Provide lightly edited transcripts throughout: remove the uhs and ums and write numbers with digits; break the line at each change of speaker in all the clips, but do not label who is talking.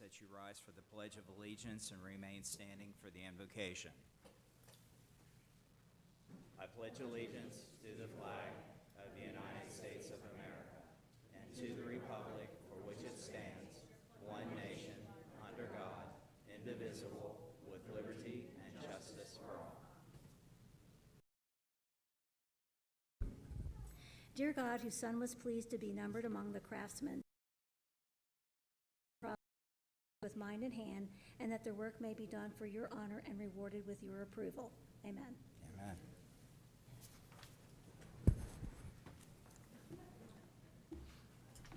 That you rise for the Pledge of Allegiance and remain standing for the invocation. I pledge allegiance to the flag of the United States of America and to the republic for which it stands, one nation, under God, indivisible, with liberty and justice for all.
Dear God, whose Son was pleased to be numbered among the craftsmen, with mind and hand, and that their work may be done for your honor and rewarded with your approval. Amen.
Amen.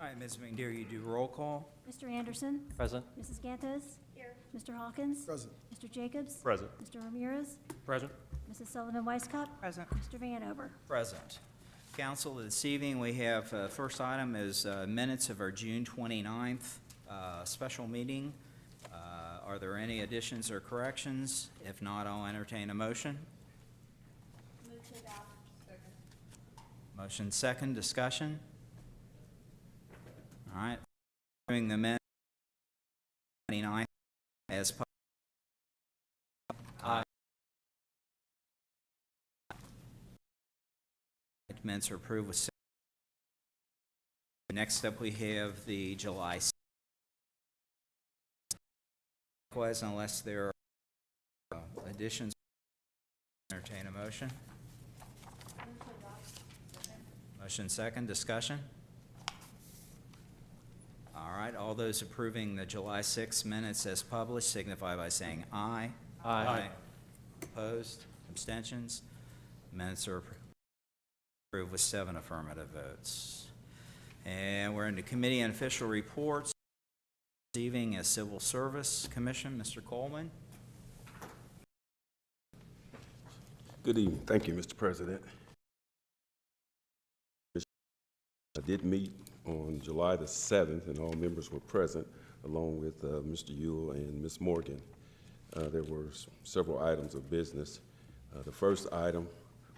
All right, Ms. McDear, you do roll call.
Mr. Anderson?
Present.
Mrs. Gantos? Here. Mr. Hawkins?
Present.
Mr. Jacobs?
Present.
Mr. Ramirez?
Present.
Mrs. Sullivan-Weisskopf?
Present.
Mr. Vanover?
Present. Council, this evening we have, first item is minutes of our June 29th special meeting. Are there any additions or corrections? If not, I'll entertain a motion.
Move to adopt. Second.
Motion second, discussion. All right. Doing the minutes 29th as published.
Aye.
Minutes are approved with 6. Next up, we have the July 6th. Likewise, unless there are additions, entertain a motion. Motion second, discussion. All right, all those approving the July 6th minutes as published signify by saying aye.
Aye.
Opposed, abstentions? Minutes are approved with 7 affirmative votes. And we're into committee and official reports. Receiving a Civil Service Commission, Mr. Coleman.
Good evening. Thank you, Mr. President. I did meet on July the 7th, and all members were present, along with Mr. Ewell and Ms. Morgan. There were several items of business. The first item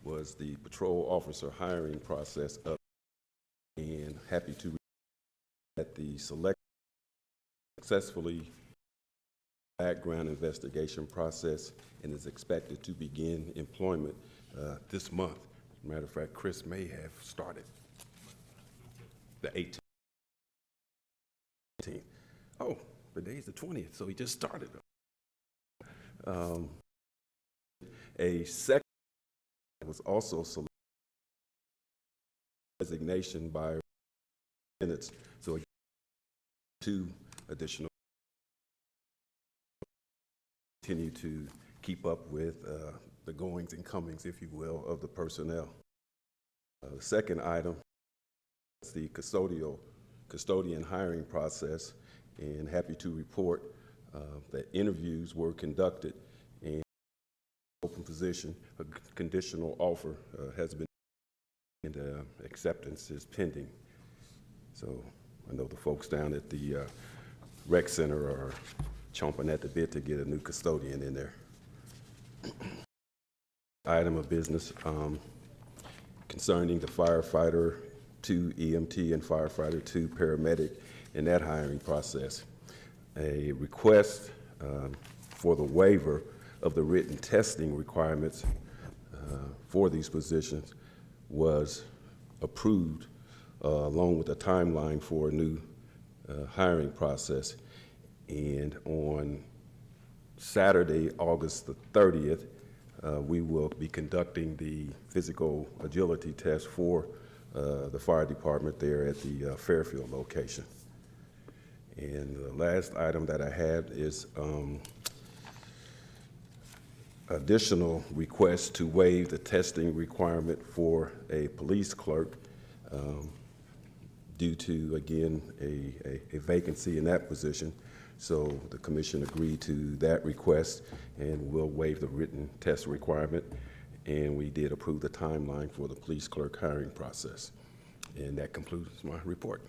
was the patrol officer hiring process up, and happy to report that the successfully background investigation process and is expected to begin employment this month. As a matter of fact, Chris may have started the 18th. Oh, today's the 20th, so he just started. A second was also selected resignation by minutes, so 2 additional. Continue to keep up with the goings and comings, if you will, of the personnel. The second item is the custodian hiring process, and happy to report that interviews were conducted and open position, a conditional offer has been and acceptance is pending. So I know the folks down at the rec center are chomping at the bit to get a new custodian in there. Item of business concerning the firefighter 2 EMT and firefighter 2 paramedic in that hiring process. A request for the waiver of the written testing requirements for these positions was approved along with a timeline for a new hiring process. And on Saturday, August the 30th, we will be conducting the physical agility test for the fire department there at the Fairfield location. And the last item that I had is additional request to waive the testing requirement for a police clerk due to, again, a vacancy in that position. So the commission agreed to that request and will waive the written test requirement. And we did approve the timeline for the police clerk hiring process. And that concludes my report.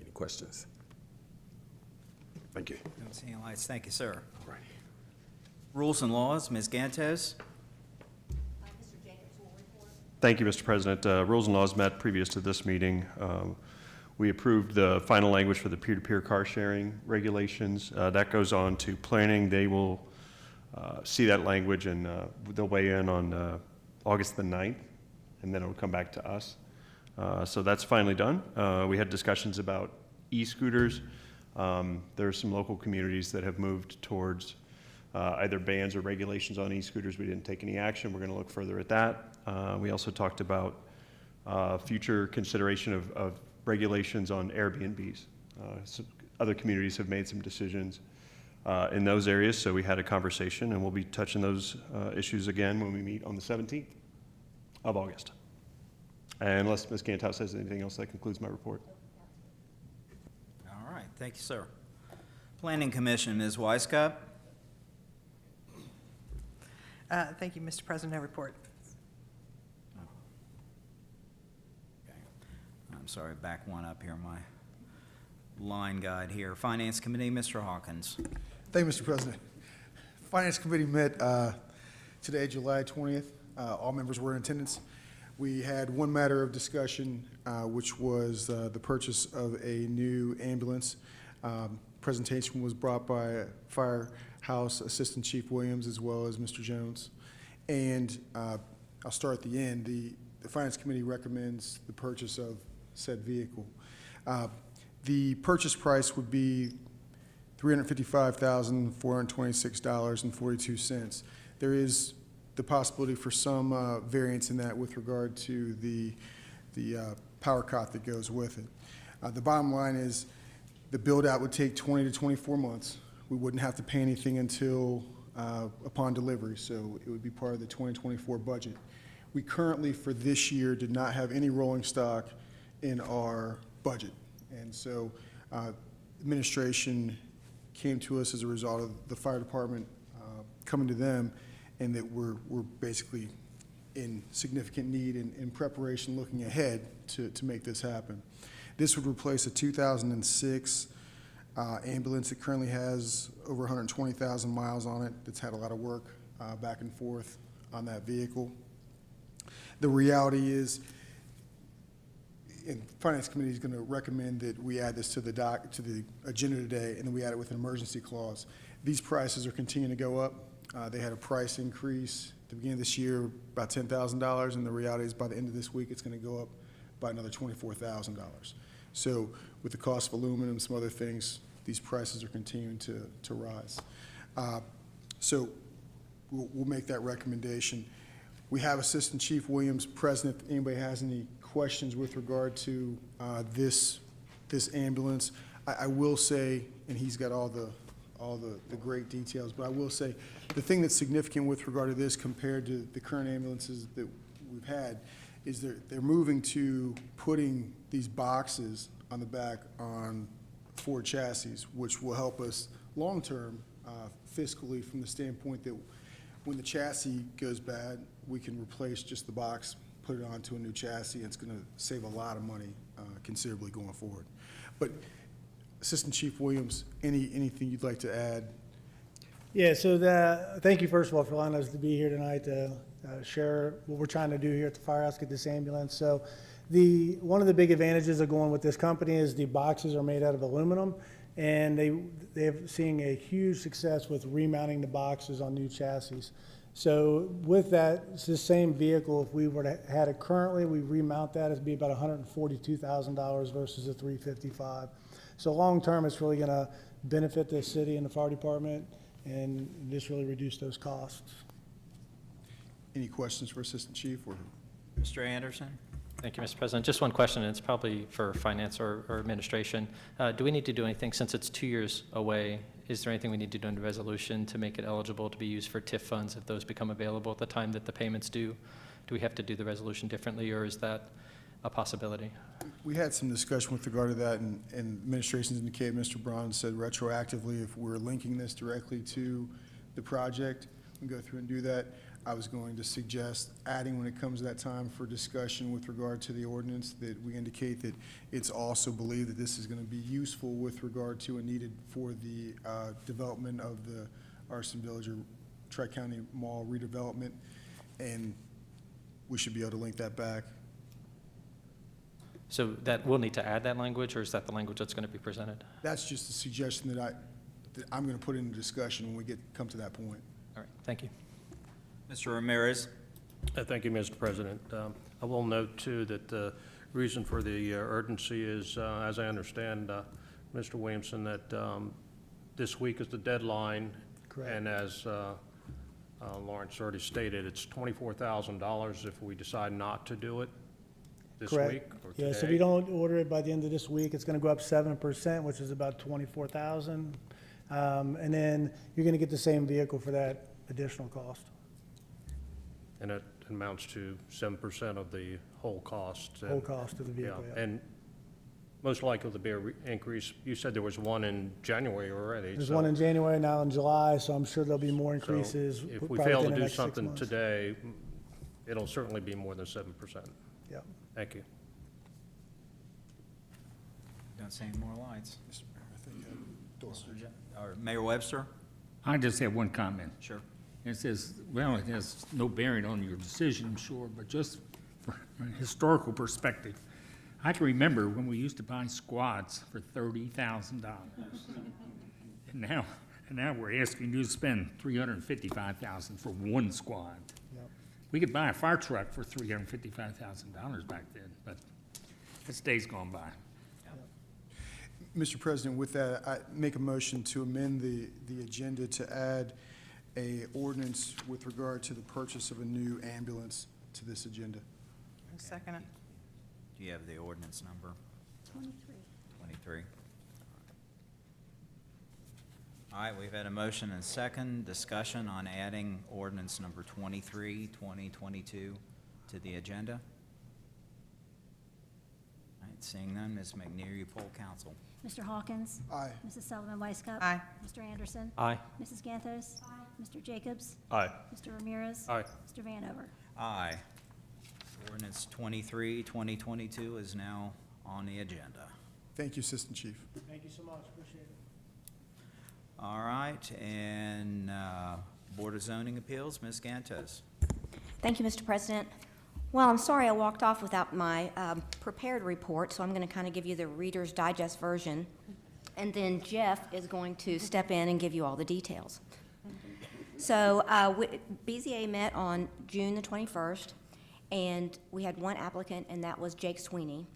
Any questions? Thank you.
Don't see any lights. Thank you, sir.
All right.
Rules and laws, Ms. Gantos.
Thank you, Mr. President. Rules and laws met previous to this meeting. We approved the final language for the peer-to-peer car sharing regulations. That goes on to planning. They will see that language, and they'll weigh in on August the 9th, and then it will come back to us. So that's finally done. We had discussions about e-scooters. There are some local communities that have moved towards either bans or regulations on e-scooters. We didn't take any action. We're going to look further at that. We also talked about future consideration of regulations on Airbnbs. So other communities have made some decisions in those areas, so we had a conversation, and we'll be touching those issues again when we meet on the 17th of August. And unless Ms. Ganthouse says anything else, that concludes my report.
All right, thank you, sir. Planning Commission, Ms. Weisskopf.
Thank you, Mr. President. I report.
Okay. I'm sorry, back one up here, my line guide here. Finance Committee, Mr. Hawkins.
Thank you, Mr. President. Finance Committee met today, July 20th. All members were in attendance. We had one matter of discussion, which was the purchase of a new ambulance. Presentation was brought by Firehouse Assistant Chief Williams as well as Mr. Jones. And I'll start at the end. The Finance Committee recommends the purchase of said vehicle. The purchase price would be $355,426.42. There is the possibility for some variance in that with regard to the power cot that goes with it. The bottom line is the build-out would take 20 to 24 months. We wouldn't have to pay anything until upon delivery, so it would be part of the 2024 budget. We currently, for this year, did not have any rolling stock in our budget, and so administration came to us as a result of the fire department coming to them, and that we're basically in significant need and in preparation looking ahead to make this happen. This would replace a 2006 ambulance that currently has over 120,000 miles on it, that's had a lot of work back and forth on that vehicle. The reality is, and the Finance Committee is going to recommend that we add this to the agenda today, and then we add it with an emergency clause. These prices are continuing to go up. They had a price increase at the beginning of this year, about $10,000, and the reality is by the end of this week, it's going to go up by another $24,000. So with the cost of aluminum and some other things, these prices are continuing to rise. So we'll make that recommendation. We have Assistant Chief Williams present if anybody has any questions with regard to this ambulance. I will say, and he's got all the great details, but I will say the thing that's significant with regard to this compared to the current ambulances that we've had is they're moving to putting these boxes on the back on Ford chassis, which will help us long-term fiscally from the standpoint that when the chassis goes bad, we can replace just the box, put it onto a new chassis, and it's going to save a lot of money considerably going forward. But Assistant Chief Williams, anything you'd like to add?
Yeah, so thank you first of all for allowing us to be here tonight to share what we're trying to do here at the firehouse, get this ambulance. So one of the big advantages of going with this company is the boxes are made out of aluminum, and they're seeing a huge success with remounting the boxes on new chassis. So with that, it's the same vehicle. If we were to had it currently, we remount that, it'd be about $142,000 versus the $355,000. So long term, it's really going to benefit the city and the fire department, and just really reduce those costs.
Any questions for Assistant Chief? Or
Mr. Anderson?
Thank you, Mr. President. Just one question, and it's probably for finance or administration. Do we need to do anything, since it's 2 years away? Is there anything we need to do in the resolution to make it eligible to be used for TIF funds if those become available at the time that the payments due? Do we have to do the resolution differently, or is that a possibility?
we had some discussion with regard to that, and administration's indicated, Mr. Braun said retroactively, if we're linking this directly to the project, we go through and do that. I was going to suggest adding, when it comes to that time for discussion with regard to the ordinance, that we indicate that it's also believed that this is going to be useful with regard to and needed for the development of the Arson Village or Tri-County Mall redevelopment, and we should be able to link that back.
So that, we'll need to add that language, or is that the language that's going to be presented?
That's just a suggestion that I'm going to put into discussion when we come to that point.
All right, thank you.
Mr. Ramirez?
Thank you, Mr. President. I will note, too, that the reason for the urgency is, as I understand, Mr. Williamson, that this week is the deadline.
Correct.
And as Lawrence already stated, it's $24,000 if we decide not to do it this
Correct.
week or
Yeah, so if
today.
you don't order it by the end of this week, it's gonna go up 7%, which is about 24,000. And then you're gonna get the same vehicle for that additional cost.
And it amounts to 7% of the whole cost.
Whole cost of the vehicle, yeah.
And most likely there'll be a increase. You said there was one in January already.
There's
so-
one in January, now in July, so I'm sure there'll be more
so
increases.
if we
probably
fail to
within the
do
next 6
something
months.
today, it'll certainly be more than 7%.
Yeah.
Thank you.
Don't see any more lights.
Mr. Mayor, I think,
Or Mayor Webster?
I just have one comment.
Sure.
It says, well, it has no bearing on your decision, I'm sure, but just from a historical perspective, I can remember when we used to buy squads for $30,000. And now we're asking you to spend $355,000 for one squad.
Yep.
We could buy a fire truck for $355,000 back then, but this day's gone by.
Mr. President, with that, I make a motion to amend the agenda to add a ordinance with regard to the purchase of a new ambulance to this agenda.
Second it.
Do you have the ordinance number?
23.
23. All right, we've had a motion and second discussion on adding ordinance number 23, 2022 to the agenda. All right, seeing none, Ms. McNear, you poll council.
Mr. Hawkins?
Aye.
Mrs. Sullivan Weiscup?
Aye.
Mr. Anderson?
Aye.
Mrs. Ganthos? Mr. Jacobs?
Aye.
Mr. Ramirez?
Aye.
Mr. Vanover?
Aye. Ordinance 23, 2022 is now on the agenda.
Thank you, Assistant Chief.
Thank you so much, appreciate it.
All right, and Board of Zoning Appeals, Ms. Gantos.
Thank you, Mr. President. Well, I'm sorry I walked off without my prepared report, so I'm going to kind of give you the Reader's Digest version, and then Jeff is going to step in and give you all the details. So BZA met on June the 21st, and we had one applicant, and that was Jake Sweeney.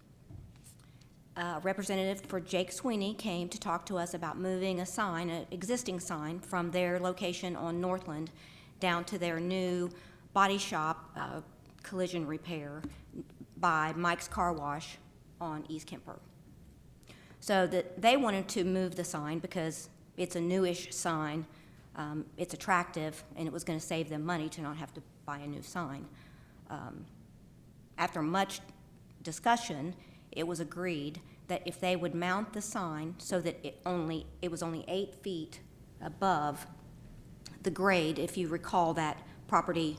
A representative for Jake Sweeney came to talk to us about moving a sign, an existing sign, from their location on Northland down to their new body shop collision repair by Mike's Car Wash on East Kemper. So that they wanted to move the sign because it's a newish sign, it's attractive, and it was going to save them money to not have to buy a new sign. After much discussion, it was agreed that if they would mount the sign so that it was only 8 feet above the grade, if you recall, that property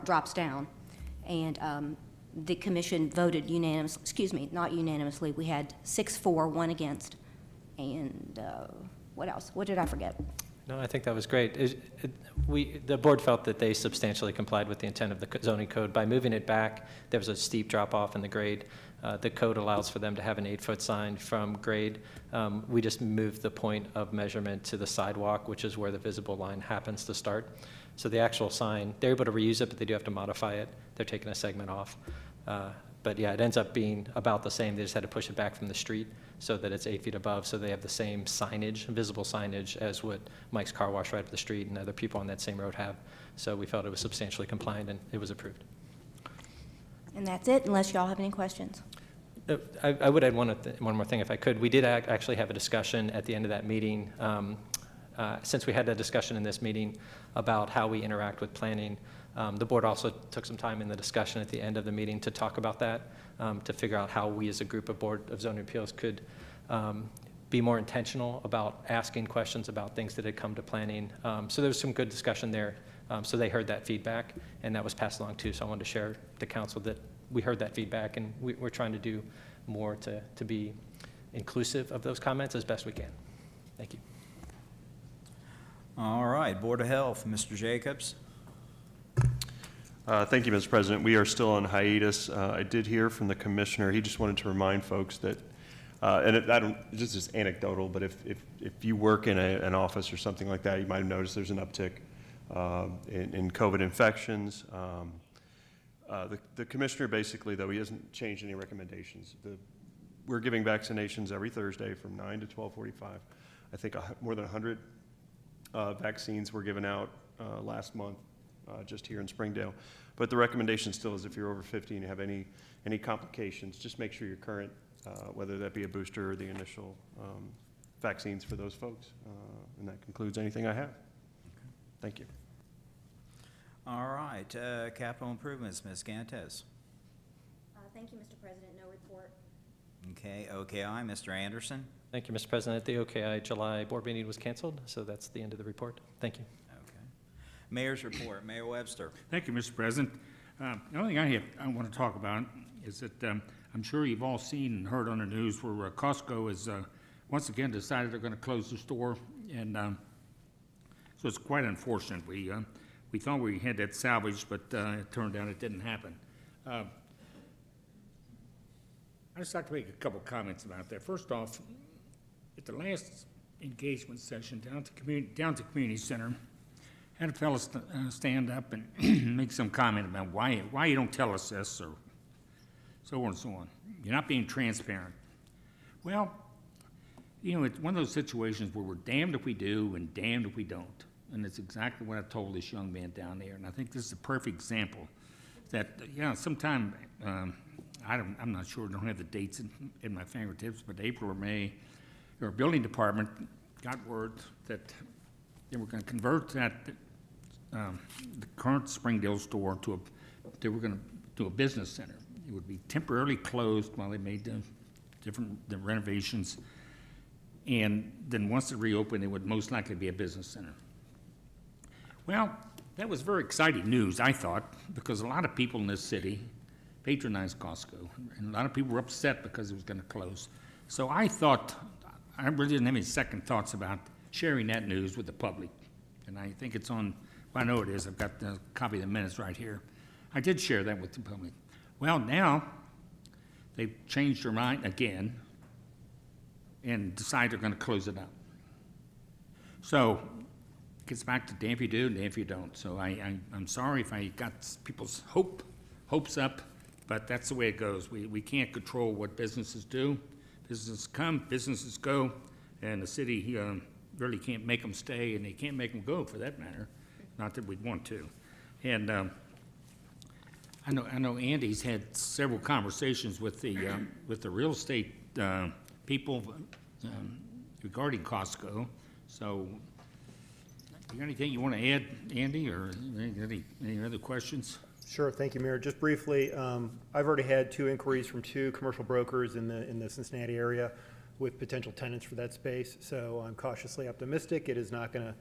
drops down, and the commission voted not unanimously. We had 6 for, 1 against, and what else? What did I forget?
No, I think that was great. The board felt that they substantially complied with the intent of the zoning code. By moving it back, there was a steep drop-off in the grade. The code allows for them to have an 8-foot sign from grade. We just moved the point of measurement to the sidewalk, which is where the visible line happens to start. So the actual sign, they're able to reuse it, but they do have to modify it. They're taking a segment off. But yeah, it ends up being about the same. They just had to push it back from the street so that it's 8 feet above, so they have the same signage, visible signage, as what Mike's Car Wash right up the street and other people on that same road have. So we felt it was substantially compliant, and it was approved.
And that's it, unless y'all have any questions.
I would add one more thing if I could. We did actually have a discussion at the end of that meeting, since we had that discussion in this meeting about how we interact with planning. The board also took some time in the discussion at the end of the meeting to talk about that, to figure out how we as a group of Board of Zoning Appeals could be more intentional about asking questions about things that had come to planning. So there was some good discussion there. So they heard that feedback, and that was passed along too. So I wanted to share with the council that we heard that feedback, and we're trying to do more to be inclusive of those comments as best we can. Thank you.
All right, Board of Health, Mr. Jacobs.
Thank you, Mr. President. We are still on hiatus. I did hear from the commissioner. He just wanted to remind folks that, this is anecdotal, but if you work in an office or something like that, you might have noticed there's an uptick in COVID infections. The commissioner basically, though, he hasn't changed any recommendations. We're giving vaccinations every Thursday from 9 to 12:45. I think more than 100 vaccines were given out last month. Just here in Springdale. But the recommendation still is if you're over 50 and you have any complications, just make sure you're current, whether that be a booster or the initial vaccines for those folks. And that concludes anything I have. Thank you.
All right, capital improvements, Ms. Gantes.
Thank you, Mr. President. No report.
Okay, OKI, Mr. Anderson.
Thank you, Mr. President. The OKI July board meeting was canceled, so that's the end of the report. Thank you.
Mayor's report, Mayor Webster.
Thank you, Mr. President. The only thing I want to talk about is that I'm sure you've all seen and heard on the news where Costco has once again decided they're going to close the store, and so it's quite unfortunate. We thought we had that salvaged, but it turned out it didn't happen. I'd just like to make a couple comments about that. First off, at the last engagement session down to community center, had a fellow stand up and make some comment about why you don't tell us this, or so on and so on. You're not being transparent. Well, you know, it's one of those situations where we're damned if we do and damned if we don't. And it's exactly what I told this young man down there. And I think this is a perfect example that, sometime, I'm not sure, I don't have the dates in my fingertips, but April or May, our building department got word that they were going to convert that the current Springdale store they were going to do a business center. It would be temporarily closed while they made the renovations, and then once it reopened, it would most likely be a business center. Well, that was very exciting news, I thought, because a lot of people in this city patronized Costco, and a lot of people were upset because it was going to close. So I thought, I really didn't have any second thoughts about sharing that news with the public, and I think it's on, well, I know it is, I've got the copy of the minutes right here. I did share that with the public. Well, now they've changed their mind again and decide they're going to close it up. So it gets back to damn if you do, damn if you don't. So I'm sorry if I got people's hopes up, but that's the way it goes. We can't control what businesses do. Businesses come, businesses go, and the city really can't make them stay, and they can't make them go, for that matter. Not that we'd want to. And I know Andy's had several conversations with the real estate people regarding Costco. So, you got anything you want to add, Andy, or any other questions?
Sure, thank you, Mayor. Just briefly, I've already had 2 inquiries from 2 commercial brokers in the Cincinnati area with potential tenants for that space. So I'm cautiously optimistic. It is not going to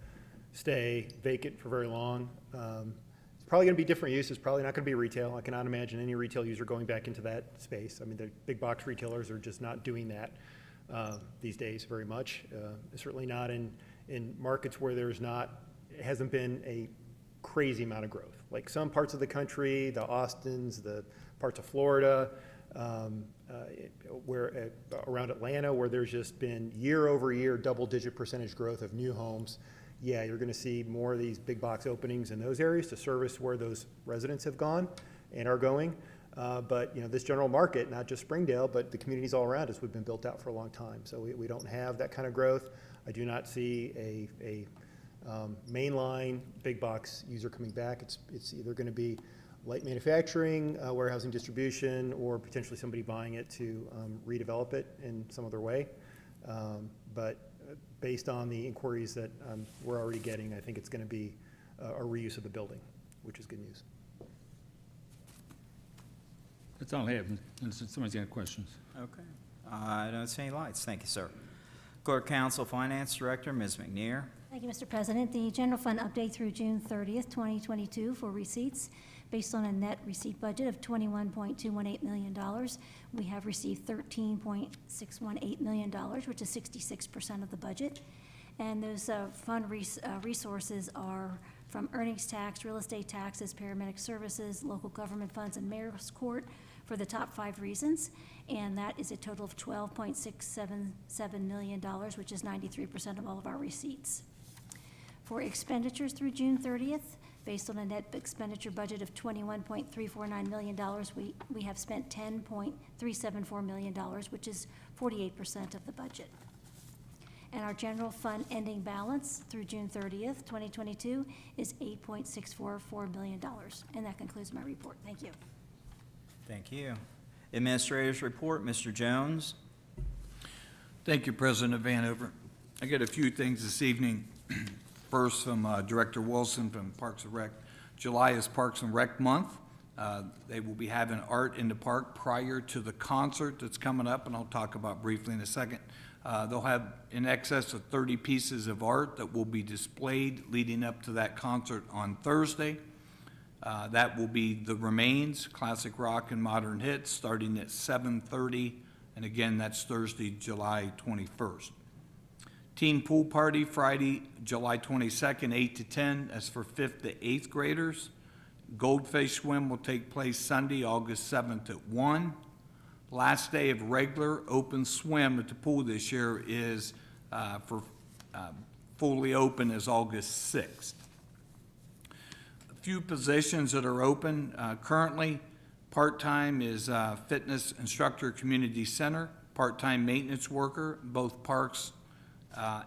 stay vacant for very long. It's probably going to be different uses. Probably not going to be retail. I cannot imagine any retail user going back into that space. I mean, the big box retailers are just not doing that these days very much. Certainly not in markets where it hasn't been a crazy amount of growth. Like some parts of the country, the Austins, the parts of Florida, where around Atlanta, where there's just been year over year double-digit percentage growth of new homes. Yeah, you're going to see more of these big box openings in those areas to service where those residents have gone and are going. But this general market, not just Springdale, but the communities all around us, we've been built out for a long time. So we don't have that kind of growth. I do not see a mainline big box user coming back. It's either going to be light manufacturing, warehousing, distribution, or potentially somebody buying it to redevelop it in some other way. But based on the inquiries that we're already getting, I think it's going to be a reuse of the building, which is good news.
That's all I have. Somebody's got questions.
Okay. I don't see any lights. Thank you, sir. Clerk Counsel Finance Director, Ms. McNear.
Thank you, Mr. President. The general fund update through June 30th, 2022 for receipts based on a net receipt budget of $21.218 million. We have received $13.618 million, which is 66% of the budget. And those fund resources are from earnings tax, real estate taxes, paramedic services, local government funds, and mayor's court for the top 5 reasons. And that is a total of $12.677 million, which is 93% of all of our receipts. For expenditures through June 30th, based on a net expenditure budget of $21.349 million, we have spent $10.374 million, which is 48% of the budget. And our general fund ending balance through June 30th, 2022 is $8.644 million. And that concludes my report. Thank you.
Thank you. Administrator's report, Mr. Jones.
Thank you, President Vanover. I got a few things this evening. First, from Director Wilson from Parks and Rec. July is Parks and Rec Month. They will be having art in the park prior to the concert that's coming up, and I'll talk about briefly in a second. They'll have in excess of 30 pieces of art that will be displayed leading up to that concert on Thursday. That will be The Remains, classic rock and modern hits, starting at 7:30, and again, that's Thursday, July 21st. Teen Pool Party, Friday, July 22nd, 8 to 10. That's for 5th to 8th graders. Goldfish Swim will take place Sunday, August 7th at 1. Last day of regular open swim at the pool this year is fully open is August 6th. A few positions that are open currently. Part-time is fitness instructor, community center. Part-time maintenance worker, both parks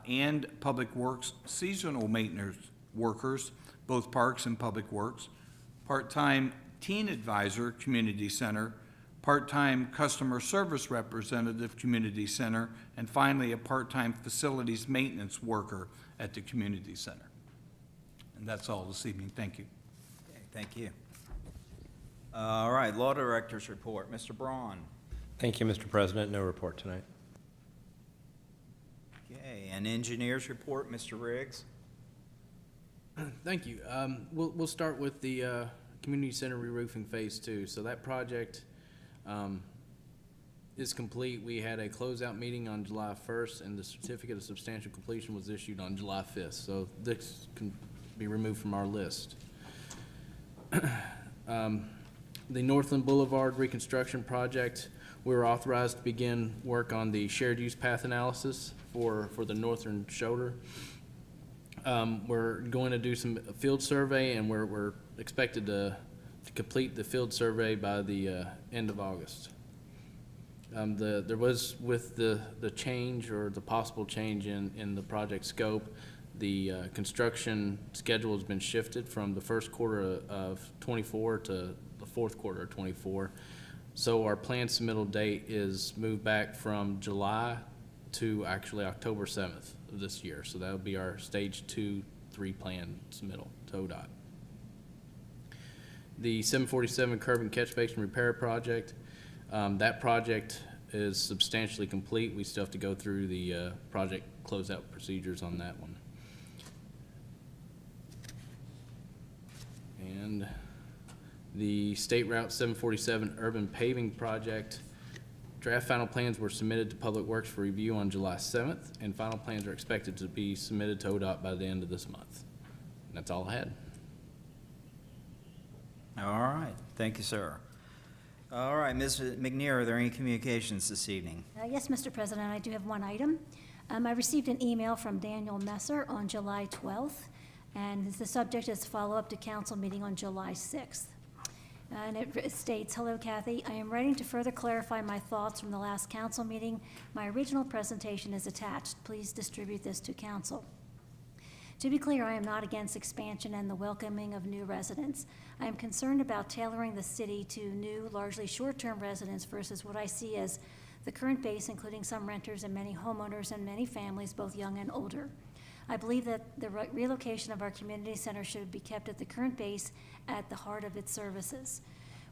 and Public Works, seasonal maintenance workers, both parks and Public Works, part-time teen advisor, community center, part-time customer service representative, community center, and finally a part-time facilities maintenance worker at the community center. And that's all this evening. Thank you.
Okay, thank you. All right, Law Director's report. Mr. Braun.
Thank you, Mr. President. No report tonight.
Okay, and Engineer's report. Mr. Riggs.
Thank you. We'll start with the Community Center re-roofing Phase 2. So that project is complete. We had a closeout meeting on July 1st, and the certificate of substantial completion was issued on July 5th. So this can be removed from our list. The Northland Boulevard Reconstruction Project, we were authorized to begin work on the shared use path analysis for the northern shoulder. We're going to do some field survey, and we're expected to complete the field survey by the end of August. There was, with the change or the possible change in the project scope, the construction schedule has been shifted from the first quarter of 24 to the fourth quarter of 24. So our planned submittal date is moved back from July to actually October 7th of this year. So that would be our stage 2-3 plan submittal to ODOT. The 747 curb and catch basin repair project, that project is substantially complete. We still have to go through the project closeout procedures on that one. And the State Route 747 urban paving project, draft final plans were submitted to Public Works for review on July 7th, and final plans are expected to be submitted to ODOT by the end of this month. And that's all I had.
All right, thank you, sir. All right, Ms. McNear, are there any communications this evening?
Yes, Mr. President, I do have one item. I received an email from Daniel Messer on July 12th, and the subject is follow-up to council meeting on July 6th. And it states, "Hello, Kathy. I am writing to further clarify my thoughts from the last council meeting. My original presentation is attached. Please distribute this to council. To be clear, I am not against expansion and the welcoming of new residents. I am concerned about tailoring the city to new, largely short-term residents versus what I see as the current base, including some renters and many homeowners and many families, both young and older. I believe that the relocation of our community center should be kept at the current base at the heart of its services.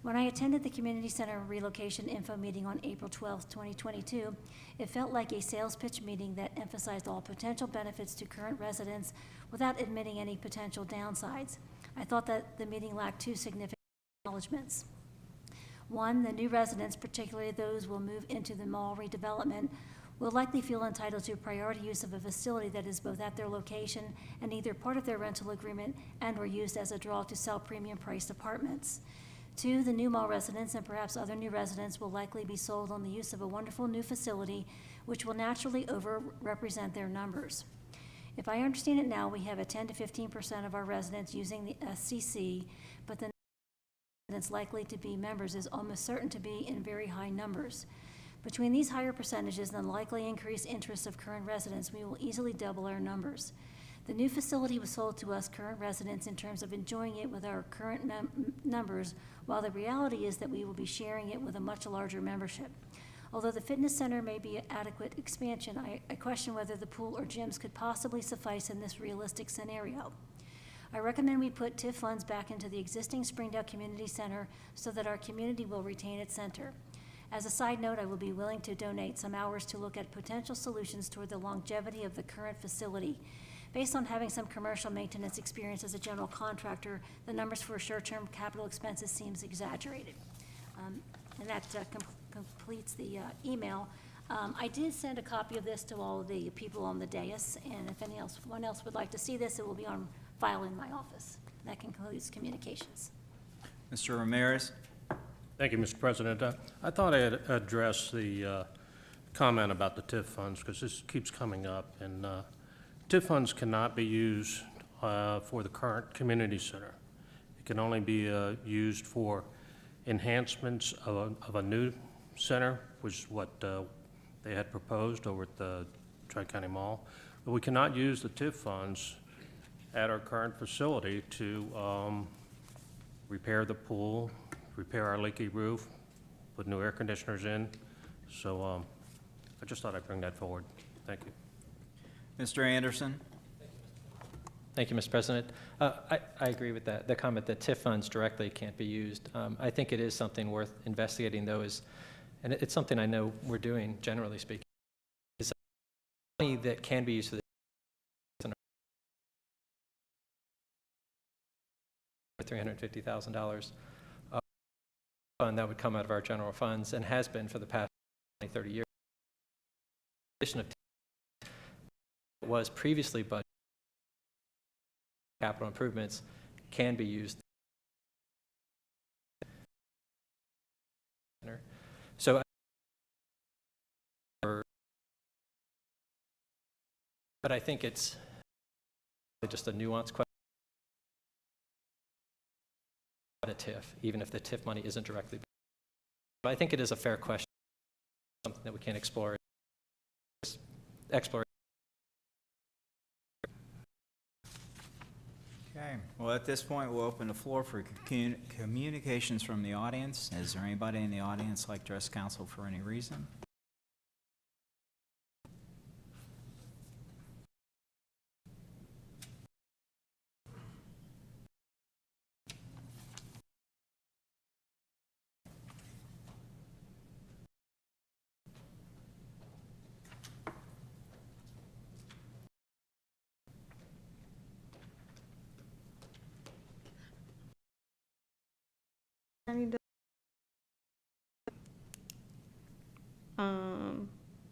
When I attended the community center relocation info meeting on April 12th, 2022, it felt like a sales pitch meeting that emphasized all potential benefits to current residents without admitting any potential downsides. I thought that the meeting lacked two significant acknowledgments. One, the new residents, particularly those who will move into the mall redevelopment, will likely feel entitled to priority use of a facility that is both at their location and either part of their rental agreement and/or used as a draw to sell premium-priced apartments. 2, the new mall residents and perhaps other new residents will likely be sold on the use of a wonderful new facility, which will naturally overrepresent their numbers. If I understand it now, we have a 10 to 15% of our residents using the SCC, but the residents likely to be members is almost certain to be in very high numbers. Between these higher percentages and the likely increased interest of current residents, we will easily double our numbers. The new facility was sold to us current residents in terms of enjoying it with our current numbers, while the reality is that we will be sharing it with a much larger membership. Although the fitness center may be an adequate expansion, I question whether the pool or gyms could possibly suffice in this realistic scenario. I recommend we put TIF funds back into the existing Springdale Community Center so that our community will retain its center. As a side note, I will be willing to donate some hours to look at potential solutions toward the longevity of the current facility. Based on having some commercial maintenance experience as a general contractor, the numbers for short-term capital expenses seems exaggerated. And that completes the email. I did send a copy of this to all of the people on the dais, and if anyone else would like to see this, it will be on file in my office. That concludes communications.
Mr. Ramirez?
Thank you, Mr. President. I thought I'd address the comment about the TIF funds, because this keeps coming up, and TIF funds cannot be used for the current community center. It can only be used for enhancements of a new center, which is what they had proposed over at the Tri-County Mall. But we cannot use the TIF funds at our current facility to repair the pool, repair our leaky roof, put new air conditioners in. So I just thought I'd bring that forward. Thank you.
Mr. Anderson?
Thank you, Mr. President. I agree with that, the comment that TIF funds directly can't be used. I think it is something worth investigating, though, and it's something I know we're doing, generally speaking, is money that can be used for the $350,000 fund that would come out of our general funds and has been for the past 20, 30 years. In addition of was previously budgeted capital improvements can be used. So, but I think it's just a nuanced question. A TIF, even if the TIF money isn't directly. But I think it is a fair question, something that we can explore.
Okay, well, at this point, we'll open the floor for communications from the audience. Is there anybody in the audience like to address council for any reason?
I need to,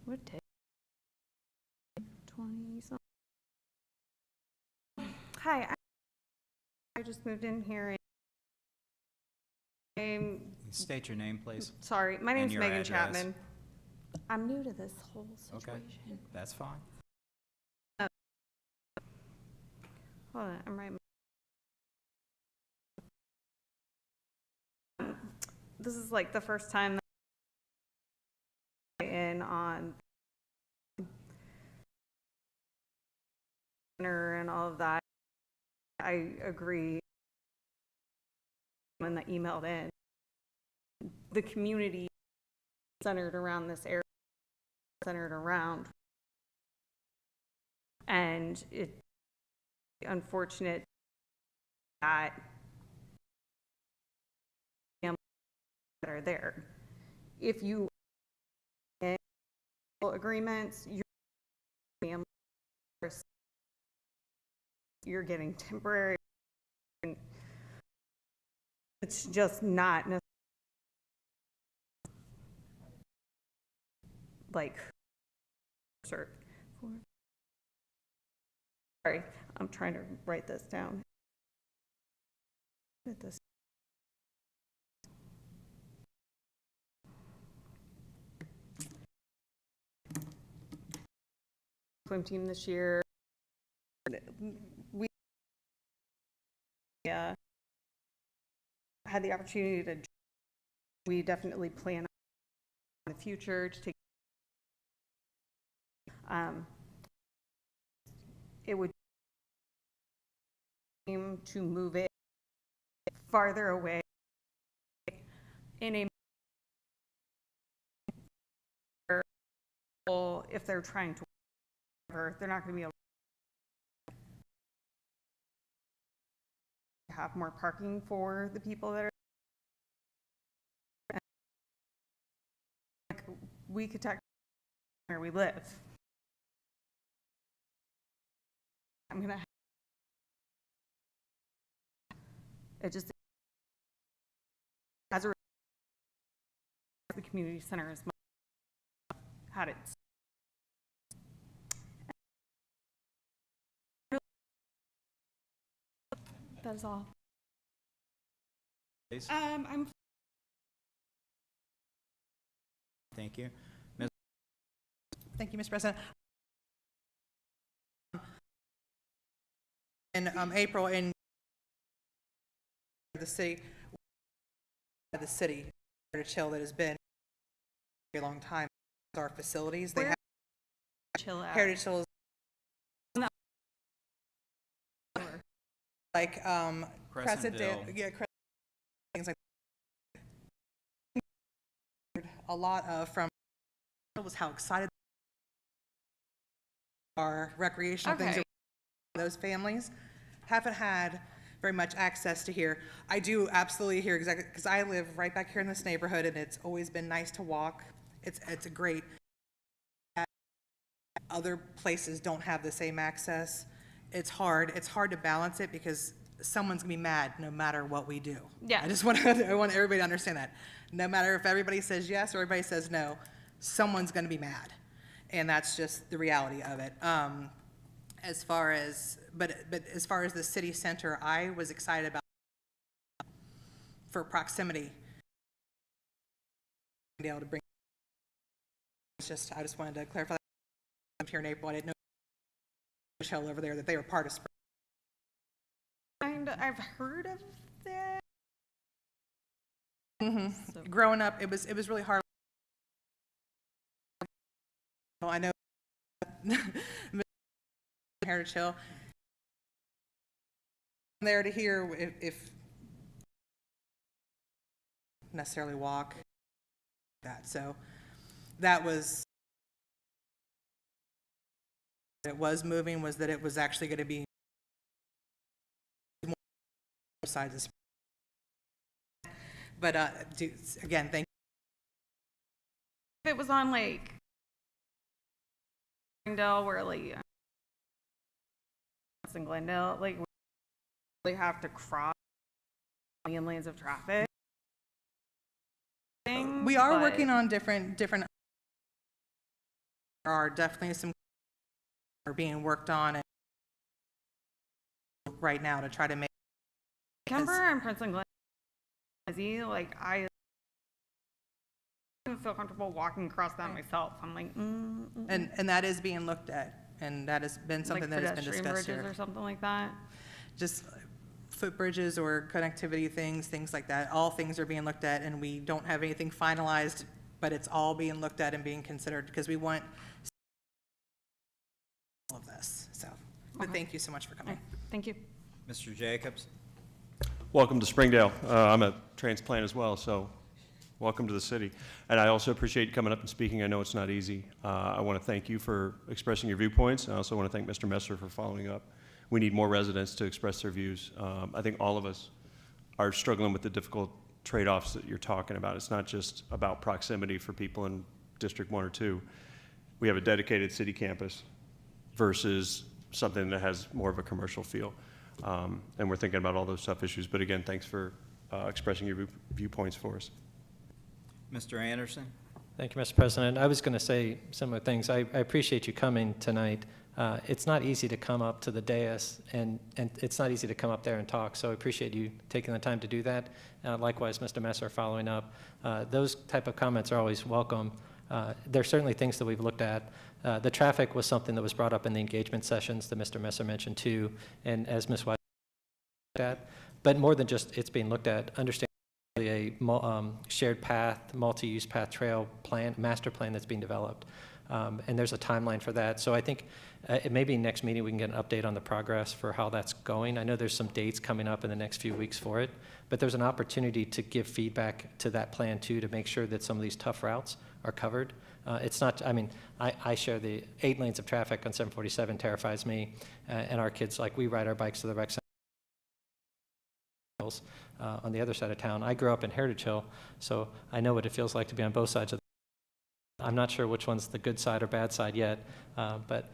what day? 20 something. Hi, I just moved in here and
State your name, please.
sorry, my name's
your
Megan
address.
Chapman. I'm new to this whole
Okay,
situation.
that's fine.
Hold on, I'm writing. This is like the first time that I'm in on and all of that. I agree. When that emailed in, the community centered around this area, centered around, and it's unfortunate that that are there. If you have agreements, you're getting temporary. It's just not necessarily like Sorry, I'm trying to write this down. This. Swim team this year. We had the opportunity to. We definitely plan in the future to take. It would aim to move it farther away in a if they're trying to. They're not going to be able to have more parking for the people that are. Like, we could technically where we live. I'm going to. It just as a the community center is had it. That is all.
Please.
I'm.
Thank you.
Thank you, Mr. President. In April, in the city, Heritage Hill that has been a long time. Our facilities, they have
Chill out.
Heritage Hill is like Crescentdale, yeah, things like a lot of from was how excited our recreational things. Those families haven't had very much access to here. I do absolutely hear exactly because I live right back here in this neighborhood, and it's always been nice to walk. It's a great. Other places don't have the same access. It's hard to balance it because someone's gonna be mad no matter what we do.
Yeah.
I want everybody to understand that. No matter if everybody says yes or everybody says no, someone's gonna be mad. And that's just the reality of it. As far as the city center, I was excited about for proximity. Be able to bring. I just wanted to clarify. I'm here in April. I didn't know Michelle over there that they were part of Spring.
And I've heard of that.
Mm-hmm. So. Growing up, it was really hard. Well, I know Heritage Hill. I'm there to hear if necessarily walk that. So that was. It was moving was that it was actually going to be more sides. But again, thank
you. If it was on like Springdale, where like in Glendale, like we really have to cross a million lanes of traffic.
We are working on different. There are definitely some. Are being worked on right now to try to make.
Kemper and Prince and Glen, like I don't feel comfortable walking across that myself. I'm like,
And that is being looked at, and that has been something
like
that has been discussed
bridges
here.
Or something like that.
Just footbridges or connectivity things like that. All things are being looked at, and we don't have anything finalized, but it's all being looked at and being considered because we want. Of this, so, but thank you so much for coming.
Thank you.
Mr. Jacobs.
Welcome to Springdale. I'm a transplant as well, so welcome to the city. And I also appreciate you coming up and speaking. I know it's not easy. I want to thank you for expressing your viewpoints. I also want to thank Mr. Messer for following up. We need more residents to express their views. I think all of us are struggling with the difficult trade-offs that you're talking about. It's not just about proximity for people in District 1 or 2. We have a dedicated city campus versus something that has more of a commercial feel. And we're thinking about all those tough issues. But again, thanks for expressing your viewpoints for us.
Mr. Anderson.
Thank you, Mr. President. I was going to say similar things. I appreciate you coming tonight. It's not easy to come up to the dais, and it's not easy to come up there and talk, so I appreciate you taking the time to do that. Likewise, Mr. Messer following up. Those type of comments are always welcome. There are certainly things that we've looked at. The traffic was something that was brought up in the engagement sessions that Mr. Messer mentioned too, and as Ms. White looked at. But more than just it's being looked at, understand a shared path, multi-use path trail plan, master plan that's being developed. And there's a timeline for that. So I think it may be next meeting we can get an update on the progress for how that's going. I know there's some dates coming up in the next few weeks for it, but there's an opportunity to give feedback to that plan too, to make sure that some of these tough routes are covered. It's not, I mean, I share the 8 lanes of traffic on 747 terrifies me, and our kids, like, we ride our bikes to the rec center on the other side of town. I grew up in Heritage Hill, so I know what it feels like to be on both sides of the I'm not sure which one's the good side or bad side yet, but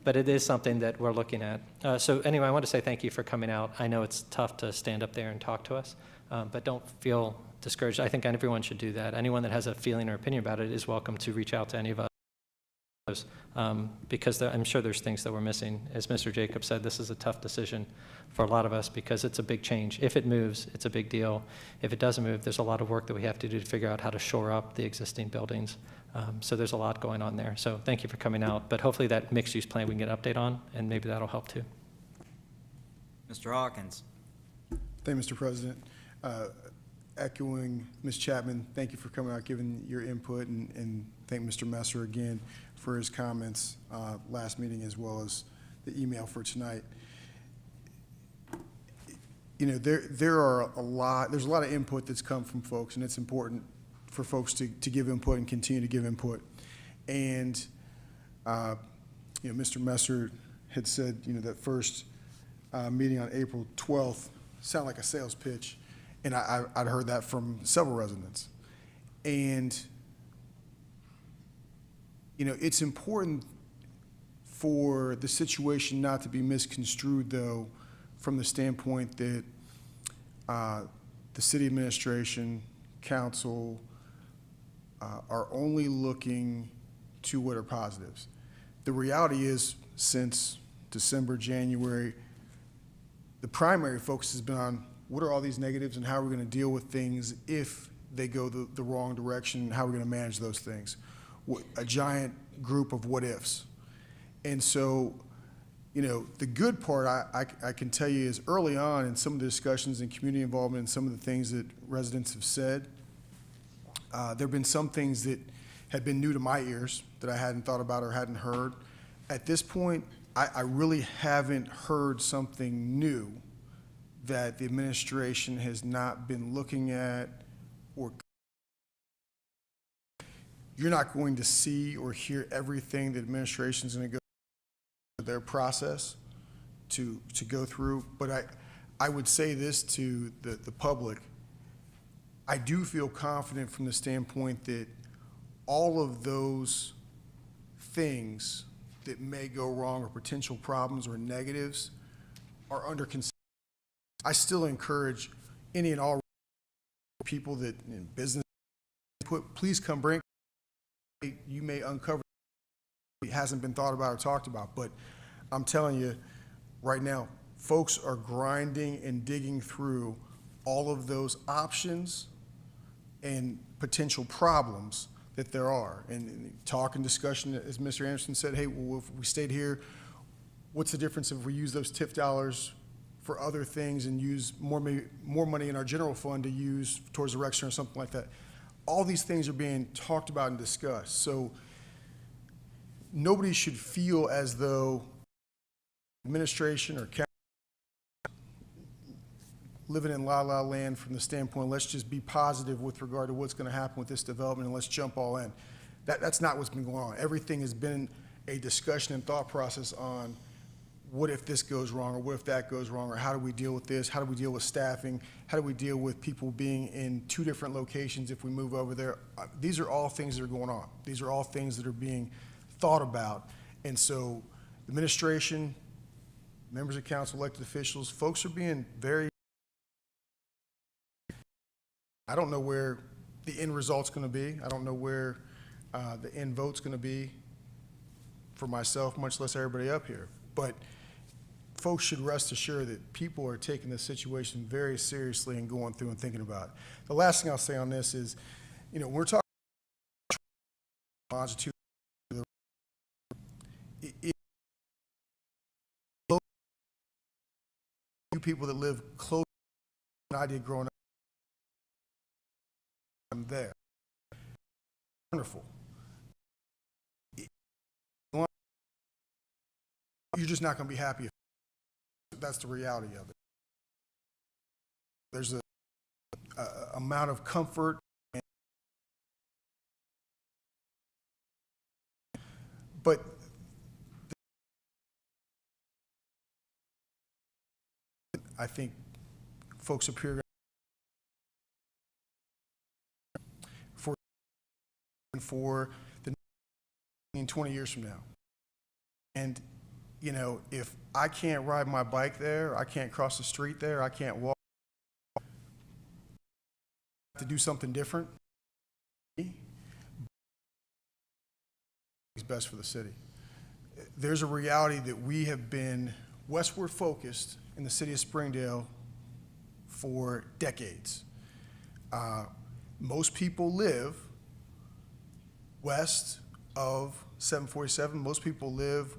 it is something that we're looking at. So anyway, I want to say thank you for coming out. I know it's tough to stand up there and talk to us, but don't feel discouraged. I think everyone should do that. Anyone that has a feeling or opinion about it is welcome to reach out to any of us, because I'm sure there's things that we're missing. As Mr. Jacobs said, this is a tough decision for a lot of us because it's a big change. If it moves, it's a big deal. If it doesn't move, there's a lot of work that we have to do to figure out how to shore up the existing buildings. So there's a lot going on there. So thank you for coming out. But hopefully that mixed-use plan we can get an update on, and maybe that'll help too.
Mr. Hawkins.
Thank you, Mr. President. Echoing Ms. Chapman, thank you for coming out, giving your input, and thank Mr. Messer again for his comments last meeting, as well as the email for tonight. You know, there's a lot of input that's come from folks, and it's important for folks to give input and continue to give input. And you know, Mr. Messer had said, you know, that first meeting on April 12th sounded like a sales pitch, and I'd heard that from several residents. And you know, it's important for the situation not to be misconstrued, though, from the standpoint that the city administration, council, are only looking to what are positives. The reality is, since December, January, the primary focus has been on what are all these negatives and how are we going to deal with things if they go the wrong direction, and how we're going to manage those things. A giant group of what ifs. And so, you know, the good part I can tell you is early on in some of the discussions and community involvement and some of the things that residents have said, there have been some things that had been new to my ears that I hadn't thought about or hadn't heard. At this point, I really haven't heard something new that the administration has not been looking at, or you're not going to see or hear everything the administration's going to go through their process to go through. But I would say this to the public. I do feel confident from the standpoint that all of those things that may go wrong, or potential problems or negatives, are under consideration. I still encourage any and all people that in business please come bring. You may uncover it hasn't been thought about or talked about, but I'm telling you right now, folks are grinding and digging through all of those options and potential problems that there are. And talk and discussion, as Mr. Anderson said, hey, well, if we stayed here, what's the difference if we use those TIF dollars for other things and use more money in our general fund to use towards the rec center or something like that? All these things are being talked about and discussed. So nobody should feel as though administration or council living in la-la land from the standpoint, let's just be positive with regard to what's going to happen with this development and let's jump all in. That's not what's been going on. Everything has been a discussion and thought process on what if this goes wrong, or what if that goes wrong, or how do we deal with this? How do we deal with staffing? How do we deal with people being in 2 different locations if we move over there? These are all things that are going on. These are all things that are being thought about. And so the administration, members of council, elected officials, folks are being very, I don't know where the end result's going to be. I don't know where the end vote's going to be for myself, much less everybody up here. But folks should rest assured that people are taking this situation very seriously and going through and thinking about it. The last thing I'll say on this is, we're talking longitude. You people that live close than I did growing up, I'm there. Wonderful. You're just not going to be happy. That's the reality of it. There's a amount of comfort, but I think folks up here for the 20 years from now. And, if I can't ride my bike there, I can't cross the street there, I can't walk, to do something different, it's best for the city. There's a reality that we have been westward focused in the city of Springdale for decades. Most people live west of 747. Most people live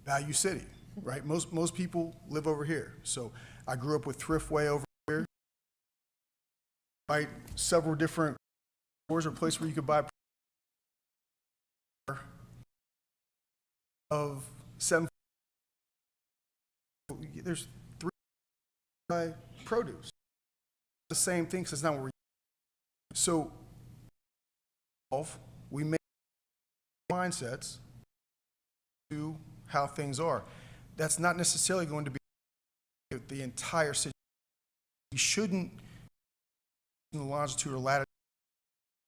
Value City, right? Most people live over here. So I grew up with Thriftway over here. Right, several different stores or places where you could buy of 7. There's 3 produce. The same thing, because it's not where we. So we make mindsets to how things are. That's not necessarily going to be the entire situation. We shouldn't in the longitude or latitude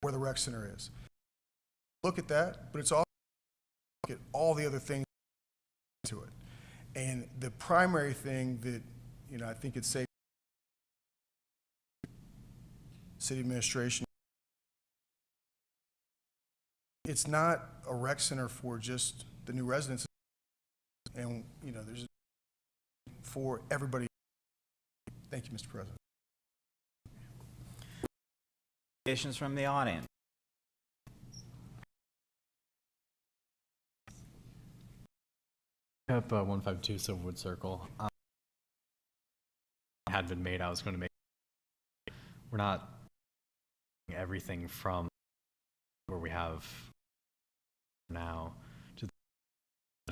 where the rec center is. Look at that, but it's also look at all the other things to it. And the primary thing that I think it's safe. City administration. It's not a rec center for just the new residents, and there's for everybody. Thank you, Mr. President.
Questions from the audience?
Up 152 Silverwood Circle. Had been made. I was going to make. We're not everything from where we have now to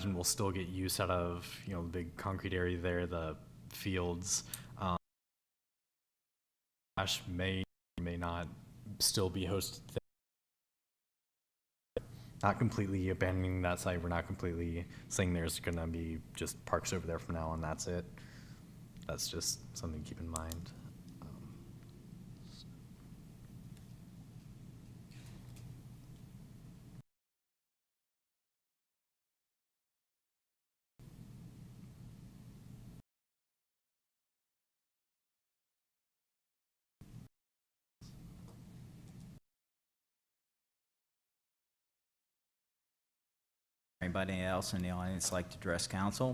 and we'll still get use out of the big concrete area there, the fields. Ash may not still be hosted there. Not completely abandoning that site. We're not completely saying there's going to be just parks over there from now on. That's it. That's just something to keep in mind.
Anybody else in the audience like to address council?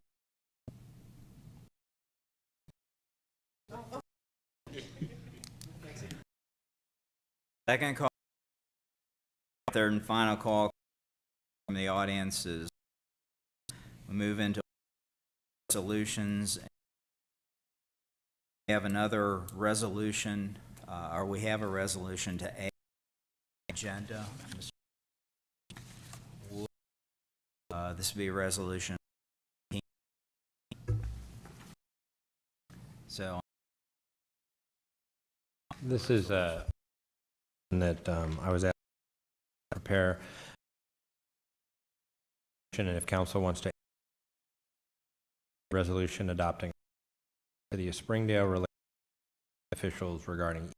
Second call, third and final call from the audience is we move into resolutions. We have another resolution, or we have a resolution to add agenda. This would be a resolution. So
this is that I was asked to prepare, and if council wants to resolution adopting City of Springdale related officials regarding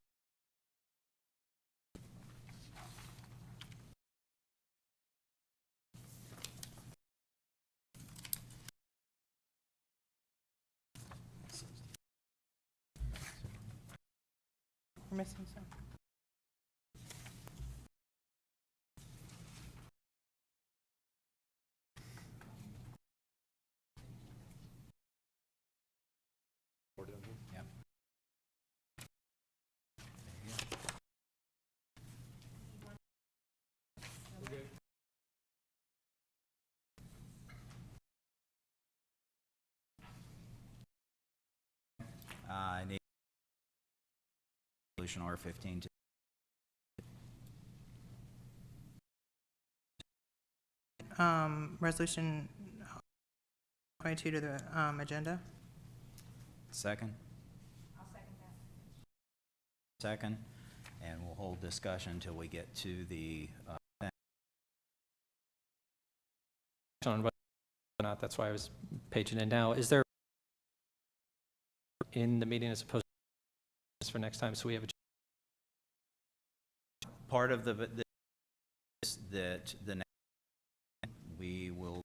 We're missing some.
I need resolution R15 to
Resolution 22 to the agenda.
second. I'll second that. Second, and we'll hold discussion until we get to the
On whether or not, that's why I was paging in now. Is there in the meeting as opposed to for next time, so we have a
part of the that the next we will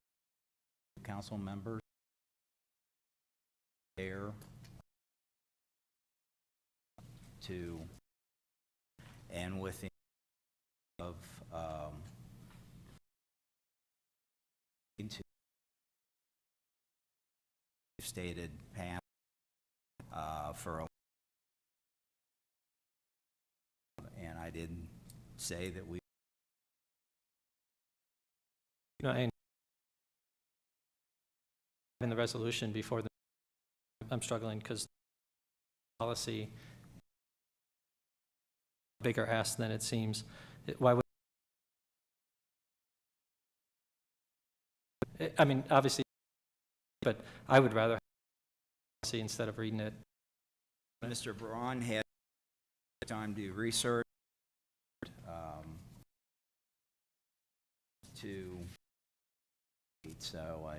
council members there to and within of into stated path for a and I didn't say that we
and in the resolution before the I'm struggling because policy bigger ask than it seems. Why would I mean obviously, but I would rather see instead of reading it.
Mr. Braun had time to research to so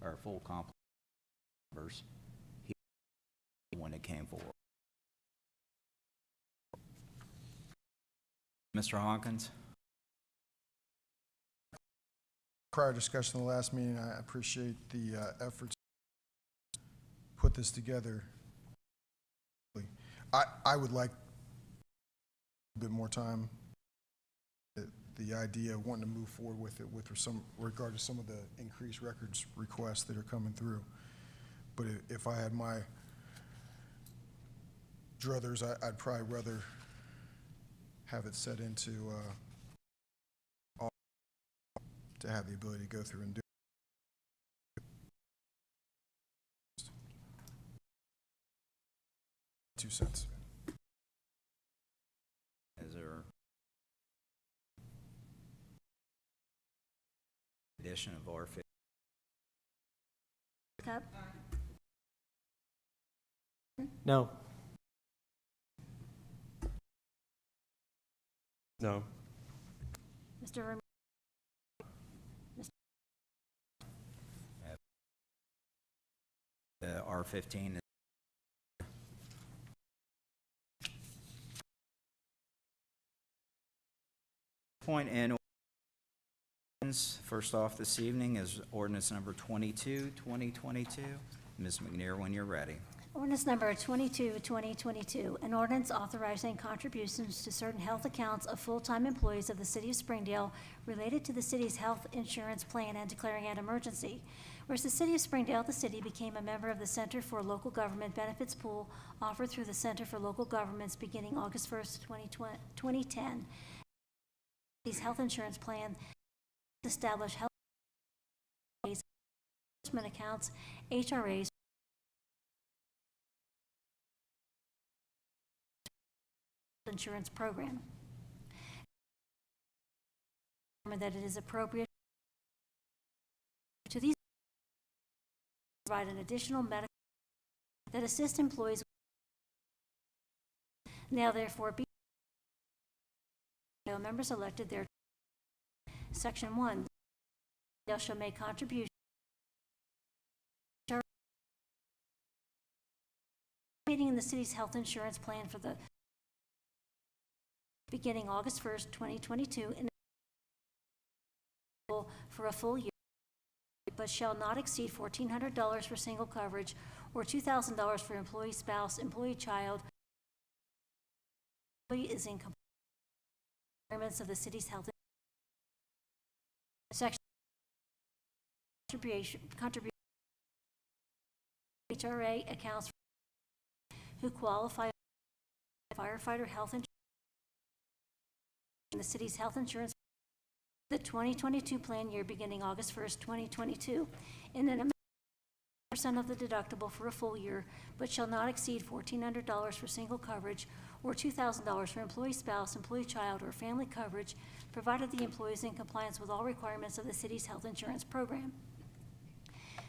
our full complement members when it came forward. Mr. Hawkins.
Prior discussion in the last meeting, I appreciate the efforts to put this together. I would like a bit more time. The idea of wanting to move forward with it with some regard to some of the increased records requests that are coming through. But if I had my druthers, I'd probably rather have it set into to have the ability to go through and do it. 2 cents.
Is there addition of R50?
Cup?
No.
No.
Mr. Ramirez?
R15 point in ordinance. First off this evening is ordinance number 22, 2022. Ms. McNair, when you're ready.
Ordinance number 22, 2022, an ordinance authorizing contributions to certain health accounts of full-time employees of the City of Springdale related to the city's health insurance plan and declaring an emergency. Whereas the City of Springdale, the city became a member of the Center for Local Government Benefits Pool offered through the Center for Local Governments beginning August 1st, 2010. These health insurance plan establish health accounts, HRAs, insurance program. That it is appropriate to these provide an additional medical that assist employees. Now therefore be members elected their Section 1 shall make contributions meeting in the city's health insurance plan for the beginning August 1st, 2022, and for a full year, but shall not exceed $1,400 for single coverage or $2,000 for employee spouse, employee child, employee is in compliance with requirements of the city's health. Section contribution HRA accounts for who qualify for firefighter health insurance in the city's health insurance the 2022 plan year beginning August 1st, 2022, in an amount of 10% of the deductible for a full year, but shall not exceed $1,400 for single coverage or $2,000 for employee spouse, employee child, or family coverage, provided the employee is in compliance with all requirements of the city's health insurance program.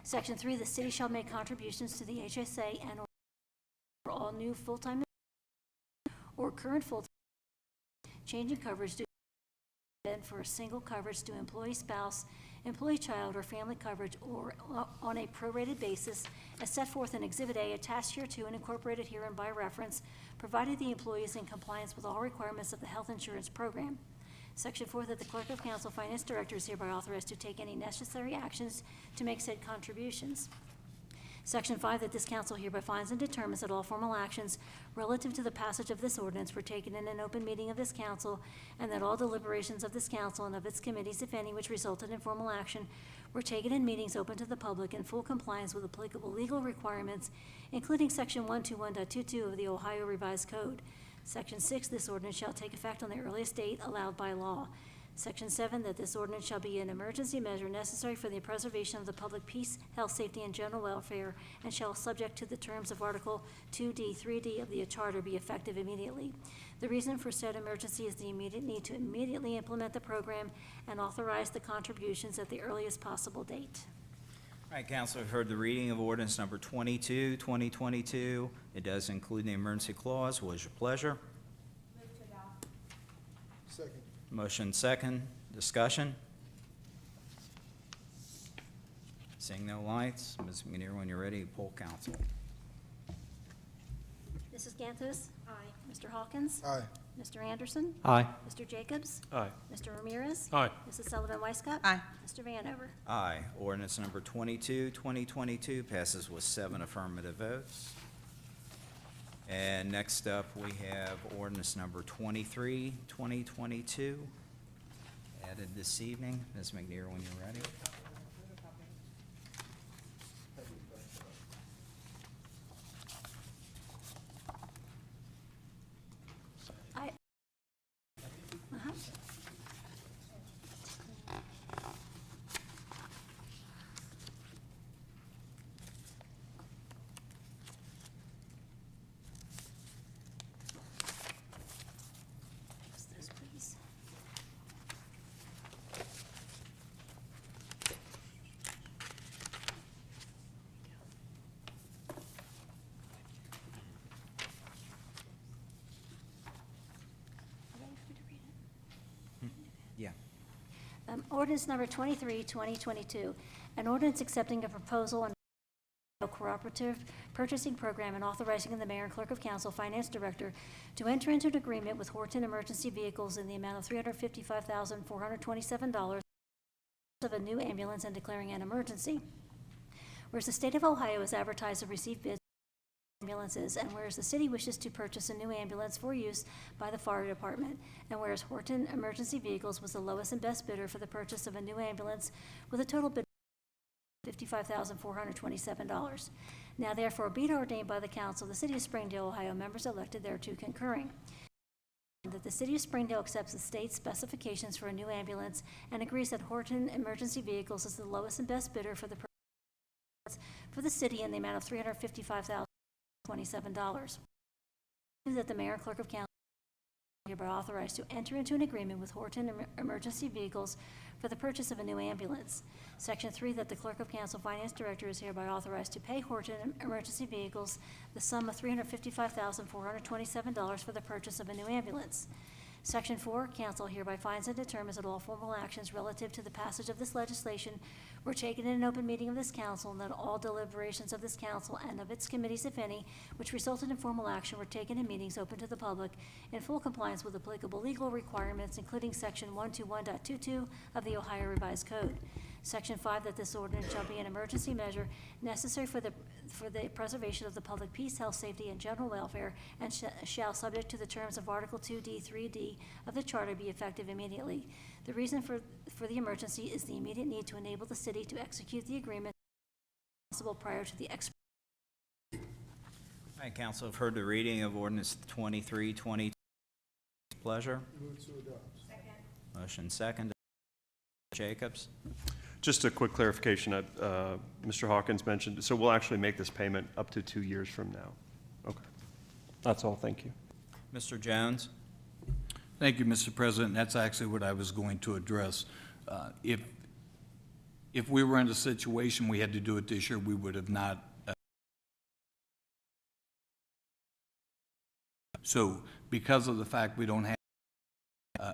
Section 3, the city shall make contributions to the HSA and for all new full-time or current full-time changing coverage due for a single coverage to employee spouse, employee child, or family coverage, or on a prorated basis as set forth in Exhibit A attached hereto and incorporated herein by reference, provided the employee is in compliance with all requirements of the health insurance program. Section 4, that the Clerk of Council Finance Director is hereby authorized to take any necessary actions to make said contributions. Section 5, that this council hereby finds and determines that all formal actions relative to the passage of this ordinance were taken in an open meeting of this council, and that all deliberations of this council and of its committees, if any, which resulted in formal action, were taken in meetings open to the public in full compliance with applicable legal requirements, including Section 121.22 of the Ohio Revised Code. Section 6, this ordinance shall take effect on the earliest date allowed by law. Section 7, that this ordinance shall be an emergency measure necessary for the preservation of the public peace, health, safety, and general welfare, and shall, subject to the terms of Article 2D, 3D of the Charter, be effective immediately. The reason for said emergency is the immediate need to immediately implement the program and authorize the contributions at the earliest possible date.
All right, council, we've heard the reading of ordinance number 22, 2022. It does include the emergency clause. What is your pleasure?
Move to adopt.
Second.
Motion second, discussion. Seeing no lights, Ms. McNear, when you're ready, poll council.
Mrs. Gantos? Aye. Mr. Hawkins?
Aye.
Mr. Anderson?
Aye.
Mr. Jacobs?
Aye.
Mr. Ramirez?
Aye.
Mrs. Sullivan Weiscup?
Aye.
Mr. Vanover?
Aye. Ordinance number 22, 2022 passes with 7 affirmative votes. And next up, we have ordinance number 23, 2022, added this evening. Ms. McNear, when you're ready. Yeah.
Ordinance number 23, 2022, an ordinance accepting a proposal on a cooperative purchasing program and authorizing the mayor and clerk of council, finance director, to enter into an agreement with Horton Emergency Vehicles in the amount of $355,427 of a new ambulance and declaring an emergency. Whereas the state of Ohio has advertised and received bids for ambulances, and whereas the city wishes to purchase a new ambulance for use by the fire department, and whereas Horton Emergency Vehicles was the lowest and best bidder for the purchase of a new ambulance with a total bid of $55,427. Now therefore be it ordained by the council of the city of Springdale, Ohio, members elected thereto concurring, that the city of Springdale accepts the state's specifications for a new ambulance and agrees that Horton Emergency Vehicles is the lowest and best bidder for the purchase for the city in the amount of $355,027. That the mayor and clerk of council are hereby authorized to enter into an agreement with Horton Emergency Vehicles for the purchase of a new ambulance. Section 3, that the clerk of council finance director is hereby authorized to pay Horton Emergency Vehicles the sum of $355,427 for the purchase of a new ambulance. Section 4, council hereby finds and determines that all formal actions relative to the passage of this legislation were taken in an open meeting of this council, and that all deliberations of this council and of its committees, if any, which resulted in formal action were taken in meetings open to the public in full compliance with applicable legal requirements, including Section 121.22 of the Ohio Revised Code. Section 5, that this ordinance shall be an emergency measure necessary for the preservation of the public peace, health, safety, and general welfare, and shall, subject to the terms of Article 2D, 3D of the Charter, be effective immediately. The reason for the emergency is the immediate need to enable the city to execute the agreement possible prior to the expiration.
All right, council, have heard the reading of ordinance 2322. Pleasure. Motion second. Jacobs.
Just a quick clarification, Mr. Hawkins mentioned, so we'll actually make this payment up to 2 years from now. Okay. That's all, thank you.
Mr. Jones.
Thank you, Mr. President. That's actually what I was going to address. If we were in a situation we had to do it this year, we would have not. So because of the fact we don't have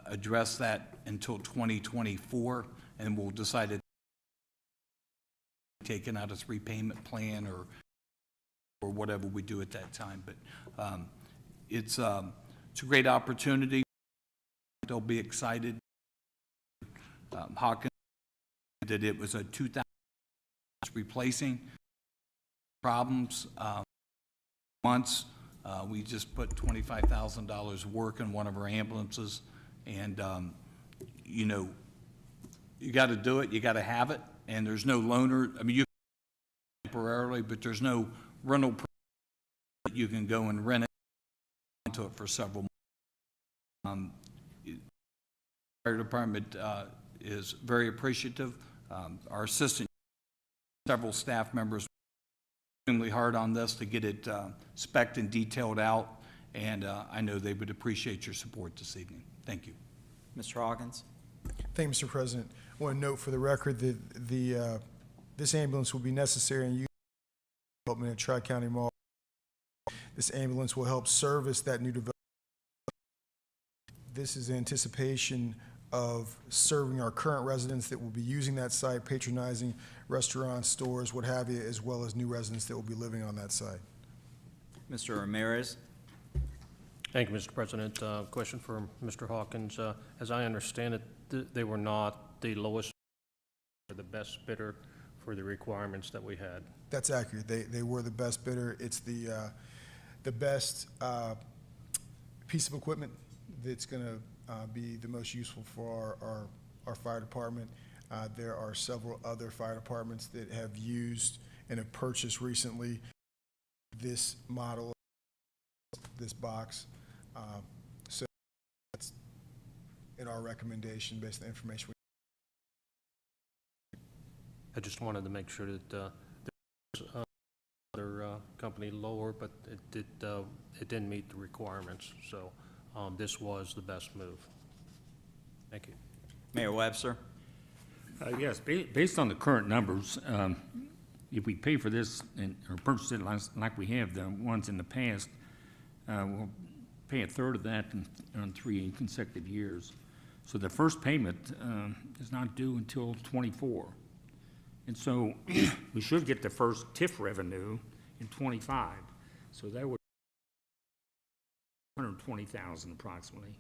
address that until 2024, and we'll decide to take it out as repayment plan or whatever we do at that time. But it's a great opportunity. They'll be excited. Hawkins that it was a 2000 replacing problems months. We just put $25,000 work in one of our ambulances, and you know, you got to do it, you got to have it, and there's no loaner. I mean, you can temporarily, but there's no rental that you can go and rent it into it for several months. The fire department is very appreciative. Our assistant, several staff members, extremely hard on this to get it spec'd and detailed out, and I know they would appreciate your support this evening. Thank you.
Mr. Hawkins.
Thank you, Mr. President. I want to note for the record that this ambulance will be necessary in use development at Tri-County Mall. This ambulance will help service that new development. This is anticipation of serving our current residents that will be using that site, patronizing restaurants, stores, what have you, as well as new residents that will be living on that site.
Mr. Ramirez.
Thank you, Mr. President. Question for Mr. Hawkins. As I understand it, they were not the lowest or the best bidder for the requirements that we had.
That's accurate. They were the best bidder. It's the best piece of equipment that's going to be the most useful for our fire department. There are several other fire departments that have used and have purchased recently this model, this box. So that's in our recommendation based on the information.
I just wanted to make sure that there was another company lower, but it didn't meet the requirements. So this was the best move. Thank you.
Mayor Webster.
Yes, based on the current numbers, if we pay for this or purchase it like we have the ones in the past, we'll pay a third of that in 3 consecutive years. So the first payment is not due until 24. And so we should get the first TIF revenue in 25. So that would be $120,000 approximately,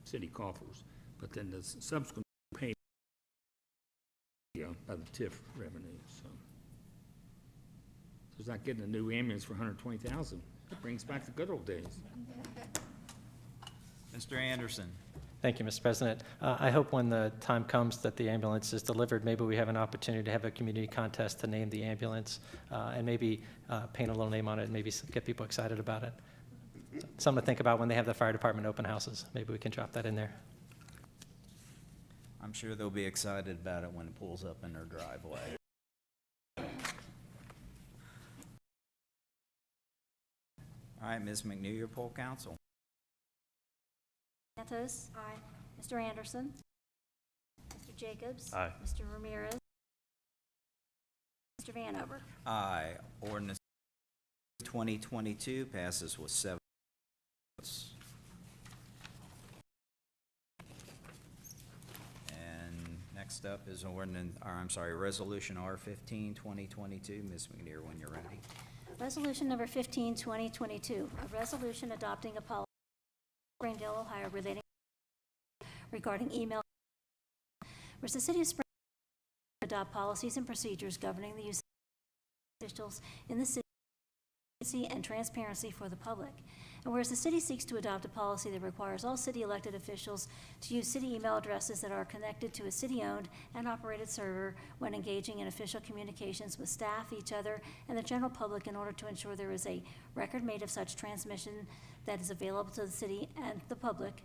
city coffers. But then the subsequent payment by the TIF revenue. So it's not getting a new ambulance for $120,000. It brings back the good old days.
Mr. Anderson.
Thank you, Mr. President. I hope when the time comes that the ambulance is delivered, maybe we have an opportunity to have a community contest to name the ambulance and maybe paint a little name on it and maybe get people excited about it. Something to think about when they have the fire department open houses. Maybe we can drop that in there.
I'm sure they'll be excited about it when it pulls up in their driveway. All right, Ms. McNeil, your poll council.
Santos. Aye. Mr. Anderson. Mr. Jacobs.
Aye.
Mr. Ramirez. Mr. Vanover.
Aye. Ordinance 2022 passes with 7 votes. And next up is Resolution R-15, 2022. Ms. McNeil, when you're ready.
Resolution number 15, 2022, a resolution adopting a policy of Springdale, Ohio regarding email Whereas the City of Springdale adopt policies and procedures governing the use of officials in the city and transparency for the public. And whereas the city seeks to adopt a policy that requires all city elected officials to use city email addresses that are connected to a city-owned and operated server when engaging in official communications with staff, each other, and the general public in order to ensure there is a record made of such transmission that is available to the city and the public,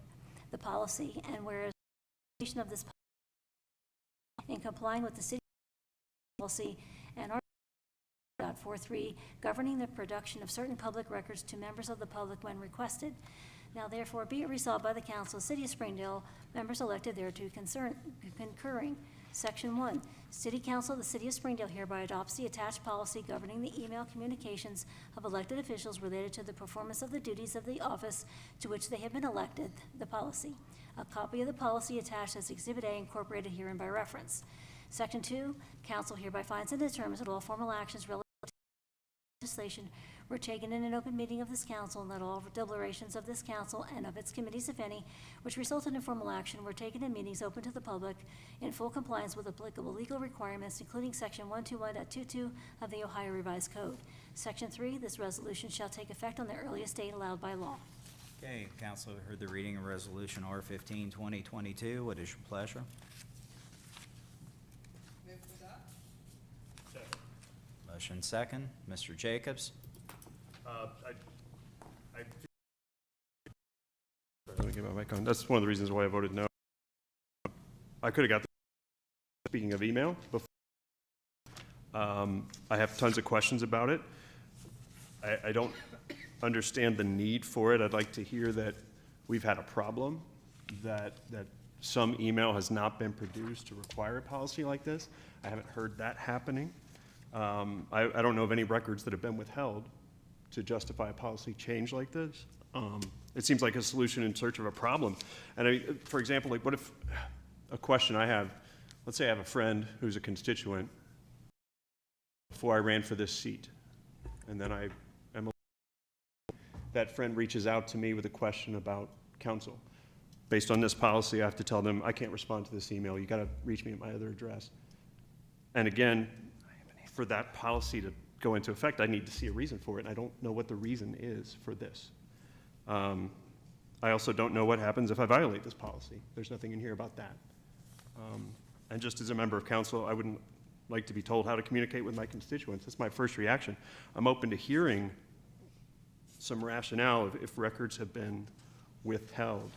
the policy, and whereas the of this in complying with the city policy and Article 43 governing the production of certain public records to members of the public when requested. Now therefore be it resolved by the Council of the City of Springdale, members elected thereto concurring. Section 1, City Council of the City of Springdale hereby adopts the attached policy governing the email communications of elected officials related to the performance of the duties of the office to which they have been elected, the policy. A copy of the policy attached as Exhibit A incorporated herein by reference. Section 2, Council hereby finds and determines that all formal actions relative to legislation were taken in an open meeting of this council, and that all deliberations of this council and of its committees, if any, which resulted in formal action were taken in meetings open to the public in full compliance with applicable legal requirements, including Section 121.22 of the Ohio Revised Code. Section 3, this resolution shall take effect on the earliest date allowed by law.
Okay, Council heard the reading of Resolution R-15, 2022. What is your pleasure? Motion second. Mr. Jacobs?
Let me get my mic on. That's one of the reasons why I voted no. I could have got the, speaking of email, before. I have tons of questions about it. I don't understand the need for it. I'd like to hear that we've had a problem, that some email has not been produced to require a policy like this. I haven't heard that happening. I don't know of any records that have been withheld to justify a policy change like this. It seems like a solution in search of a problem. And for example, like what if, a question I have, let's say I have a friend who's a constituent before I ran for this seat, and then that friend reaches out to me with a question about council. Based on this policy, I have to tell them, I can't respond to this email. You got to reach me at my other address. And again, for that policy to go into effect, I need to see a reason for it. And I don't know what the reason is for this. I also don't know what happens if I violate this policy. There's nothing in here about that. And just as a member of council, I wouldn't like to be told how to communicate with my constituents. That's my first reaction. I'm open to hearing some rationale if records have been withheld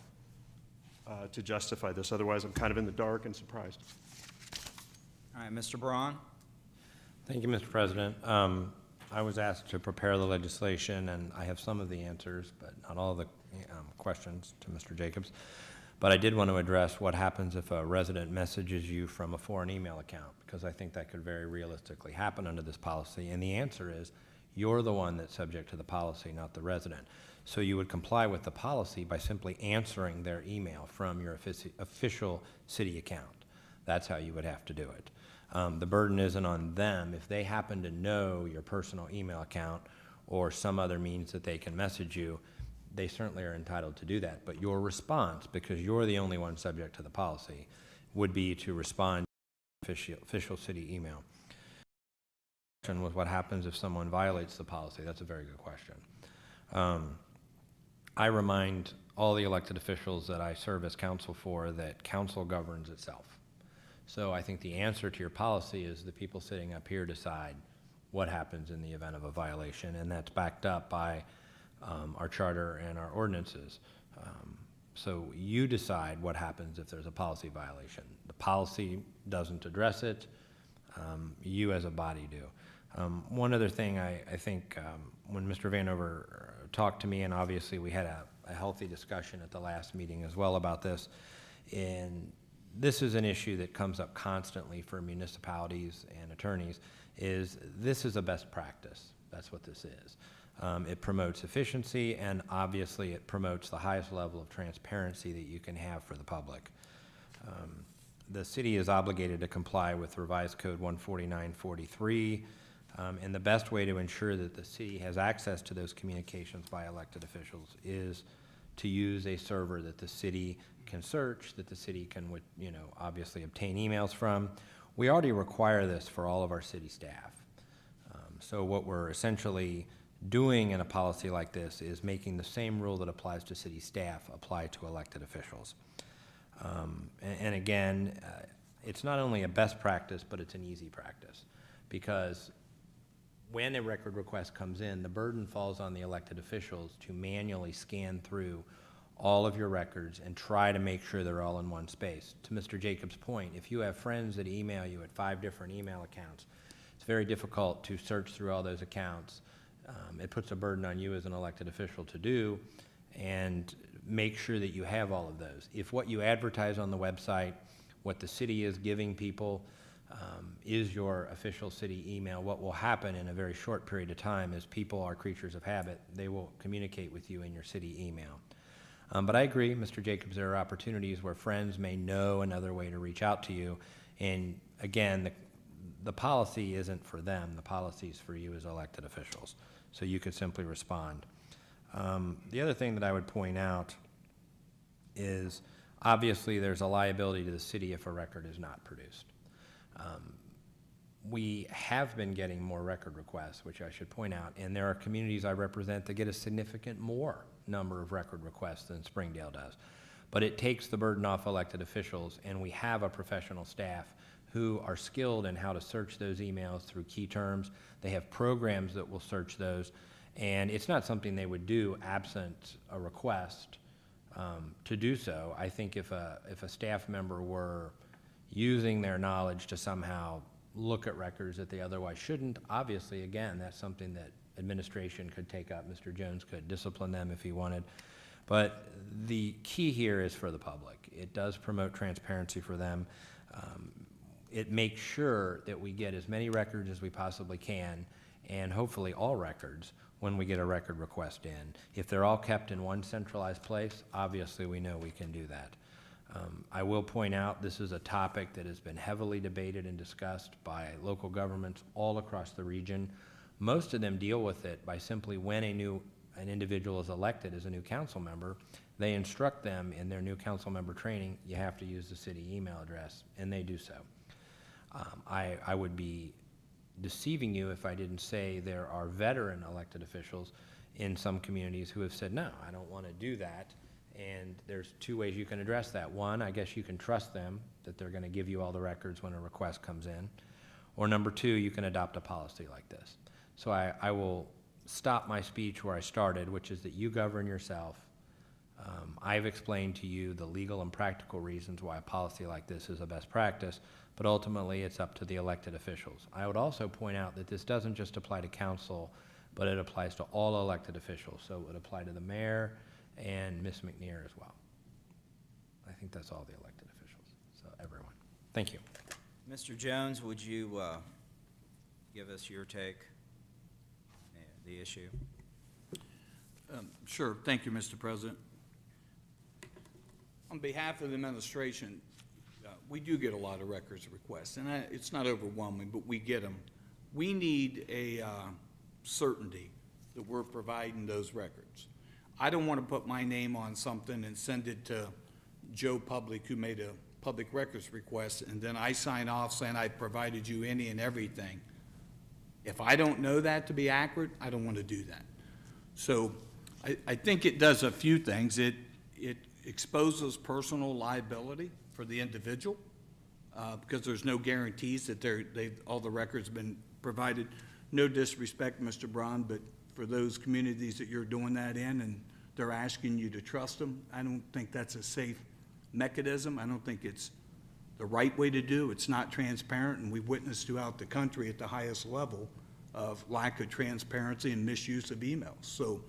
to justify this. Otherwise, I'm kind of in the dark and surprised.
All right, Mr. Braun?
Thank you, Mr. President. I was asked to prepare the legislation, and I have some of the answers, but not all of the questions to Mr. Jacobs. But I did want to address what happens if a resident messages you from a foreign email account, because I think that could very realistically happen under this policy. And the answer is, you're the one that's subject to the policy, not the resident. So you would comply with the policy by simply answering their email from your official city account. That's how you would have to do it. The burden isn't on them. If they happen to know your personal email account or some other means that they can message you, they certainly are entitled to do that. But your response, because you're the only one subject to the policy, would be to respond to official city email. Was what happens if someone violates the policy? That's a very good question. I remind all the elected officials that I serve as counsel for that council governs itself. So I think the answer to your policy is the people sitting up here decide what happens in the event of a violation, and that's backed up by our charter and our ordinances. So you decide what happens if there's a policy violation. The policy doesn't address it. You as a body do. One other thing I think when Mr. Vanover talked to me, and obviously we had a healthy discussion at the last meeting as well about this, and this is an issue that comes up constantly for municipalities and attorneys, is this is a best practice. That's what this is. It promotes efficiency, and obviously it promotes the highest level of transparency that you can have for the public. The city is obligated to comply with Revised Code 14943, and the best way to ensure that the city has access to those communications by elected officials is to use a server that the city can search, that the city can, you know, obviously obtain emails from. We already require this for all of our city staff. So what we're essentially doing in a policy like this is making the same rule that applies to city staff apply to elected officials. And again, it's not only a best practice, but it's an easy practice, because when a record request comes in, the burden falls on the elected officials to manually scan through all of your records and try to make sure they're all in one space. To Mr. Jacobs' point, if you have friends that email you at 5 different email accounts, it's very difficult to search through all those accounts. It puts a burden on you as an elected official to do, and make sure that you have all of those. If what you advertise on the website, what the city is giving people, is your official city email, what will happen in a very short period of time is people are creatures of habit. They will communicate with you in your city email. But I agree, Mr. Jacobs, there are opportunities where friends may know another way to reach out to you. And again, the policy isn't for them. The policy is for you as elected officials. So you could simply respond. The other thing that I would point out is obviously there's a liability to the city if a record is not produced. We have been getting more record requests, which I should point out, and there are communities I represent that get a significant more number of record requests than Springdale does. But it takes the burden off elected officials, and we have a professional staff who are skilled in how to search those emails through key terms. They have programs that will search those, and it's not something they would do absent a request to do so. I think if a staff member were using their knowledge to somehow look at records that they otherwise shouldn't, obviously, again, that's something that administration could take up. Mr. Jones could discipline them if he wanted. But the key here is for the public. It does promote transparency for them. It makes sure that we get as many records as we possibly can, and hopefully all records, when we get a record request in. If they're all kept in one centralized place, obviously we know we can do that. I will point out this is a topic that has been heavily debated and discussed by local governments all across the region. Most of them deal with it by simply when an individual is elected as a new council member, they instruct them in their new council member training, you have to use the city email address, and they do so. I would be deceiving you if I didn't say there are veteran elected officials in some communities who have said, no, I don't want to do that. And there's 2 ways you can address that. One, I guess you can trust them that they're going to give you all the records when a request comes in. Or number 2, you can adopt a policy like this. So I will stop my speech where I started, which is that you govern yourself. I've explained to you the legal and practical reasons why a policy like this is a best practice, but ultimately it's up to the elected officials. I would also point out that this doesn't just apply to council, but it applies to all elected officials. So it would apply to the mayor and Ms. McNear as well. I think that's all the elected officials, so everyone. Thank you.
Mr. Jones, would you give us your take on the issue?
Sure. Thank you, Mr. President. On behalf of the administration, we do get a lot of records requests, and it's not overwhelming, but we get them. We need a certainty that we're providing those records. I don't want to put my name on something and send it to Joe Public, who made a public records request, and then I sign off saying I provided you any and everything. If I don't know that to be accurate, I don't want to do that. So I think it does a few things. It exposes personal liability for the individual because there's no guarantees that all the records have been provided. No disrespect, Mr. Braun, but for those communities that you're doing that in and they're asking you to trust them, I don't think that's a safe mechanism. I don't think it's the right way to do. It's not transparent, and we've witnessed throughout the country at the highest level of lack of transparency and misuse of emails. So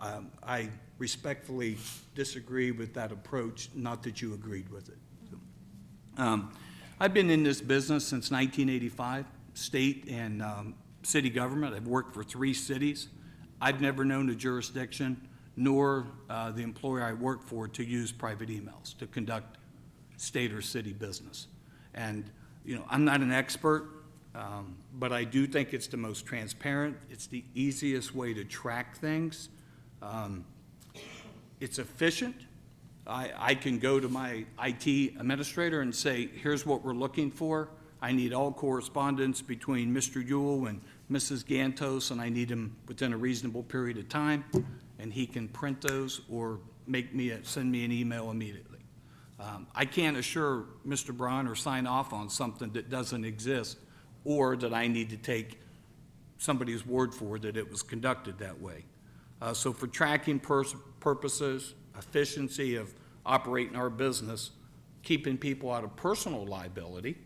I respectfully disagree with that approach, not that you agreed with it. So, I've been in this business since 1985, state and city government. I've worked for 3 cities. I've never known a jurisdiction, nor the employer I work for, to use private emails to conduct state or city business. And, you know, I'm not an expert, but I do think it's the most transparent. It's the easiest way to track things. It's efficient. I can go to my IT administrator and say, here's what we're looking for. I need all correspondence between Mr. Yule and Mrs. Gantos, and I need them within a reasonable period of time, and he can print those or send me an email immediately. I can't assure Mr. Braun or sign off on something that doesn't exist, or that I need to take somebody's word for that it was conducted that way. So for tracking purposes, efficiency of operating our business, keeping people out of personal liability,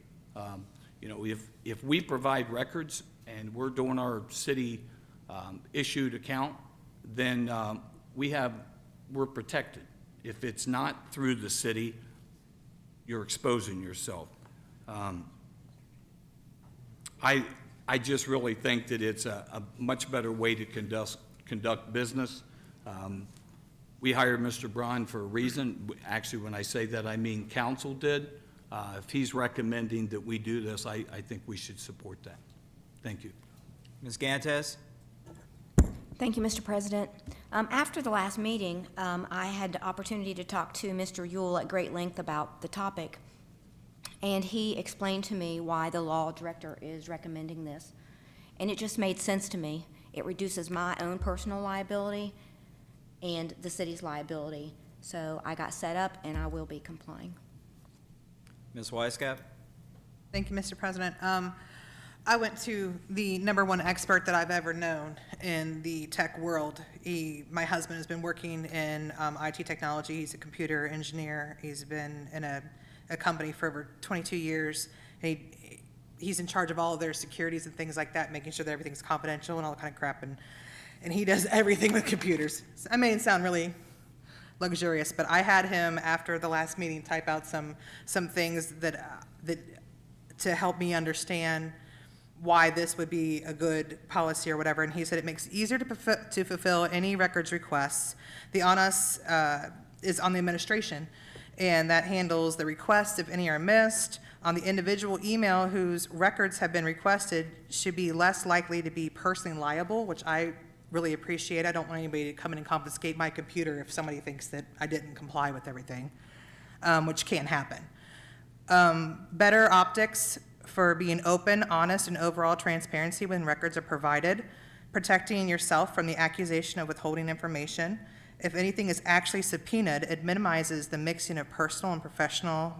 you know, if we provide records and we're doing our city issued account, then we're protected. If it's not through the city, you're exposing yourself. I just really think that it's a much better way to conduct business. We hired Mr. Braun for a reason. Actually, when I say that, I mean council did. If he's recommending that we do this, I think we should support that. Thank you.
Ms. Gantes?
Thank you, Mr. President. After the last meeting, I had the opportunity to talk to Mr. Yule at great length about the topic, and he explained to me why the law director is recommending this. And it just made sense to me. It reduces my own personal liability and the city's liability. So I got set up, and I will be complying.
Ms. Weisskopf?
Thank you, Mr. President. I went to the #1 expert that I've ever known in the tech world. My husband has been working in IT technology. He's a computer engineer. He's been in a company for over 22 years. He's in charge of all of their securities and things like that, making sure that everything's confidential and all that kind of crap. And he does everything with computers. I may sound really luxurious, but I had him after the last meeting type out some things that to help me understand why this would be a good policy or whatever. And he said it makes it easier to fulfill any records requests. The onus is on the administration, and that handles the requests if any are missed. On the individual email whose records have been requested should be less likely to be personally liable, which I really appreciate. I don't want anybody to come in and confiscate my computer if somebody thinks that I didn't comply with everything, which can happen. Better optics for being open, honest, and overall transparency when records are provided, protecting yourself from the accusation of withholding information. If anything is actually subpoenaed, it minimizes the mixing of personal and professional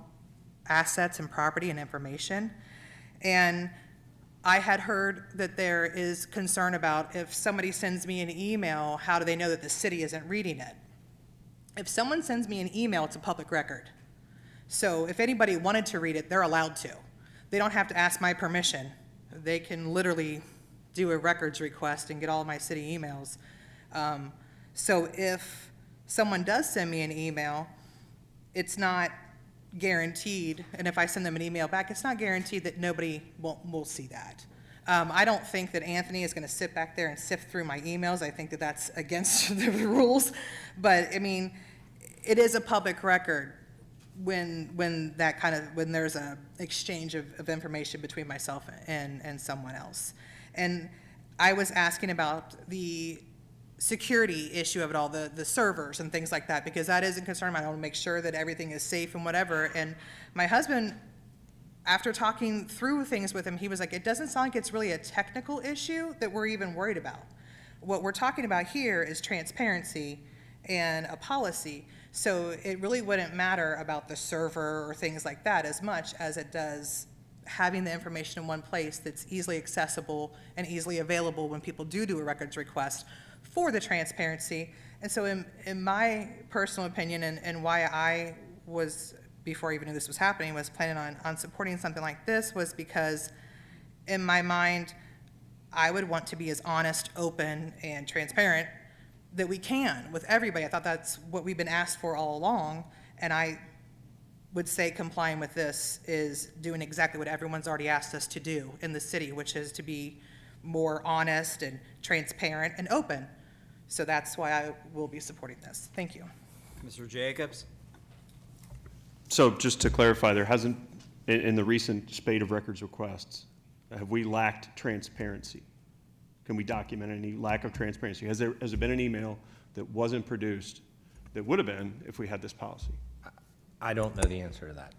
assets and property and information. And I had heard that there is concern about if somebody sends me an email, how do they know that the city isn't reading it? If someone sends me an email, it's a public record. So if anybody wanted to read it, they're allowed to. They don't have to ask my permission. They can literally do a records request and get all of my city emails. So if someone does send me an email, it's not guaranteed, and if I send them an email back, it's not guaranteed that nobody will see that. I don't think that Anthony is going to sit back there and sift through my emails. I think that that's against the rules. But I mean, it is a public record when there's a exchange of information between myself and someone else. And I was asking about the security issue of it all, the servers and things like that, because that is a concern. I want to make sure that everything is safe and whatever. And my husband, after talking through things with him, he was like, it doesn't sound like it's really a technical issue that we're even worried about. What we're talking about here is transparency and a policy. So it really wouldn't matter about the server or things like that as much as it does having the information in one place that's easily accessible and easily available when people do a records request for the transparency. And so in my personal opinion, and why I was, before I even knew this was happening, was planning on supporting something like this, was because in my mind, I would want to be as honest, open, and transparent that we can with everybody. I thought that's what we've been asked for all along, and I would say complying with this is doing exactly what everyone's already asked us to do in the city, which is to be more honest and transparent and open. So that's why I will be supporting this. Thank you.
Mr. Jacobs?
So just to clarify, there hasn't, in the recent spate of records requests, have we lacked transparency? Can we document any lack of transparency? Has there been an email that wasn't produced that would have been if we had this policy.
I don't know the answer to that.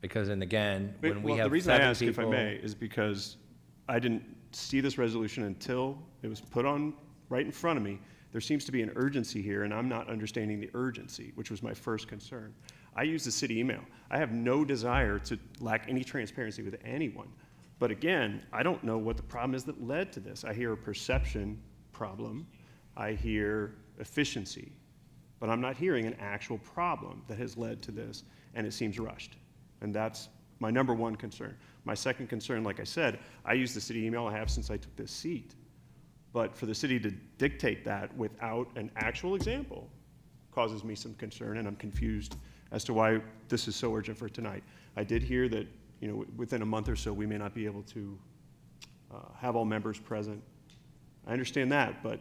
Because, and again, when we
Well,
have
the reason I
7
ask, if I
people-
may, is because I didn't see this resolution until it was put on right in front of me. There seems to be an urgency here, and I'm not understanding the urgency, which was my first concern. I use the city email. I have no desire to lack any transparency with anyone. But again, I don't know what the problem is that led to this. I hear a perception problem. I hear efficiency. But I'm not hearing an actual problem that has led to this, and it seems rushed. And that's my number one concern. My second concern, like I said, I use the city email I have since I took this seat. But for the city to dictate that without an actual example causes me some concern, and I'm confused as to why this is so urgent for tonight. I did hear that, you know, within a month or so, we may not be able to have all members present. I understand that, but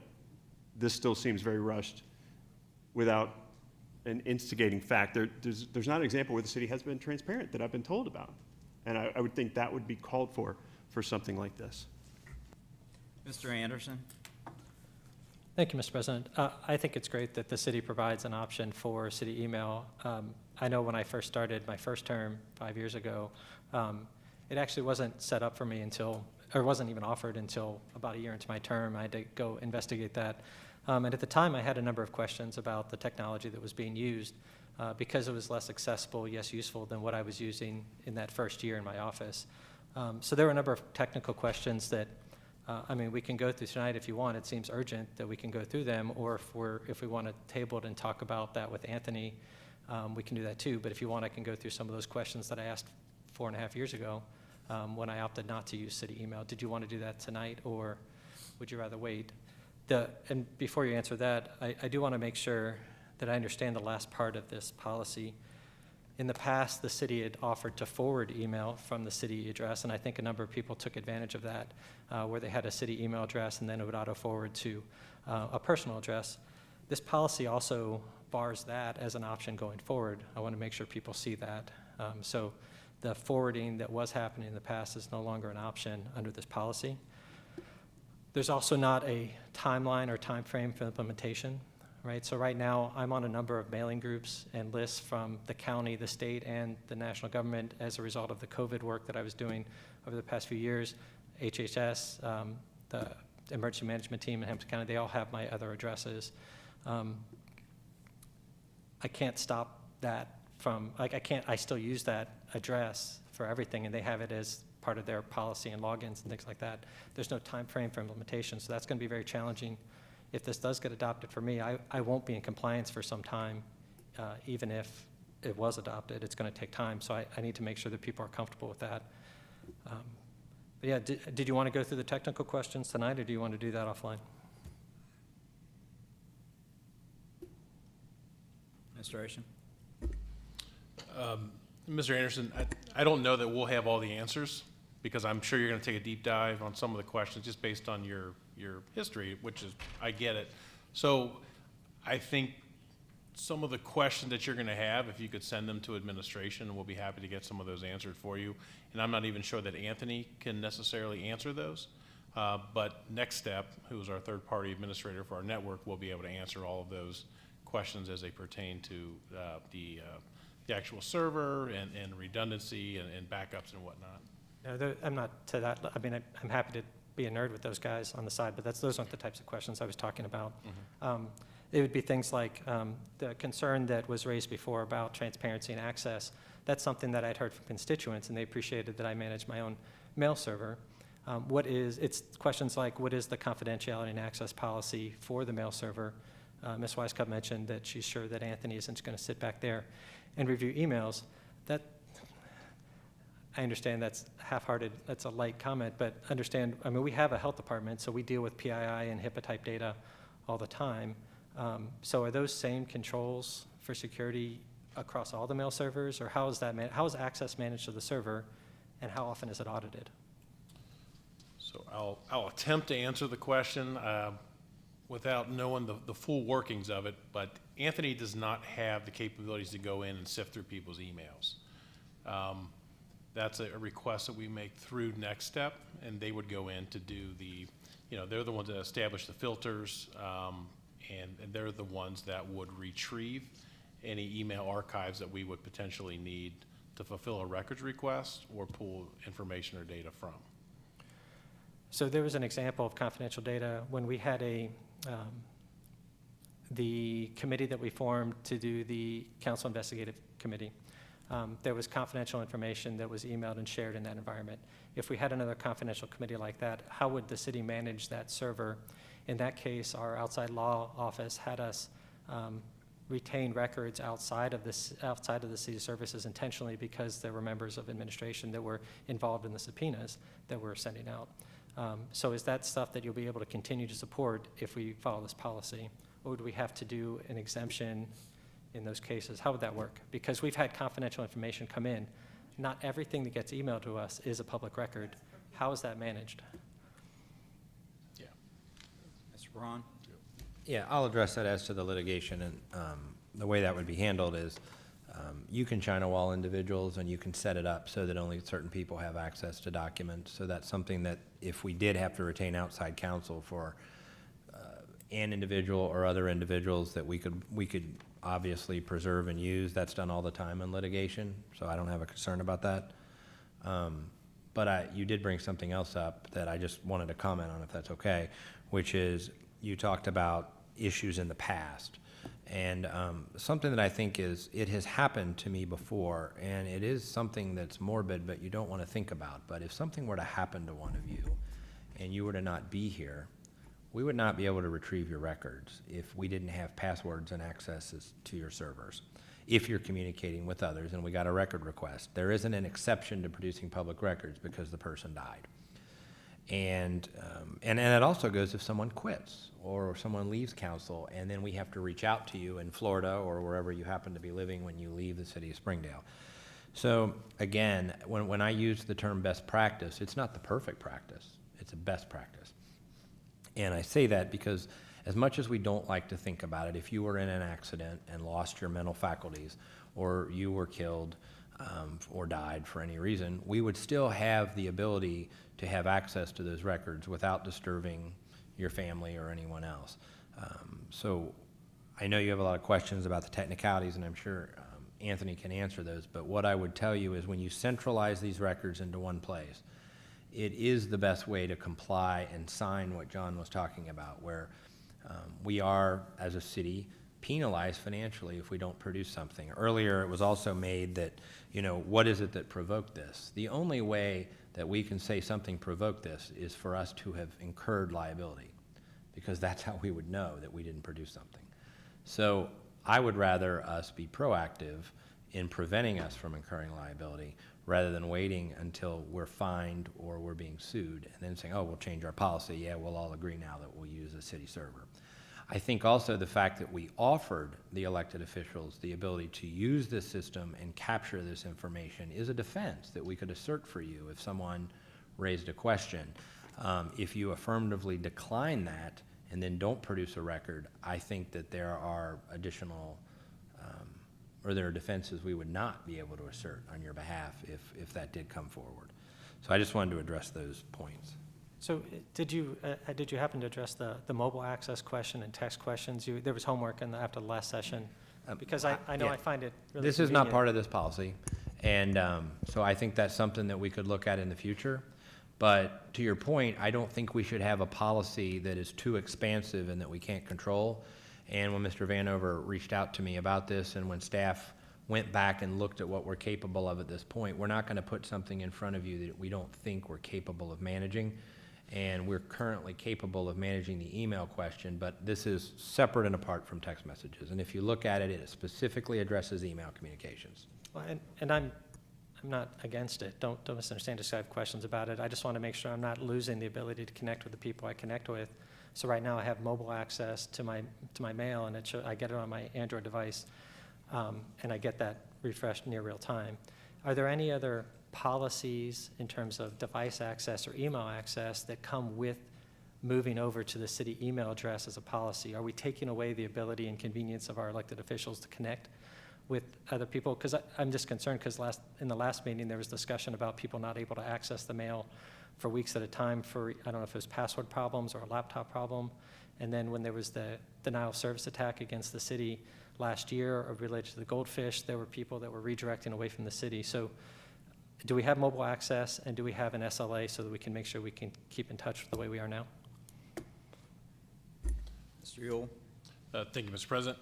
this still seems very rushed without an instigating fact. There's not an example where the city has been transparent that I've been told about. And I would think that would be called for something like this.
Mr. Anderson?
Thank you, Mr. President. I think it's great that the city provides an option for city email. I know when I first started my first term 5 years ago, it actually wasn't set up for me until, or wasn't even offered until about a year into my term. I had to go investigate that. And at the time, I had a number of questions about the technology that was being used because it was less accessible, yes, useful than what I was using in that first year in my office. So there were a number of technical questions that, I mean, we can go through tonight if you want. It seems urgent that we can go through them, or if we want to table it and talk about that with Anthony, we can do that too. But if you want, I can go through some of those questions that I asked 4.5 years ago when I opted not to use city email. Did you want to do that tonight, or would you rather wait? And before you answer that, I do want to make sure that I understand the last part of this policy. In the past, the city had offered to forward email from the city address, and I think a number of people took advantage of that, where they had a city email address and then it would auto-forward to a personal address. This policy also bars that as an option going forward. I want to make sure people see that. So the forwarding that was happening in the past is no longer an option under this policy. There's also not a timeline or time frame for implementation, right? So right now, I'm on a number of mailing groups and lists from the county, the state, and the national government as a result of the COVID work that I was doing over the past few years. HHS, the emergency management team in Hampton County, they all have my other addresses. I can't stop that from, like, I still use that address for everything, and they have it as part of their policy and logins and things like that. There's no time frame for implementation, so that's going to be very challenging. If this does get adopted for me, I won't be in compliance for some time, even if it was adopted. It's going to take time, so I need to make sure that people are comfortable with that. But yeah, did you want to go through the technical questions tonight, or do you want to do that offline?
Mr.
Mr. Anderson, I don't know that we'll have all the answers, because I'm sure you're going to take a deep dive on some of the questions just based on your history, which is, I get it. So I think some of the questions that you're going to have, if you could send them to administration, we'll be happy to get some of those answered for you. And I'm not even sure that Anthony can necessarily answer those. But Next Step, who is our third-party administrator for our network, will be able to answer all of those questions as they pertain to the actual server and redundancy and backups and whatnot.
No, I'm not to that. I mean, I'm happy to be a nerd with those guys on the side, but those aren't the types of questions I was talking about. Mm-hmm. It would be things like the concern that was raised before about transparency and access. That's something that I'd heard from constituents, and they appreciated that I manage my own mail server. It's questions like, what is the confidentiality and access policy for the mail server? Ms. Weisskopf mentioned that she's sure that Anthony isn't going to sit back there and review emails. That, I understand that's half-hearted, that's a light comment, but understand, I mean, we have a health department, so we deal with PII and HIPAA type data all the time. So are those same controls for security across all the mail servers, or how is access managed to the server, and how often is it audited?
So I'll attempt to answer the question without knowing the full workings of it, but Anthony does not have the capabilities to go in and sift through people's emails. That's a request that we make through Next Step, and they would go in to do the, they're the ones that establish the filters and they're the ones that would retrieve any email archives that we would potentially need to fulfill a records request or pull information or data from.
So there was an example of confidential data when we had the committee that we formed to do the council investigative committee. There was confidential information that was emailed and shared in that environment. If we had another confidential committee like that, how would the city manage that server? In that case, our outside law office had us retain records outside of the city services intentionally because there were members of administration that were involved in the subpoenas that we're sending out. So is that stuff that you'll be able to continue to support if we follow this policy? Or would we have to do an exemption in those cases? How would that work? Because we've had confidential information come in. Not everything that gets emailed to us is a public record. How is that managed?
Yeah. Mr. Braun?
Yeah, I'll address that as to the litigation, and the way that would be handled is you can China wall individuals and you can set it up so that only certain people have access to documents. So that's something that if we did have to retain outside counsel for an individual or other individuals that we could obviously preserve and use. That's done all the time in litigation, so I don't have a concern about that. But you did bring something else up that I just wanted to comment on, if that's okay, which is you talked about issues in the past. And something that I think is, it has happened to me before, and it is something that's morbid, but you don't want to think about. But if something were to happen to one of you, and you were to not be here, we would not be able to retrieve your records if we didn't have passwords and accesses to your servers. If you're communicating with others and we got a record request, there isn't an exception to producing public records because the person died. And it also goes if someone quits or someone leaves council, and then we have to reach out to you in Florida or wherever you happen to be living when you leave the city of Springdale. So again, when I use the term best practice, it's not the perfect practice, it's a best practice. And I say that because as much as we don't like to think about it, if you were in an accident and lost your mental faculties, or you were killed or died for any reason, we would still have the ability to have access to those records without disturbing your family or anyone else. So I know you have a lot of questions about the technicalities, and I'm sure Anthony can answer those, but what I would tell you is when you centralize these records into one place, it is the best way to comply and sign what John was talking about, where we are, as a city, penalized financially if we don't produce something. Earlier, it was also made that, what is it that provoked this? The only way that we can say something provoked this is for us to have incurred liability, because that's how we would know that we didn't produce something. So I would rather us be proactive in preventing us from incurring liability rather than waiting until we're fined or we're being sued and then saying, oh, we'll change our policy. Yeah, we'll all agree now that we'll use a city server. I think also the fact that we offered the elected officials the ability to use this system and capture this information is a defense that we could assert for you if someone raised a question. If you affirmatively decline that and then don't produce a record, I think that there are additional or there are defenses we would not be able to assert on your behalf if that did come forward. So I just wanted to address those points.
So did you happen to address the mobile access question and text questions? There was homework after the last session, because I know, yeah. I find it really
This is not part of this policy, and so I think that's something that we could look at in the future. But to your point, I don't think we should have a policy that is too expansive and that we can't control. And when Mr. Vanover reached out to me about this, and when staff went back and looked at what we're capable of at this point, we're not going to put something in front of you that we don't think we're capable of managing. And we're currently capable of managing the email question, but this is separate and apart from text messages. And if you look at it, it specifically addresses email communications.
Well, and I'm not against it. Don't misunderstand if I have questions about it. I just want to make sure I'm not losing the ability to connect with the people I connect with. So right now I have mobile access to my mail, and I get it on my Android device, and I get that refreshed near real time. Are there any other policies in terms of device access or email access that come with moving over to the city email address as a policy? Are we taking away the ability and convenience of our elected officials to connect with other people? Because I'm just concerned because in the last meeting there was discussion about people not able to access the mail for weeks at a time for, I don't know if it was password problems or a laptop problem. And then when there was the denial of service attack against the city last year related to the goldfish, there were people that were redirecting away from the city. So do we have mobile access, and do we have an SLA so that we can make sure we can keep in touch the way we are now?
Mr. Yule?
Thank you, Mr. President.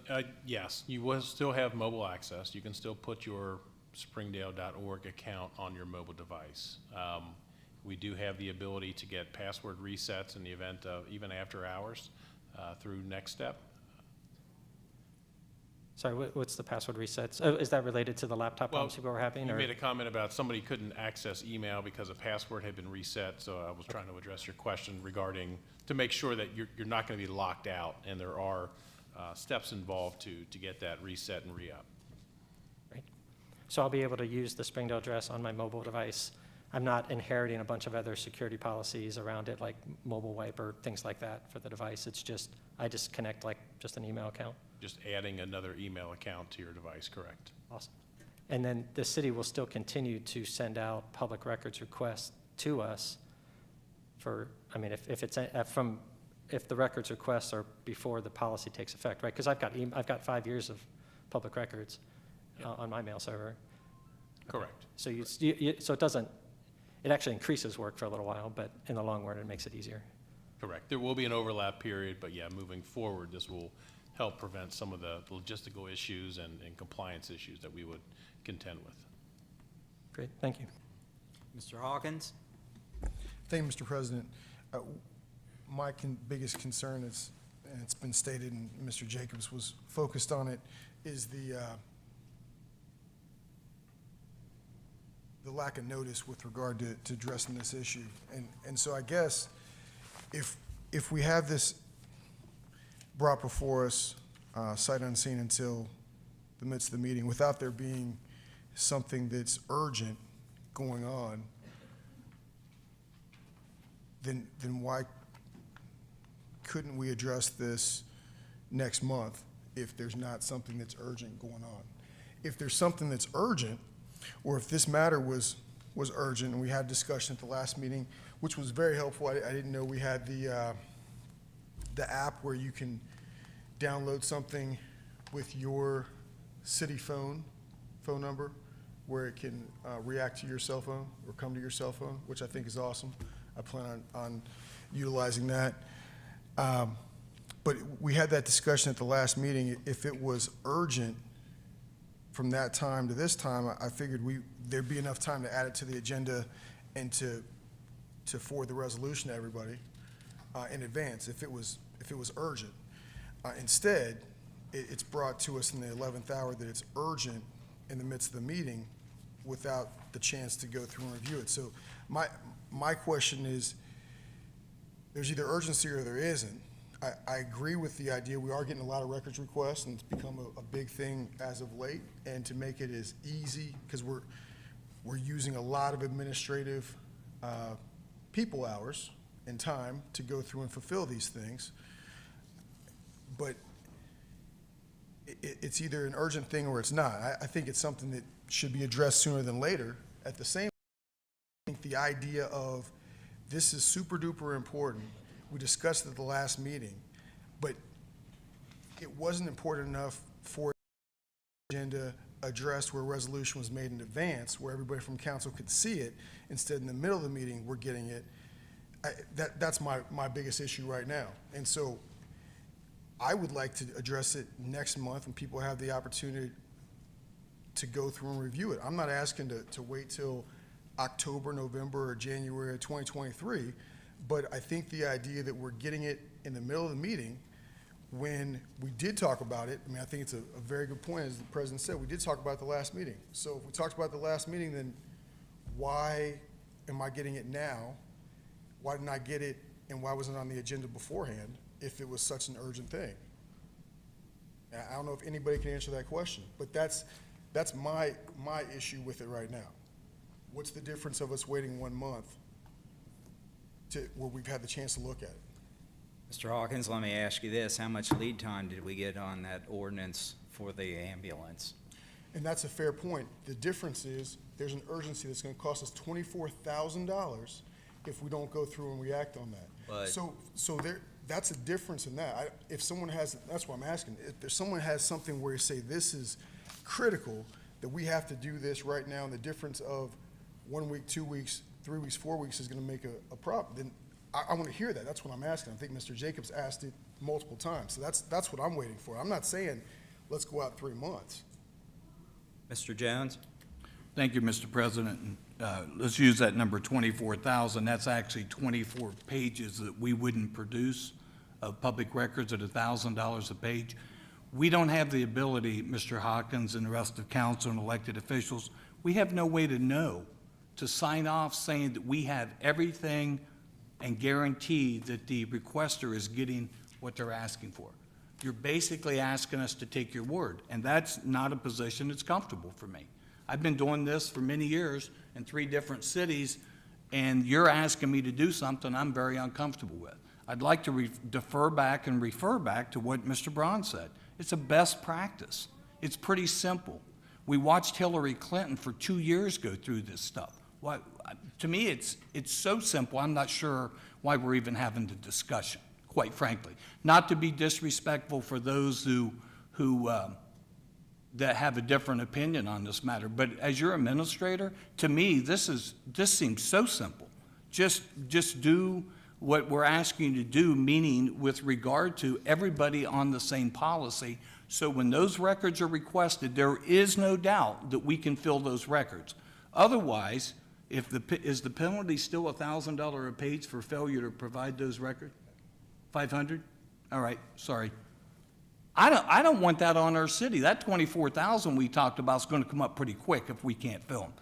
Yes, you will still have mobile access. You can still put your springdale.org account on your mobile device. We do have the ability to get password resets in the event of even after hours through Next Step.
Sorry, what's the password resets? Oh, is that related to the laptop problems people were having?
You
or?
made a comment about somebody couldn't access email because a password had been reset, so I was trying to address your question regarding to make sure that you're not going to be locked out, and there are steps involved to get that reset and re-up.
Right. So I'll be able to use the Springdale address on my mobile device. I'm not inheriting a bunch of other security policies around it, like mobile wipe or things like that for the device. It's just, I just connect like just an email account.
Just adding another email account to your device, correct?
Awesome. And then the city will still continue to send out public records requests to us for, I mean, if the records requests are before the policy takes effect, right? Because I've got 5 years of public records on my mail server.
Correct.
So so it actually increases work for a little while, but in the long run, it makes it easier.
Correct. There will be an overlap period, but yeah, moving forward, this will help prevent some of the logistical issues and compliance issues that we would contend with.
Great, thank you.
Mr. Hawkins?
Thank you, Mr. President. My biggest concern is, and it's been stated, and Mr. Jacobs was focused on it, is the lack of notice with regard to addressing this issue. And so I guess if we have this brought before us, sight unseen until the midst of the meeting, without there being something that's urgent going on, then why couldn't we address this next month if there's not something that's urgent going on? If there's something that's urgent, or if this matter was urgent, and we had discussion at the last meeting, which was very helpful. I didn't know we had the app where you can download something with your city phone number, where it can react to your cell phone or come to your cell phone, which I think is awesome. I plan on utilizing that. But we had that discussion at the last meeting. If it was urgent from that time to this time, I figured there'd be enough time to add it to the agenda and to forward the resolution to everybody in advance if it was urgent. Instead, it's brought to us in the 11th hour that it's urgent in the midst of the meeting without the chance to go through and review it. So my question is, there's either urgency or there isn't. I agree with the idea. We are getting a lot of records requests, and it's become a big thing as of late. And to make it as easy, because we're using a lot of administrative people hours and time to go through and fulfill these things. But it's either an urgent thing or it's not. I think it's something that should be addressed sooner than later. At the same time, I think the idea of this is super duper important. We discussed it at the last meeting, but it wasn't important enough for the agenda addressed where a resolution was made in advance, where everybody from council could see it. Instead, in the middle of the meeting, we're getting it. That's my biggest issue right now. And so I would like to address it next month when people have the opportunity to go through and review it. I'm not asking to wait till October, November, or January of 2023, but I think the idea that we're getting it in the middle of the meeting when we did talk about it, I mean, I think it's a very good point, as the president said, we did talk about it at the last meeting. So if we talked about it at the last meeting, then why am I getting it now? Why didn't I get it, and why wasn't it on the agenda beforehand if it was such an urgent thing? I don't know if anybody can answer that question, but that's my issue with it right now. What's the difference of us waiting 1 month to where we've had the chance to look at it?
Mr. Hawkins, let me ask you this. How much lead time did we get on that ordinance for the ambulance?
And that's a fair point. The difference is there's an urgency that's going to cost us $24,000, if we don't go through and react on that.
But-
So that's a difference in that. If someone has, that's what I'm asking, if someone has something where you say this is critical, that we have to do this right now, and the difference of 1 week, 2 weeks, 3 weeks, 4 weeks is gonna make a problem, then I wanna hear that. That's what I'm asking. I think Mr. Jacobs asked it multiple times. So that's what I'm waiting for. I'm not saying, let's go out 3 months.
Mr. Jones?
Thank you, Mr. President. Let's use that number 24,000. That's actually 24 pages that we wouldn't produce of public records at $1,000 a page. We don't have the ability, Mr. Hawkins and the rest of council and elected officials, we have no way to know, to sign off saying that we have everything and guarantee that the requester is getting what they're asking for. You're basically asking us to take your word, and that's not a position that's comfortable for me. I've been doing this for many years in 3 different cities, and you're asking me to do something I'm very uncomfortable with. I'd like to defer back and refer back to what Mr. Braun said. It's a best practice. It's pretty simple. We watched Hillary Clinton for 2 years go through this stuff. To me, it's so simple, I'm not sure why we're even having the discussion, quite frankly. Not to be disrespectful for those who that have a different opinion on this matter, but as your administrator, to me, this seems so simple. Just do what we're asking you to do, meaning with regard to everybody on the same policy, so when those records are requested, there is no doubt that we can fill those records. Otherwise, is the penalty still $1,000 a page for failure to provide those records? 500? All right, sorry. I don't want that on our city. That 24,000 we talked about is going to come up pretty quick if we can't fill them.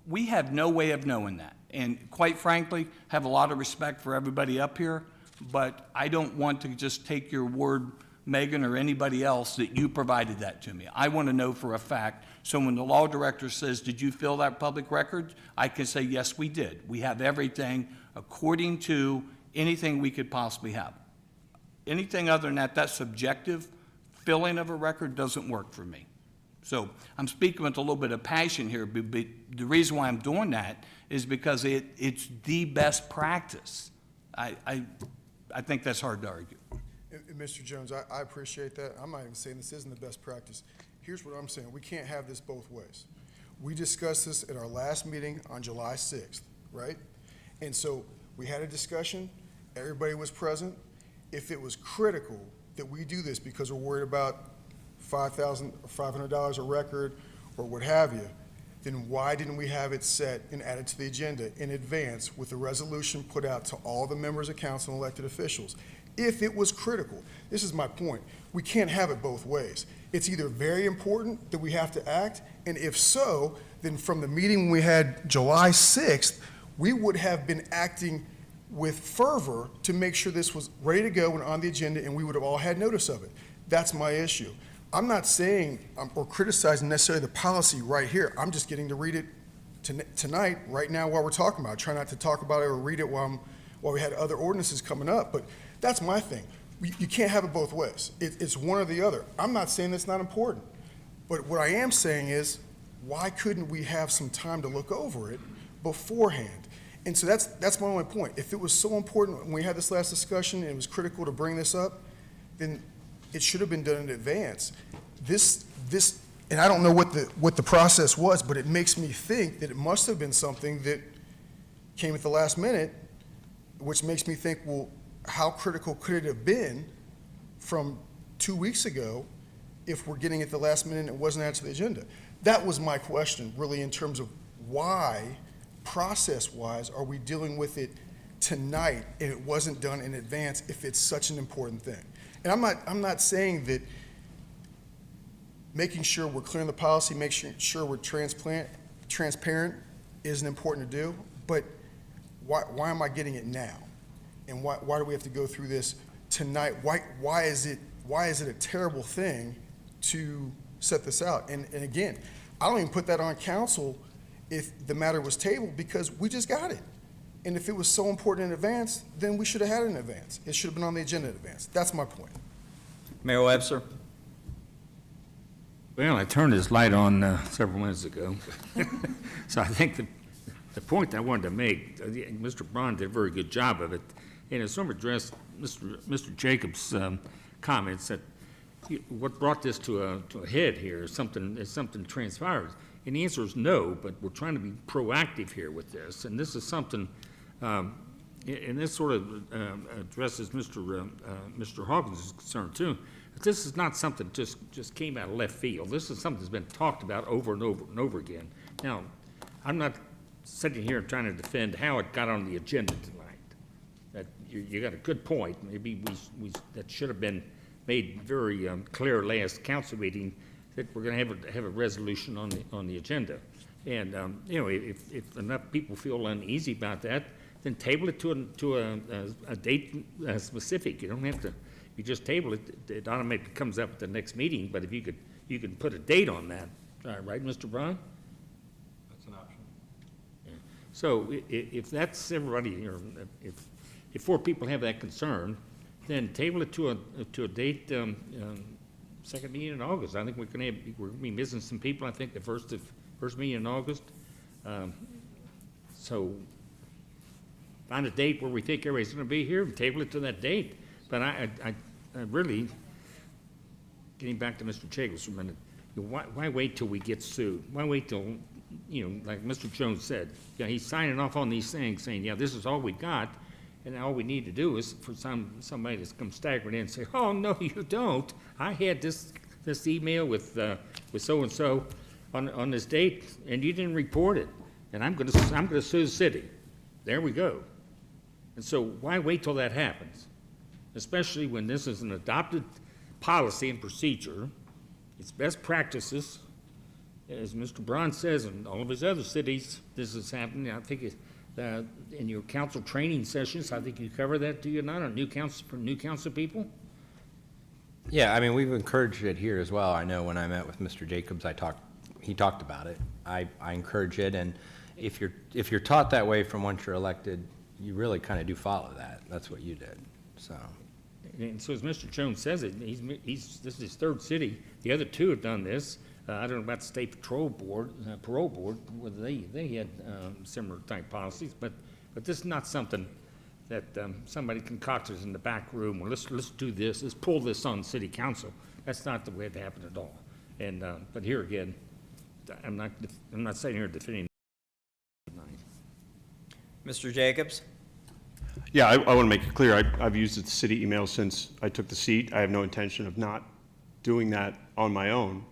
We have no way of knowing that. And quite frankly, have a lot of respect for everybody up here, but I don't want to just take your word, Megan, or anybody else, that you provided that to me. I want to know for a fact. So when the law director says, did you fill that public record? I can say, yes, we did. We have everything according to anything we could possibly have. Anything other than that, that subjective filling of a record doesn't work for me. So I'm speaking with a little bit of passion here, but the reason why I'm doing that is because it's the best practice. I think that's hard to argue.
And Mr. Jones, I appreciate that. I'm not even saying this isn't the best practice. Here's what I'm saying. We can't have this both ways. We discussed this at our last meeting on July 6th, right? And so we had a discussion. Everybody was present. If it was critical that we do this because we're worried about $500 a record or what have you, then why didn't we have it set and added to the agenda in advance with a resolution put out to all the members of council and elected officials? If it was critical, this is my point, we can't have it both ways. It's either very important that we have to act, and if so, then from the meeting we had July 6th, we would have been acting with fervor to make sure this was ready to go and on the agenda, and we would have all had notice of it. That's my issue. I'm not saying or criticizing necessarily the policy right here. I'm just getting to read it tonight, right now, while we're talking about it. Try not to talk about it or read it while we had other ordinances coming up, but that's my thing. You can't have it both ways. It's one or the other. I'm not saying that's not important, but what I am saying is, why couldn't we have some time to look over it beforehand? And so that's my only point. If it was so important when we had this last discussion and it was critical to bring this up, then it should have been done in advance. This, and I don't know what the process was, but it makes me think that it must have been something that came at the last minute, which makes me think, well, how critical could it have been from 2 weeks ago if we're getting it the last minute and it wasn't added to the agenda? That was my question, really, in terms of why, process-wise, are we dealing with it tonight and it wasn't done in advance if it's such an important thing? And I'm not saying that making sure we're clear on the policy, making sure we're transparent isn't important to do, but why am I getting it now? And why do we have to go through this tonight? Why is it a terrible thing to set this out? And again, I don't even put that on council if the matter was tabled, because we just got it. And if it was so important in advance, then we should have had it in advance. It should have been on the agenda in advance. That's my point.
Mayor Webster.
Well, I turned this light on several minutes ago. So I think the point I wanted to make, Mr. Braun did a very good job of it, and it's sort of addressed Mr. Jacobs' comments that what brought this to a head here is something transpired. And the answer is no, but we're trying to be proactive here with this. And this is something, and this sort of addresses Mr. Hawkins' concern too. But this is not something just came out of left field. This is something that's been talked about over and over and over again. Now, I'm not sitting here trying to defend how it got on the agenda tonight. That you got a good point. Maybe that should have been made very clear last council meeting that we're going to have a resolution on the agenda. And you know, if enough people feel uneasy about that, then table it to a date specific. You don't have to. You just table it. It automatically comes up at the next meeting. But if you could put a date on that, right, Mr. Braun?
That's an option.
Yeah. So if that's everybody, or if 4 people have that concern, then table it to a date, second meeting in August. I think we're going to be missing some people. I think the first meeting in August. So find a date where we think everybody's going to be here and table it to that date. But I really, getting back to Mr. Jacobs for a minute, why wait till we get sued? Why wait till, like Mr. Jones said, he's signing off on these things saying, yeah, this is all we got. And all we need to do is for somebody to come staggering in and say, "Oh no, you don't. I had this email with so-and-so on this date, and you didn't report it, and I'm going to sue the city." There we go. And so why wait till that happens? Especially when this is an adopted policy and procedure. It's best practices, as Mr. Braun says, in all of his other cities. This is happening. I think in your council training sessions, I think you cover that, do you not, on for new council people?
Yeah, I mean, we've encouraged it here as well. I know when I met with Mr. Jacobs, he talked about it. I encourage it, and if you're taught that way from once you're elected, you really kind of do follow that. That's what you did. So.
And so as Mr. Jones says it, this is his 3rd city. The other 2 have done this. I don't know about the State Parole Board, whether they had similar type policies, but this is not something that somebody concocted in the back room. Well, let's do this. Let's pull this on City Council. That's not the way it happened at all. And but here again, I'm not sitting here defending.
Mr. Jacobs?
Yeah, I want to make it clear. I've used the city email since I took the seat. I have no intention of not doing that on my own.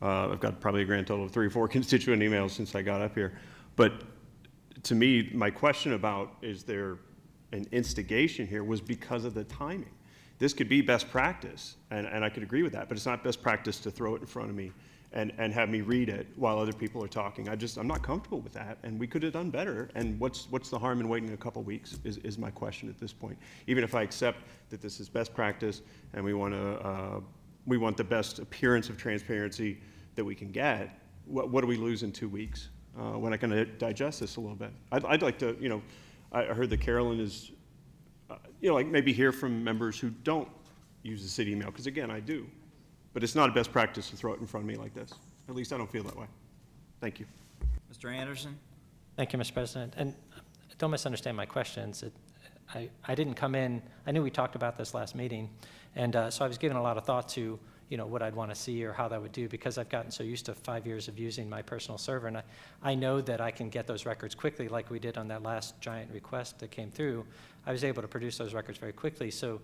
I've got probably a grand total of 3 or 4 constituent emails since I got up here. But to me, my question about is there an instigation here was because of the timing. This could be best practice, and I could agree with that, but it's not best practice to throw it in front of me and have me read it while other people are talking. I'm not comfortable with that, and we could have done better. And what's the harm in waiting a couple weeks is my question at this point. Even if I accept that this is best practice and we want the best appearance of transparency that we can get, what do we lose in 2 weeks? When I can digest this a little bit. I'd like to, I heard that Carolyn is, like maybe hear from members who don't use the city email, because again, I do. But it's not a best practice to throw it in front of me like this. At least I don't feel that way. Thank you.
Mr. Anderson?
Thank you, Mr. President. And don't misunderstand my questions. I didn't come in, I knew we talked about this last meeting, and so I was giving a lot of thought to what I'd want to see or how that would do, because I've gotten so used to 5 years of using my personal server, and I know that I can get those records quickly like we did on that last giant request that came through. I was able to produce those records very quickly. So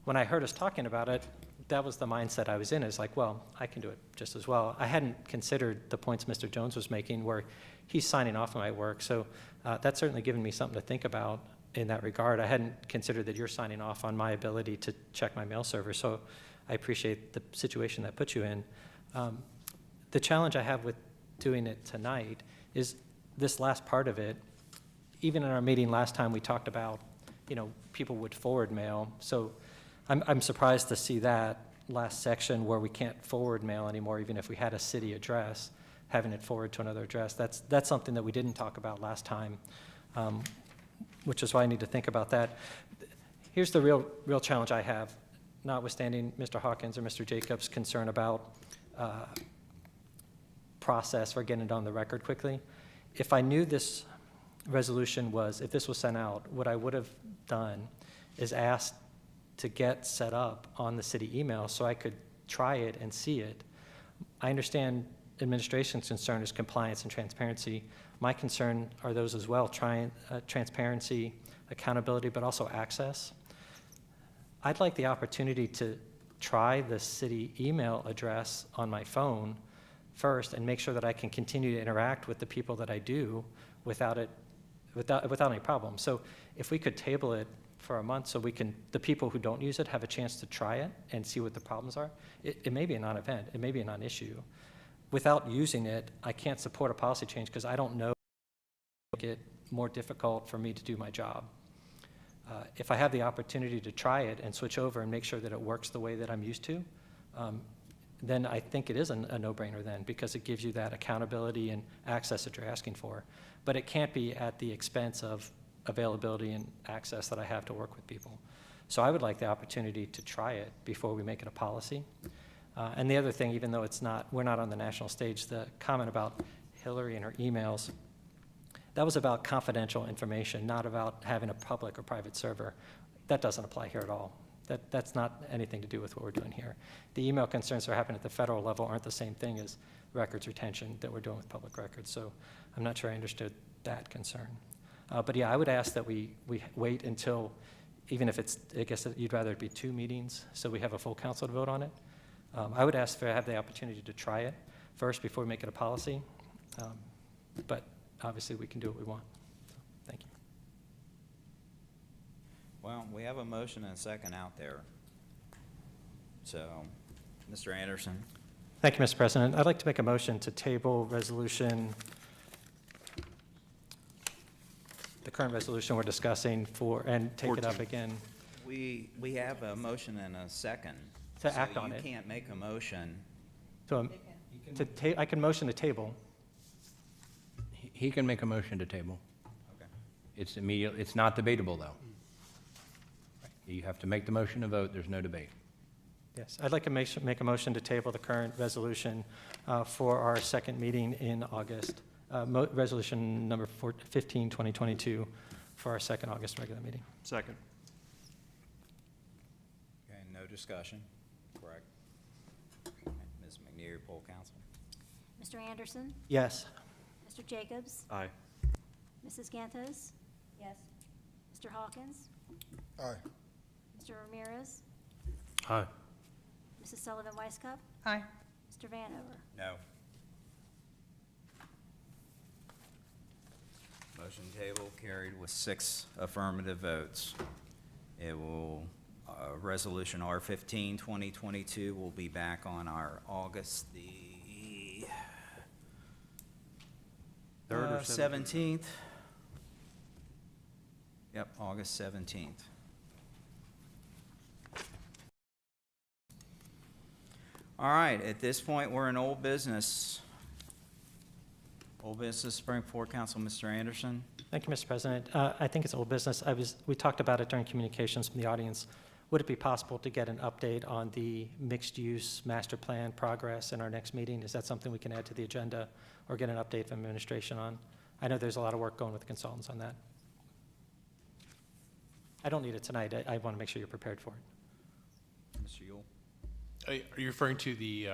when I heard us talking about it, that was the mindset I was in. It's like, well, I can do it just as well. I hadn't considered the points Mr. Jones was making where he's signing off on my work. So that's certainly given me something to think about in that regard. I hadn't considered that you're signing off on my ability to check my mail server. So I appreciate the situation that puts you in. The challenge I have with doing it tonight is this last part of it. Even in our meeting last time, we talked about, people would forward mail. So I'm surprised to see that last section where we can't forward mail anymore, even if we had a city address, having it forward to another address. That's something that we didn't talk about last time, which is why I need to think about that. Here's the real challenge I have, notwithstanding Mr. Hawkins or Mr. Jacobs' concern about process for getting it on the record quickly. If I knew this resolution was, if this was sent out, what I would have done is asked to get set up on the city email so I could try it and see it. I understand administration's concern is compliance and transparency. My concern are those as well, transparency, accountability, but also access. I'd like the opportunity to try the city email address on my phone first and make sure that I can continue to interact with the people that I do without any problem. So if we could table it for a month so the people who don't use it have a chance to try it and see what the problems are, it may be a non-event, it may be a non-issue. Without using it, I can't support a policy change because I don't know if it will make it more difficult for me to do my job. If I have the opportunity to try it and switch over and make sure that it works the way that I'm used to, then I think it is a no-brainer then, because it gives you that accountability and access that you're asking for. But it can't be at the expense of availability and access that I have to work with people. So I would like the opportunity to try it before we make it a policy. And the other thing, even though we're not on the national stage, the comment about Hillary and her emails, that was about confidential information, not about having a public or private server. That doesn't apply here at all. That's not anything to do with what we're doing here. The email concerns that are happening at the federal level aren't the same thing as records retention that we're doing with public records. So I'm not sure I understood that concern. But yeah, I would ask that we wait until, even if I guess you'd rather it be 2 meetings, so we have a full council to vote on it. I would ask to have the opportunity to try it first before we make it a policy. But obviously we can do what we want. So, thank you.
Well, we have a motion and a second out there. So, Mr. Anderson.
Thank you, Mr. President. I'd like to make a motion to table resolution, the current resolution we're discussing and take 14. It up again.
We have a motion and a second.
To act on it.
You can't make a motion.
So I can motion to table.
He can make a motion to table.
Okay.
It's immediate. It's not debatable, though. You have to make the motion to vote. There's no debate.
Yes, I'd like to make a motion to table the current resolution for our second meeting in August. Resolution number 15, 2022, for our second August regular meeting.
Second.
Okay, no discussion. Correct. Okay. Ms. McNeary, poll council.
Mr. Anderson?
Yes.
Mr. Jacobs?
Aye.
Mrs. Gantos?
Yes.
Mr. Hawkins?
Aye.
Mr. Ramirez?
Aye.
Mrs. Sullivan Weisskopf?
Aye.
Mr. Vanover?
No. Motion table carried with 6 affirmative votes. It will, resolution R15, 2022 will be back on our August the
3rd or
17th. Yep, August 17th. All right, at this point, we're in old business. Old business, Springport Council, Mr. Anderson.
Thank you, Mr. President. I think it's old business. We talked about it during communications from the audience. Would it be possible to get an update on the mixed-use master plan progress in our next meeting? Is that something we can add to the agenda or get an update from administration on? I know there's a lot of work going with the consultants on that. I don't need it tonight. I want to make sure you're prepared for it.
Mr. Yule.
Are you referring to the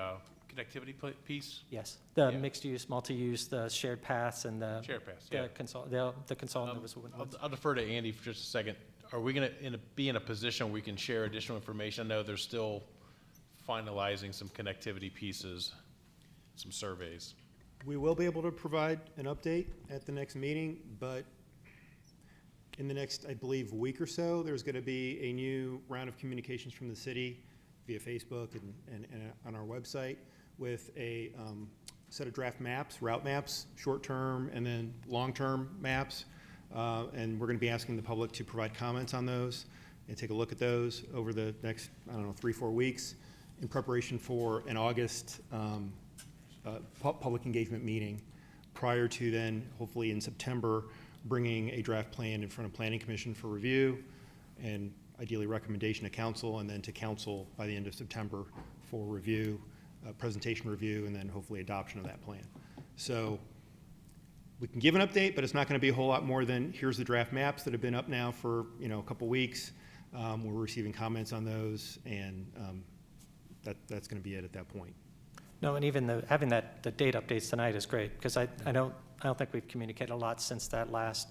connectivity piece?
Yes, the mixed-use, multi-use, the shared paths, and the
shared paths. Yeah.
The consultant that was.
I'll defer to Andy for just a second. Are we going to be in a position where we can share additional information? I know they're still finalizing some connectivity pieces, some surveys.
We will be able to provide an update at the next meeting, but in the next, I believe, week or so, there's going to be a new round of communications from the city via Facebook and on our website with a set of draft maps, route maps, short-term and then long-term maps. And we're going to be asking the public to provide comments on those and take a look at those over the next, 3-4 weeks in preparation for an August public engagement meeting. Prior to then, hopefully in September, bringing a draft plan in front of Planning Commission for review and ideally recommendation to council, and then to council by the end of September for review, presentation review, and then hopefully adoption of that plan. So we can give an update, but it's not going to be a whole lot more than here's the draft maps that have been up now for, you know, a couple weeks. We're receiving comments on those, and that's going to be it at that point.
No, and even having the date updates tonight is great, because I don't think we've communicated a lot since that last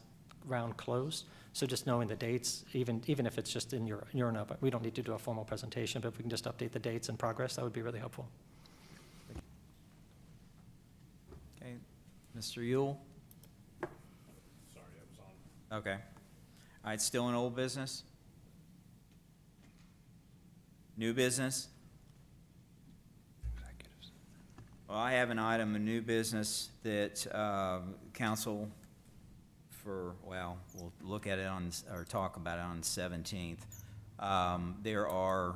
round closed. So just knowing the dates, even if it's just in your note, we don't need to do a formal presentation, but if we can just update the dates and progress, that would be really helpful.
Okay, Mr. Yule?
Sorry, I was on.
Okay. All right, still in old business? New business? Well, I have an item of new business that council we'll look at it or talk about it on the 17th. There are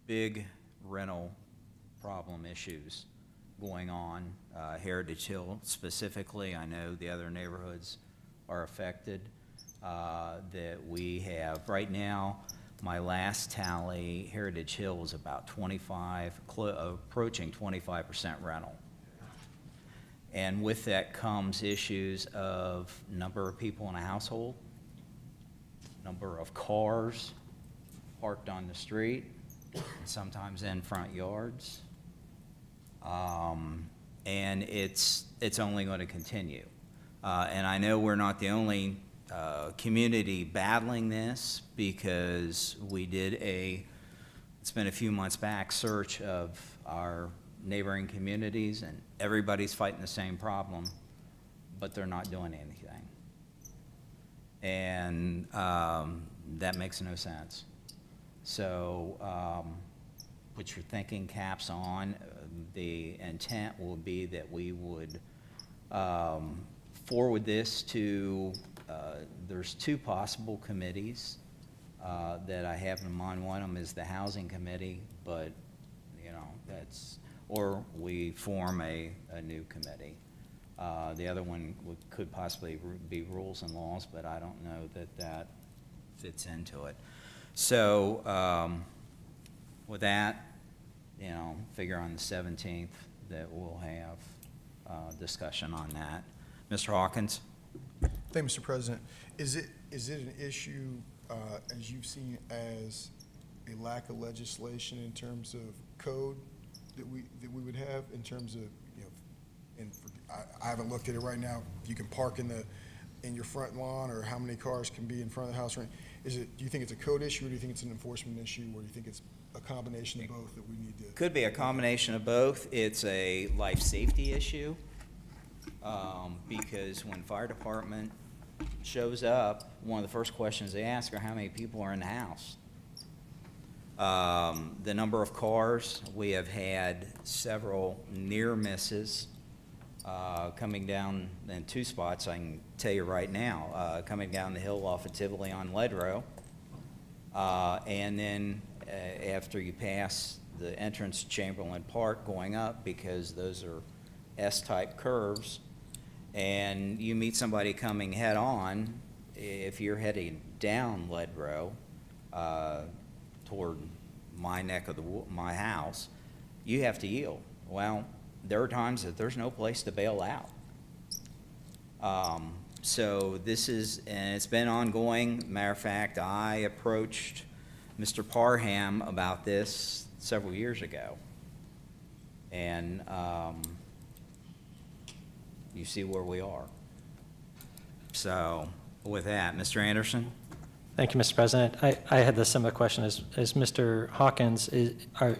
big rental problem issues going on. Heritage Hill specifically, I know the other neighborhoods are affected. That we have right now, my last tally, Heritage Hill was about approaching 25% rental. And with that comes issues of number of people in a household, number of cars parked on the street, sometimes in front yards. And it's only going to continue. And I know we're not the only community battling this, because we did it's been a few months back, search of our neighboring communities, and everybody's fighting the same problem, but they're not doing anything. And that makes no sense. So put your thinking caps on. The intent will be that we would forward this to, there's two possible committees that I have in mind. One of them is the Housing Committee, but, you know, or we form a new committee. The other one could possibly be Rules and Laws, but I don't know that fits into it. So with that, you know, figure on the 17th that we'll have discussion on that. Mr. Hawkins?
Thank you, Mr. President. Is it an issue, as you've seen, as a lack of legislation in terms of code that we would have in terms of, you know, and I haven't looked at it right now. You can park in your front lawn, or how many cars can be in front of the house? Right? Do you think it's a code issue, or do you think it's an enforcement issue, or do you think it's a combination of both that we need to?
Could be a combination of both. It's a life safety issue, because when fire department shows up, one of the first questions they ask are how many people are in the house. The number of cars, we have had several near misses coming down in two spots, I can tell you right now, coming down the hill off of Tivoli on Ledrow, and then after you pass the entrance to Chamberlain Park going up, because those are S-type curves, and you meet somebody coming head on, if you're heading down Ledrow toward my neck of my house, you have to yield. Well, there are times that there's no place to bail out. So this is, and it's been ongoing. Matter of fact, I approached Mr. Parham about this several years ago. And you see where we are. So with that, Mr. Anderson?
Thank you, Mr. President. I had the similar question as Mr. Hawkins. Are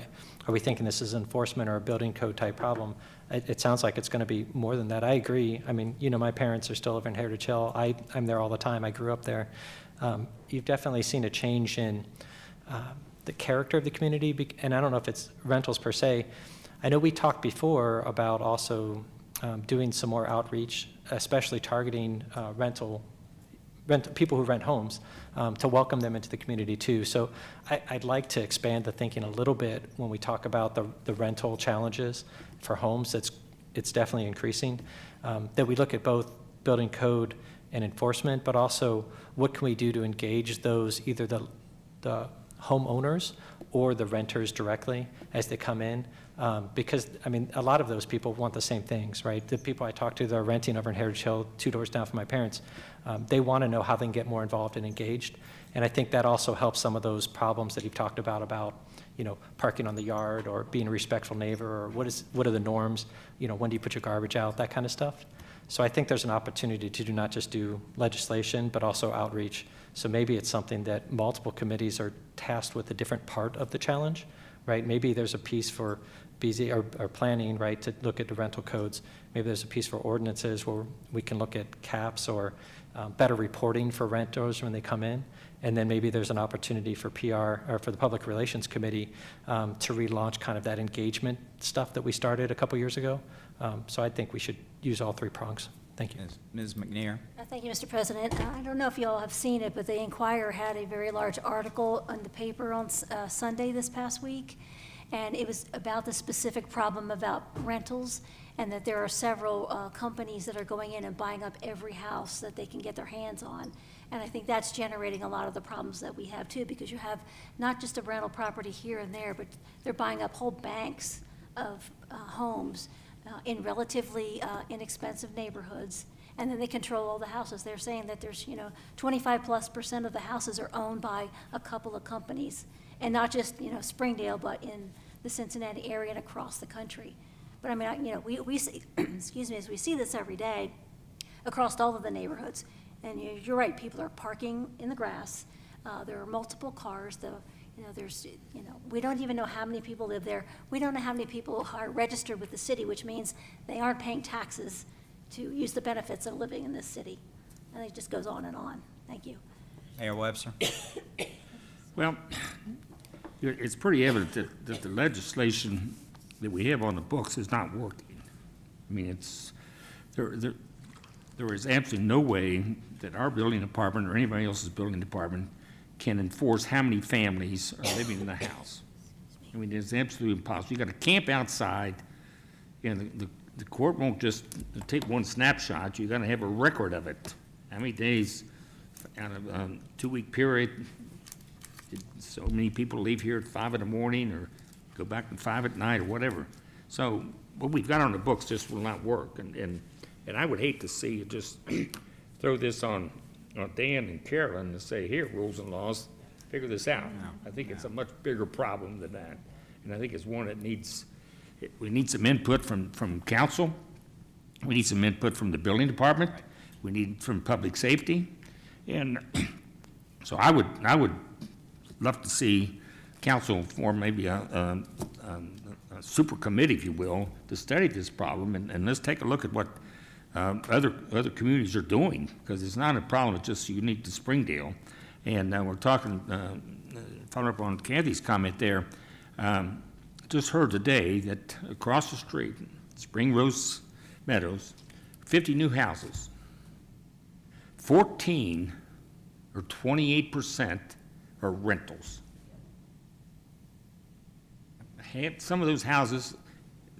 we thinking this is enforcement or a building code type problem? It sounds like it's going to be more than that. I agree. I mean, you know, my parents are still living in Heritage Hill. I'm there all the time. I grew up there. You've definitely seen a change in the character of the community, and I don't know if it's rentals per se. I know we talked before about also doing some more outreach, especially targeting people who rent homes, to welcome them into the community too. So I'd like to expand the thinking a little bit when we talk about the rental challenges for homes. It's definitely increasing. That we look at both building code and enforcement, but also what can we do to engage those, either the homeowners or the renters directly as they come in. Because, I mean, a lot of those people want the same things, right? The people I talk to that are renting over in Heritage Hill, 2 doors down from my parents, they want to know how they can get more involved and engaged. And I think that also helps some of those problems that you've talked about, you know, parking on the yard or being a respectful neighbor, or what are the norms, you know, when do you put your garbage out, that kind of stuff. So I think there's an opportunity to do not just do legislation, but also outreach. So maybe it's something that multiple committees are tasked with a different part of the challenge, right? Maybe there's a piece for BZ or planning, right, to look at the rental codes. Maybe there's a piece for ordinances where we can look at caps or better reporting for renters when they come in. And then maybe there's an opportunity for PR or for the Public Relations Committee to relaunch kind of that engagement stuff that we started a couple years ago. So I think we should use all 3 prongs. Thank you.
Ms. McNair.
Thank you, Mr. President. I don't know if you all have seen it, but the Inquirer had a very large article in the paper on Sunday this past week, and it was about the specific problem about rentals, and that there are several companies that are going in and buying up every house that they can get their hands on. And I think that's generating a lot of the problems that we have too, because you have not just a rental property here and there, but they're buying up whole banks of homes in relatively inexpensive neighborhoods, and then they control all the houses. They're saying that there's, 25+% of the houses are owned by a couple of companies, and not just, Springdale, but in the Cincinnati area and across the country. But I mean, we see, excuse me, as we see this every day across all of the neighborhoods. And you're right, people are parking in the grass. There are multiple cars. We don't even know how many people live there. We don't know how many people are registered with the city, which means they aren't paying taxes to use the benefits of living in this city. And it just goes on and on. Thank you.
Mayor Webster.
Well, it's pretty evident that the legislation that we have on the books is not working. I mean, there is absolutely no way that our building department or anybody else's building department can enforce how many families are living in the house. I mean, it's absolutely impossible. You got to camp outside, and the court won't just take one snapshot. You got to have a record of it. How many days out of a 2-week period did so many people leave here at 5 in the morning or go back at 5 at night or whatever? So what we've got on the books just will not work. And I would hate to see you just throw this on Dan and Carolyn and say, here, rules and laws, figure this out. I think it's a much bigger problem than that. And I think it's one that we need some input from council. We need some input from the building department. We need from public safety. And so I would love to see council form maybe a super committee, if you will, to study this problem. And let's take a look at what other communities are doing, because it's not a problem that's just unique to Springdale. And we're talking, following up on Kathy's comment there, just heard today that across the street, Spring Rose Meadows, 50 new houses, 14 or 28% are rentals. Some of those houses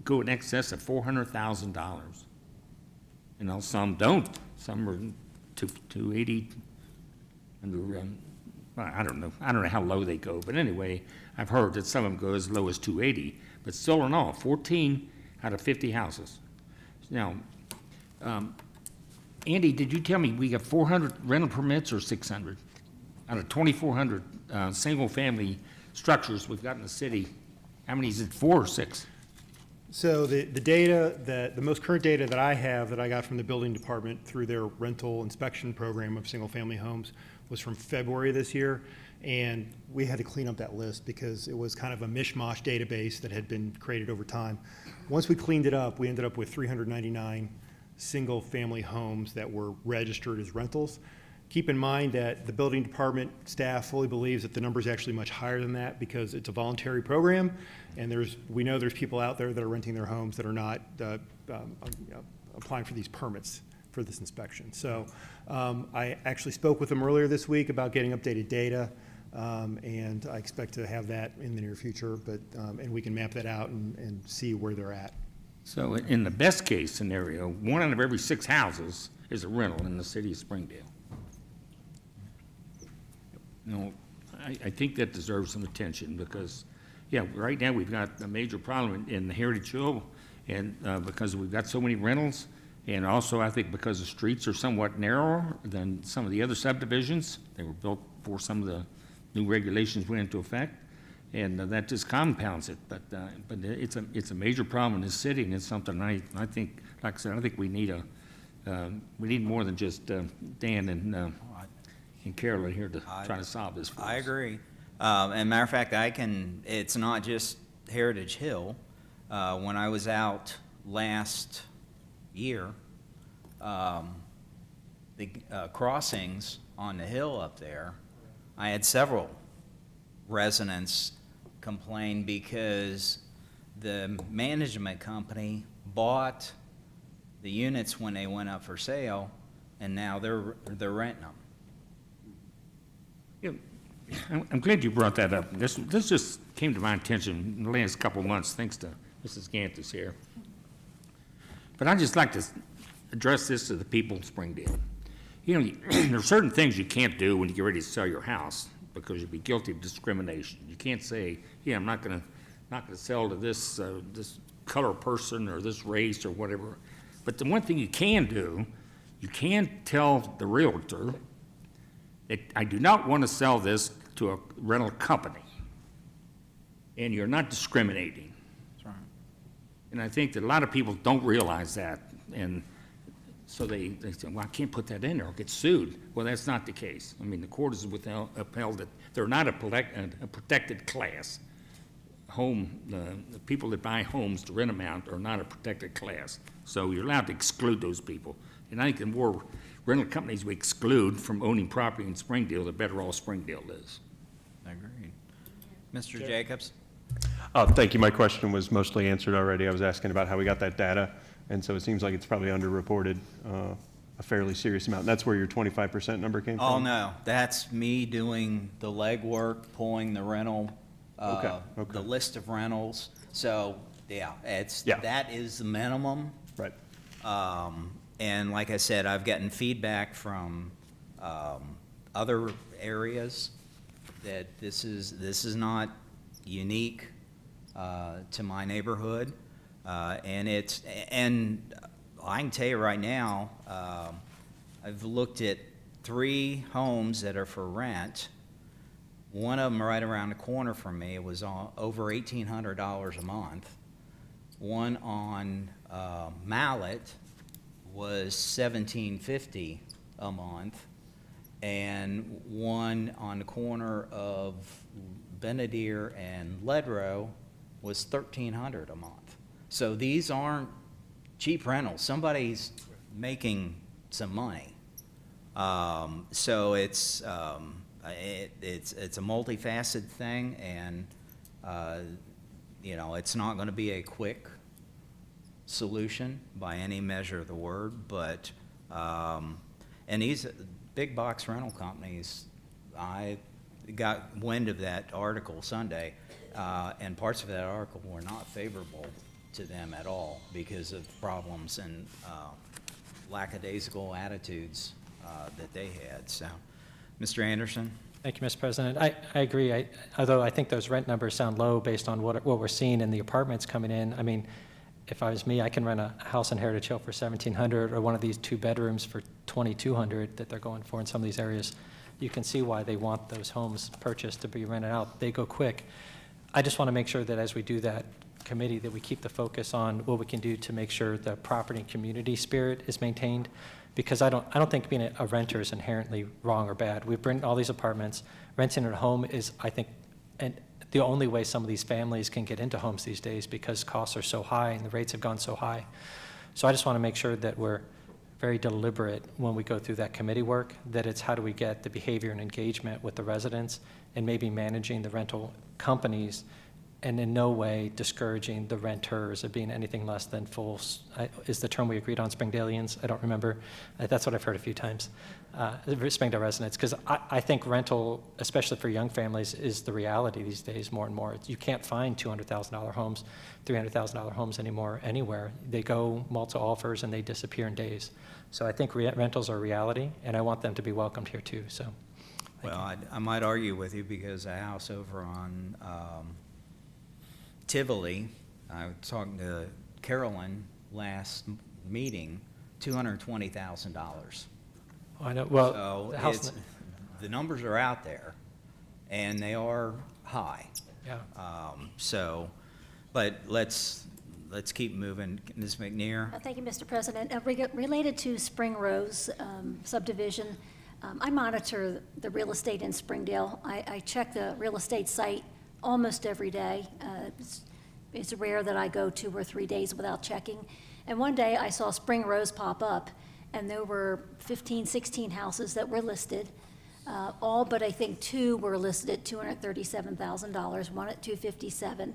go in excess of $400,000. Some don't. Some are 280. I don't know. I don't know how low they go, but anyway, I've heard that some of them go as low as 280. But still in all, 14 out of 50 houses. Now, Andy, did you tell me we got 400 rental permits or 600 out of 2,400 single-family structures we've got in the city? How many is it? 4 or 6?
So the data the most current data that I have that I got from the building department through their rental inspection program of single-family homes was from February this year, and we had to clean up that list because it was kind of a mishmash database that had been created over time. Once we cleaned it up, we ended up with 399 single-family homes that were registered as rentals. Keep in mind that the building department staff fully believes that the number is actually much higher than that because it's a voluntary program, and we know there's people out there that are renting their homes that are not applying for these permits for this inspection. So I actually spoke with them earlier this week about getting updated data, and I expect to have that in the near future, and we can map that out and see where they're at.
So in the best case scenario, 1 out of every 6 houses is a rental in the city of Springdale. I think that deserves some attention because, yeah, right now we've got a major problem in the Heritage Hill, and because we've got so many rentals, and also I think because the streets are somewhat narrower than some of the other subdivisions. They were built before some of the new regulations went into effect, and that just compounds it. But it's a major problem in this city, and it's something I think, like I said, I think we need more than just Dan and Carolyn here to try to solve this for us.
I agree. And matter of fact, it's not just Heritage Hill. When I was out last year, the crossings on the hill up there, I had several residents complain because the management company bought the units when they went up for sale, and now they're renting them.
Yeah, I'm glad you brought that up. This just came to my attention in the last couple of months, thanks to Mrs. Gantis here. But I'd just like to address this to the people of Springdale. You know, there are certain things you can't do when you get ready to sell your house because you'll be guilty of discrimination. You can't say, yeah, I'm not gonna sell to this color person or this race or whatever. But the one thing you can do, you can tell the realtor that I do not want to sell this to a rental company, and you're not discriminating.
That's right.
And I think that a lot of people don't realize that, and so they say, well, I can't put that in there, I'll get sued. Well, that's not the case. I mean, the court has upheld that they're not a protected class. The people that buy homes to rent them out are not a protected class. So you're allowed to exclude those people. And I think the more rental companies we exclude from owning property in Springdale, the better off Springdale is.
Agreed. Mr. Jacobs?
Thank you. My question was mostly answered already. I was asking about how we got that data, and so it seems like it's probably underreported a fairly serious amount. And that's where your 25% number came from?
Oh, no. That's me doing the legwork, pulling the rental,
Okay.
the list of rentals. So, yeah, that is the minimum.
Right.
And like I said, I've gotten feedback from other areas that this is not unique to my neighborhood, and I can tell you right now, I've looked at 3 homes that are for rent. One of them right around the corner from me was over $1,800 a month. One on Mallet was $1,750 a month, and one on the corner of Benedier and Ledrow was $1,300 a month. So these aren't cheap rentals. Somebody's making some money. So it's a multifaceted thing, and you know, it's not going to be a quick solution by any measure of the word, but and these big box rental companies, I got wind of that article Sunday, and parts of that article were not favorable to them at all because of problems and lackadaisical attitudes that they had. So, Mr. Anderson?
Thank you, Mr. President. I agree, although I think those rent numbers sound low based on what we're seeing in the apartments coming in. I mean, if I was me, I can rent a house in Heritage Hill for $1,700 or one of these 2 bedrooms for $2,200 that they're going for in some of these areas. You can see why they want those homes purchased to be rented out. They go quick. I just want to make sure that as we do that committee, that we keep the focus on what we can do to make sure the property and community spirit is maintained, because I don't think being a renter is inherently wrong or bad. We've rented all these apartments. Renting a home is, I think, and the only way some of these families can get into homes these days because costs are so high and the rates have gone so high. So I just want to make sure that we're very deliberate when we go through that committee work, that it's how do we get the behavior and engagement with the residents and maybe managing the rental companies and in no way discouraging the renters of being anything less than full, is the term we agreed on, Springdalians? I don't remember. That's what I've heard a few times. Springdale residents, because I think rental, especially for young families, is the reality these days more and more. You can't find $200,000 homes, $300,000 homes anymore anywhere. They go multi-offers and they disappear in days. So I think rentals are a reality, and I want them to be welcomed here too. So
Well, I might argue with you because a house over on Tivoli, I was talking to Carolyn last meeting, $220,000.
I know, well,
So
the house,
the numbers are out there, and they are high.
yeah.
But let's keep moving. Ms. McNear?
Thank you, Mr. President. Related to Spring Rose subdivision, I monitor the real estate in Springdale. I check the real estate site almost every day. It's rare that I go 2 or 3 days without checking. And one day I saw Spring Rose pop up, and there were 15, 16 houses that were listed. All but I think 2 were listed at $237,000, one at $257,000.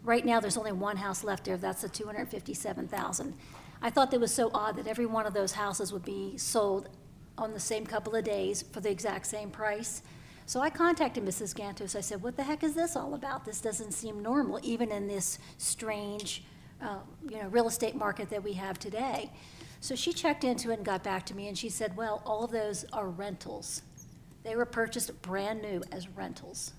Right now, there's only 1 house left there. That's the $257,000. I thought that was so odd that every one of those houses would be sold on the same couple of days for the exact same price. So I contacted Mrs. Gantos. I said, what the heck is this all about? This doesn't seem normal, even in this strange, real estate market that we have today. So she checked into it and got back to me, and she said, well, all of those are rentals. They were purchased brand new as rentals.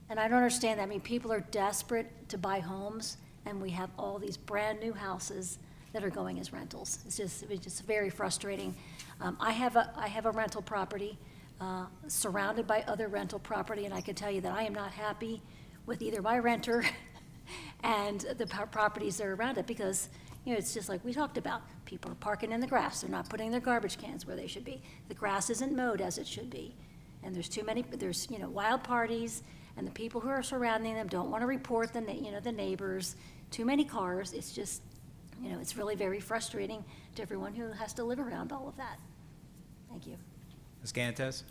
And I don't understand that. I mean, people are desperate to buy homes, and we have all these brand new houses that are going as rentals. It's just very frustrating. I have a rental property surrounded by other rental property, and I can tell you that I am not happy with either my renter and the properties that are around it, because it's just like we talked about. People are parking in the grass. They're not putting their garbage cans where they should be. The grass isn't mowed as it should be. And there's wild parties, and the people who are surrounding them don't want to report the neighbors. Too many cars. It's just, it's really very frustrating to everyone who has to live around all of that. Thank you.
Ms. Gantos?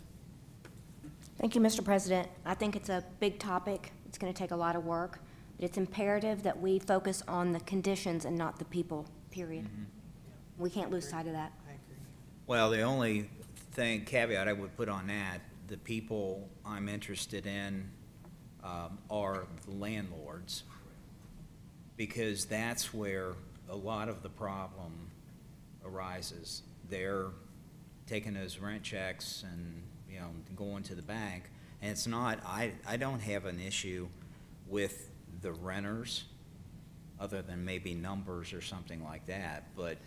Thank you, Mr. President. I think it's a big topic. It's going to take a lot of work. But it's imperative that we focus on the conditions and not the people, period. We can't lose sight of that.
Well, the only caveat I would put on that, the people I'm interested in are the landlords, because that's where a lot of the problem arises. They're taking those rent checks and going to the bank, and it's not. I don't have an issue with the renters, other than maybe numbers or something like that. But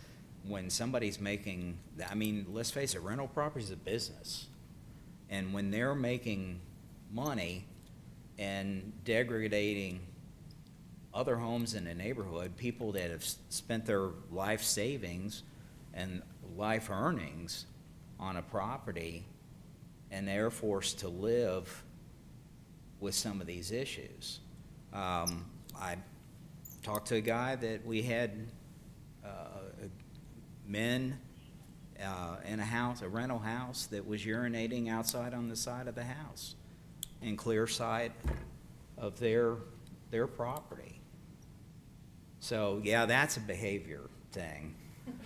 when somebody's making, let's face it, rental property is a business, and when they're making money and degrading other homes in the neighborhood, people that have spent their life savings and life earnings on a property, and they're forced to live with some of these issues. I talked to a guy that we had men in a rental house that was urinating outside on the side of the house, in clear sight of their property. So yeah, that's a behavior thing.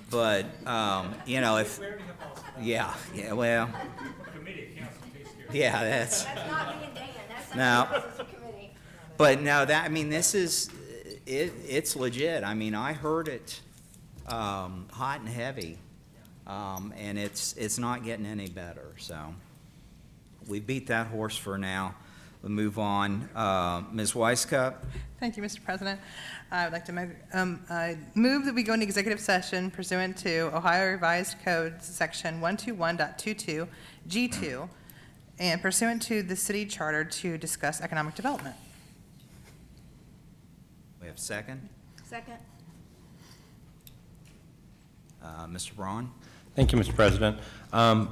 But if well, yeah, that's
not me and Dan. That's
now. But no, this is it's legit. I heard it hot and heavy, and it's not getting any better. So we beat that horse for now. We'll move on. Ms. Weisskopf.
Thank you, Mr. President. I would like to move that we go into executive session pursuant to Ohio Revised Code Section 121.22 G2 and pursuant to the city charter to discuss economic development.
We have a second.
Second.
Mr. Braun.
Thank you, Mr. President.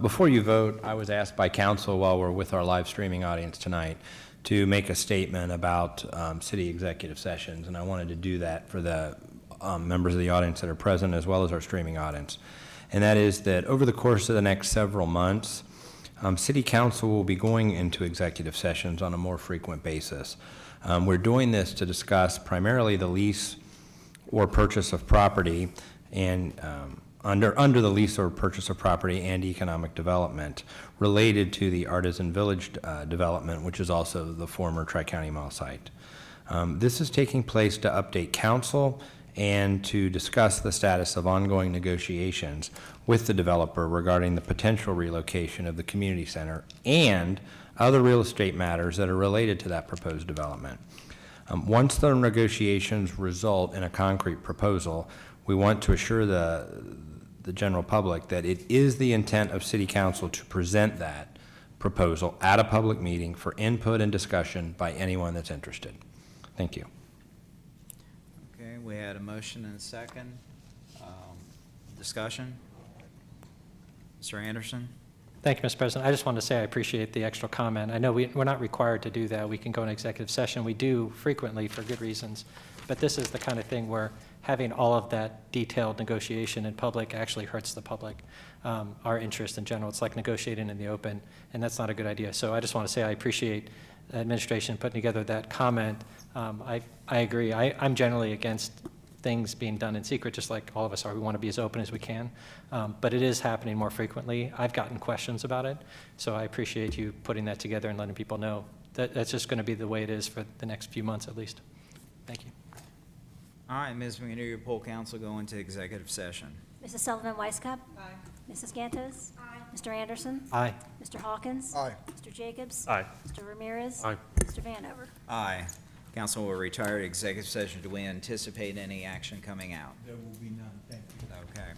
Before you vote, I was asked by council while we're with our live streaming audience tonight to make a statement about city executive sessions, and I wanted to do that for the members of the audience that are present as well as our streaming audience. And that is that over the course of the next several months, City Council will be going into executive sessions on a more frequent basis. We're doing this to discuss primarily the lease or purchase of property and under the lease or purchase of property and economic development related to the Artisan Village development, which is also the former Tri-County Mall site. This is taking place to update council and to discuss the status of ongoing negotiations with the developer regarding the potential relocation of the community center and other real estate matters that are related to that proposed development. Once the negotiations result in a concrete proposal, we want to assure the general public that it is the intent of City Council to present that proposal at a public meeting for input and discussion by anyone that's interested. Thank you.
Okay, we had a motion and a second. Discussion? Mr. Anderson?
Thank you, Mr. President. I just wanted to say I appreciate the extra comment. I know we're not required to do that. We can go in executive session. We do frequently for good reasons. But this is the kind of thing where having all of that detailed negotiation in public actually hurts the public, our interest in general. It's like negotiating in the open, and that's not a good idea. So I just want to say I appreciate the administration putting together that comment. I agree. I'm generally against things being done in secret, just like all of us are. We want to be as open as we can, but it is happening more frequently. I've gotten questions about it, so I appreciate you putting that together and letting people know that that's just going to be the way it is for the next few months at least. Thank you.
All right, Ms. McNeil, your poll council go into executive session.
Mrs. Sullivan Weisskopf? Aye. Mrs. Gantos? Aye. Mr. Anderson?
Aye.
Mr. Hawkins?
Aye.
Mr. Jacobs?
Aye.
Mr. Ramirez?
Aye.
Mr. Vanover?
Aye. Council will retire to executive session. Do we anticipate any action coming out?
There will be none, thank you.
Okay.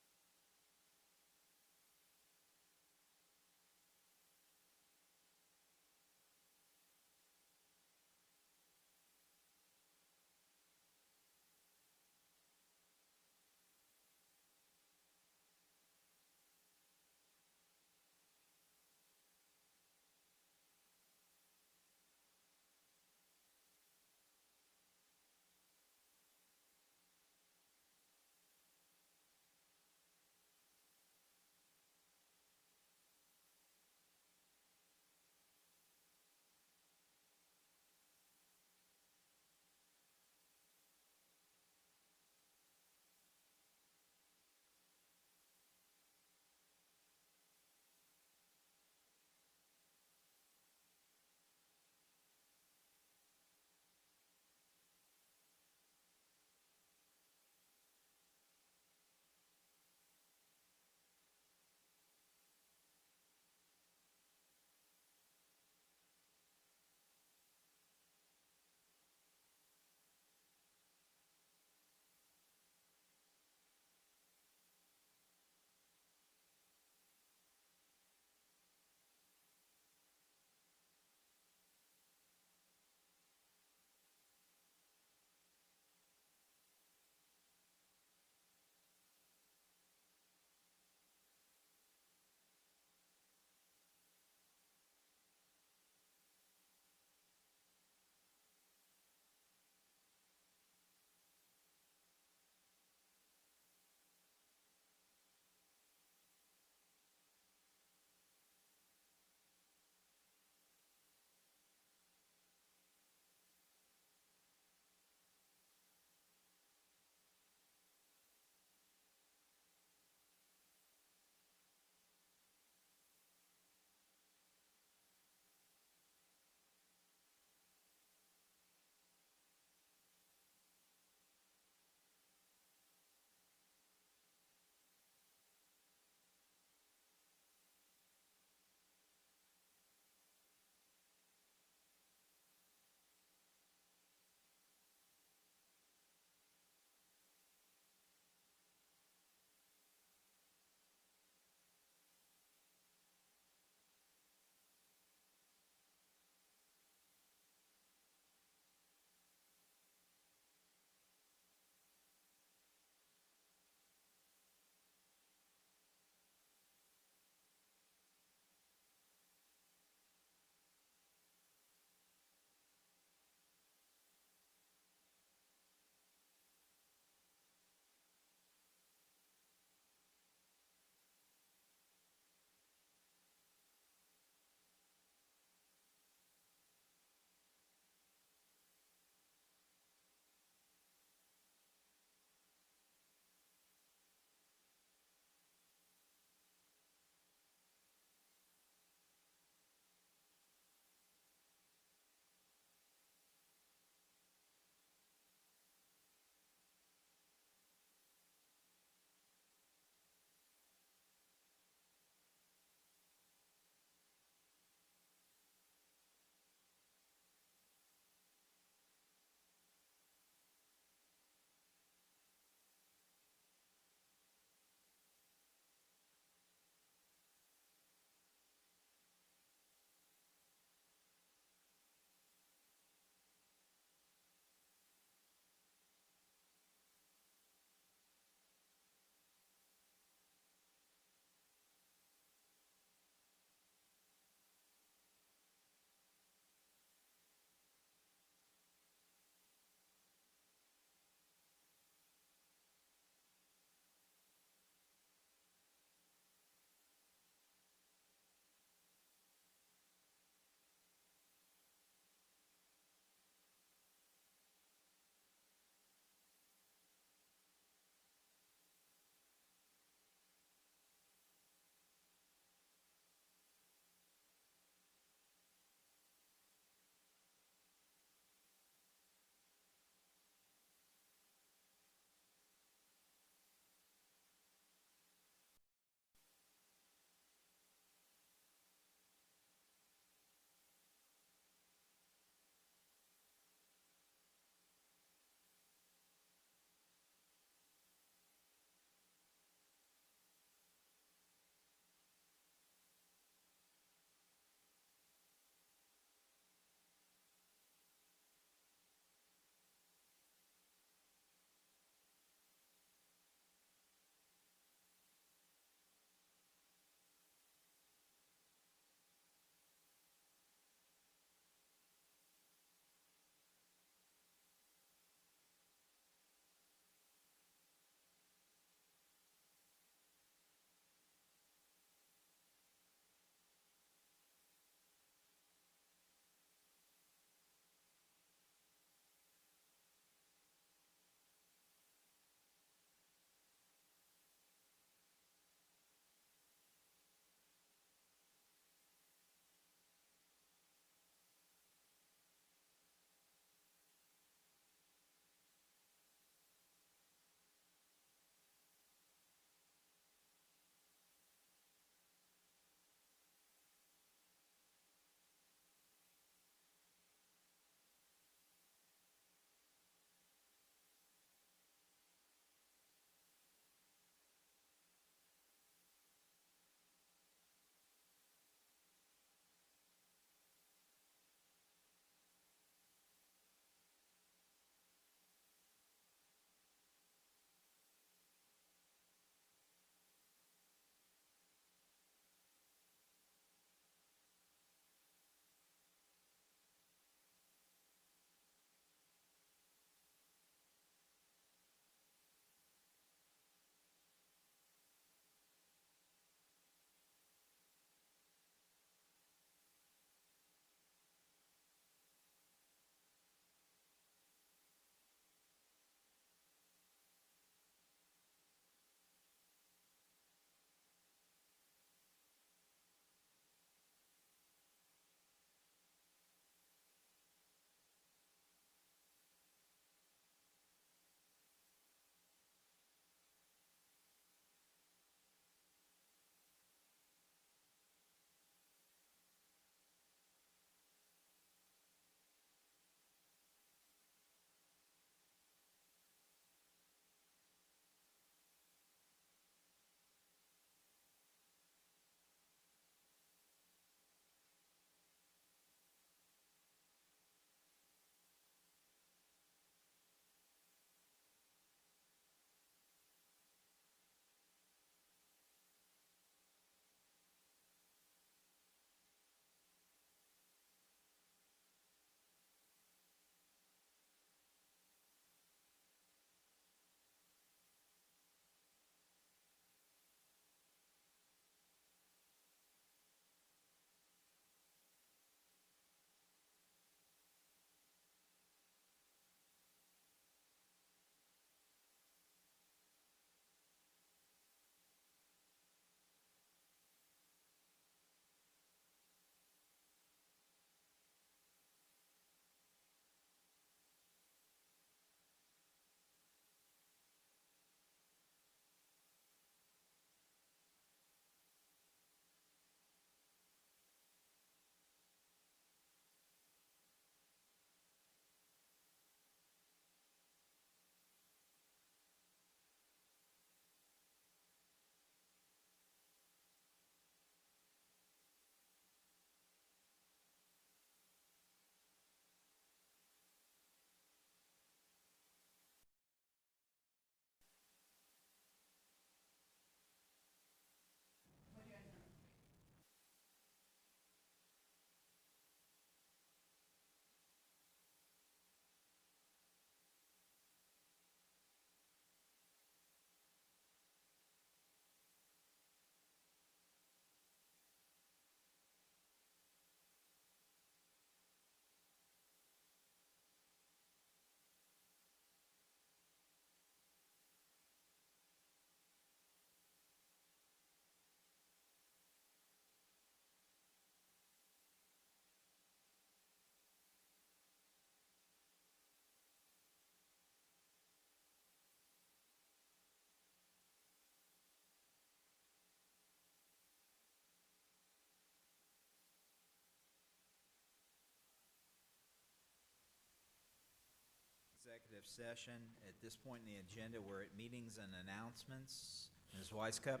executive session. At this point in the agenda, we're at meetings and announcements. Ms. Weisskopf?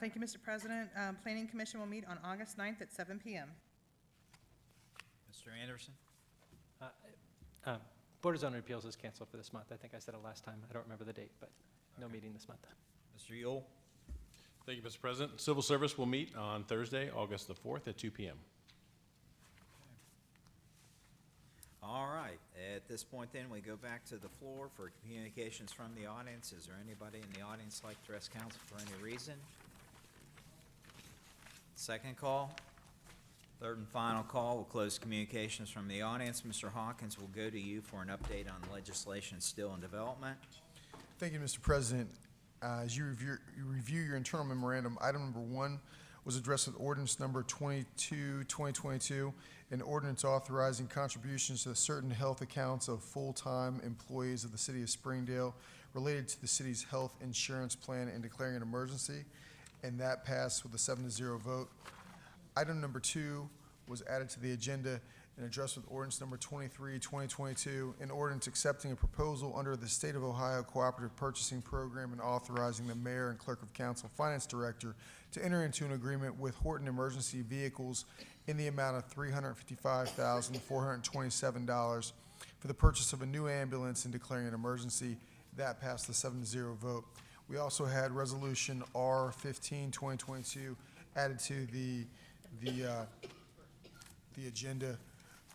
Thank you, Mr. President. Planning Commission will meet on August 9th at 7 p.m.
Mr. Anderson?
Board of Zoning Appeals is canceled for this month. I think I said it last time. I don't remember the date, but no meeting this month.
Mr. Yule?
Thank you, Mr. President. Civil Service will meet on Thursday, August the 4th at 2 p.m.
All right. At this point then, we go back to the floor for communications from the audience. Is there anybody in the audience like to address council for any reason? Second call. Third and final call. We'll close communications from the audience. Mr. Hawkins, will go to you for an update on legislation still in development.
Thank you, Mr. President. As you review your internal memorandum, item number 1 was addressed with ordinance number 22, 2022, an ordinance authorizing contributions to certain health accounts of full-time employees of the city of Springdale related to the city's health insurance plan and declaring an emergency, and that passed with a 7-0 vote. Item number 2 was added to the agenda and addressed with ordinance number 23, 2022, an ordinance accepting a proposal under the State of Ohio Cooperative Purchasing Program and authorizing the mayor and clerk of council finance director to enter into an agreement with Horton Emergency Vehicles in the amount of $355,427 for the purchase of a new ambulance and declaring an emergency. That passed the 7-0 vote. We also had resolution R15, 2022 added to the agenda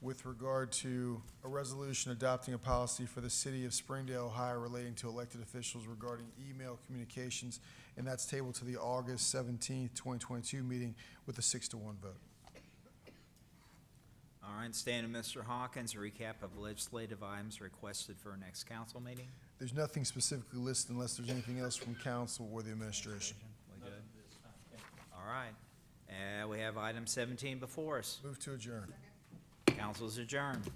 with regard to a resolution adopting a policy for the city of Springdale, Ohio relating to elected officials regarding email communications, and that's tabled to the August 17th, 2022 meeting with a 6-1 vote.
All right, standing Mr. Hawkins, a recap of legislative items requested for our next council meeting.
There's nothing specifically listed unless there's anything else from council or the administration.
We good? All right. We have item 17 before us.
Move to adjourn.
Council is adjourned.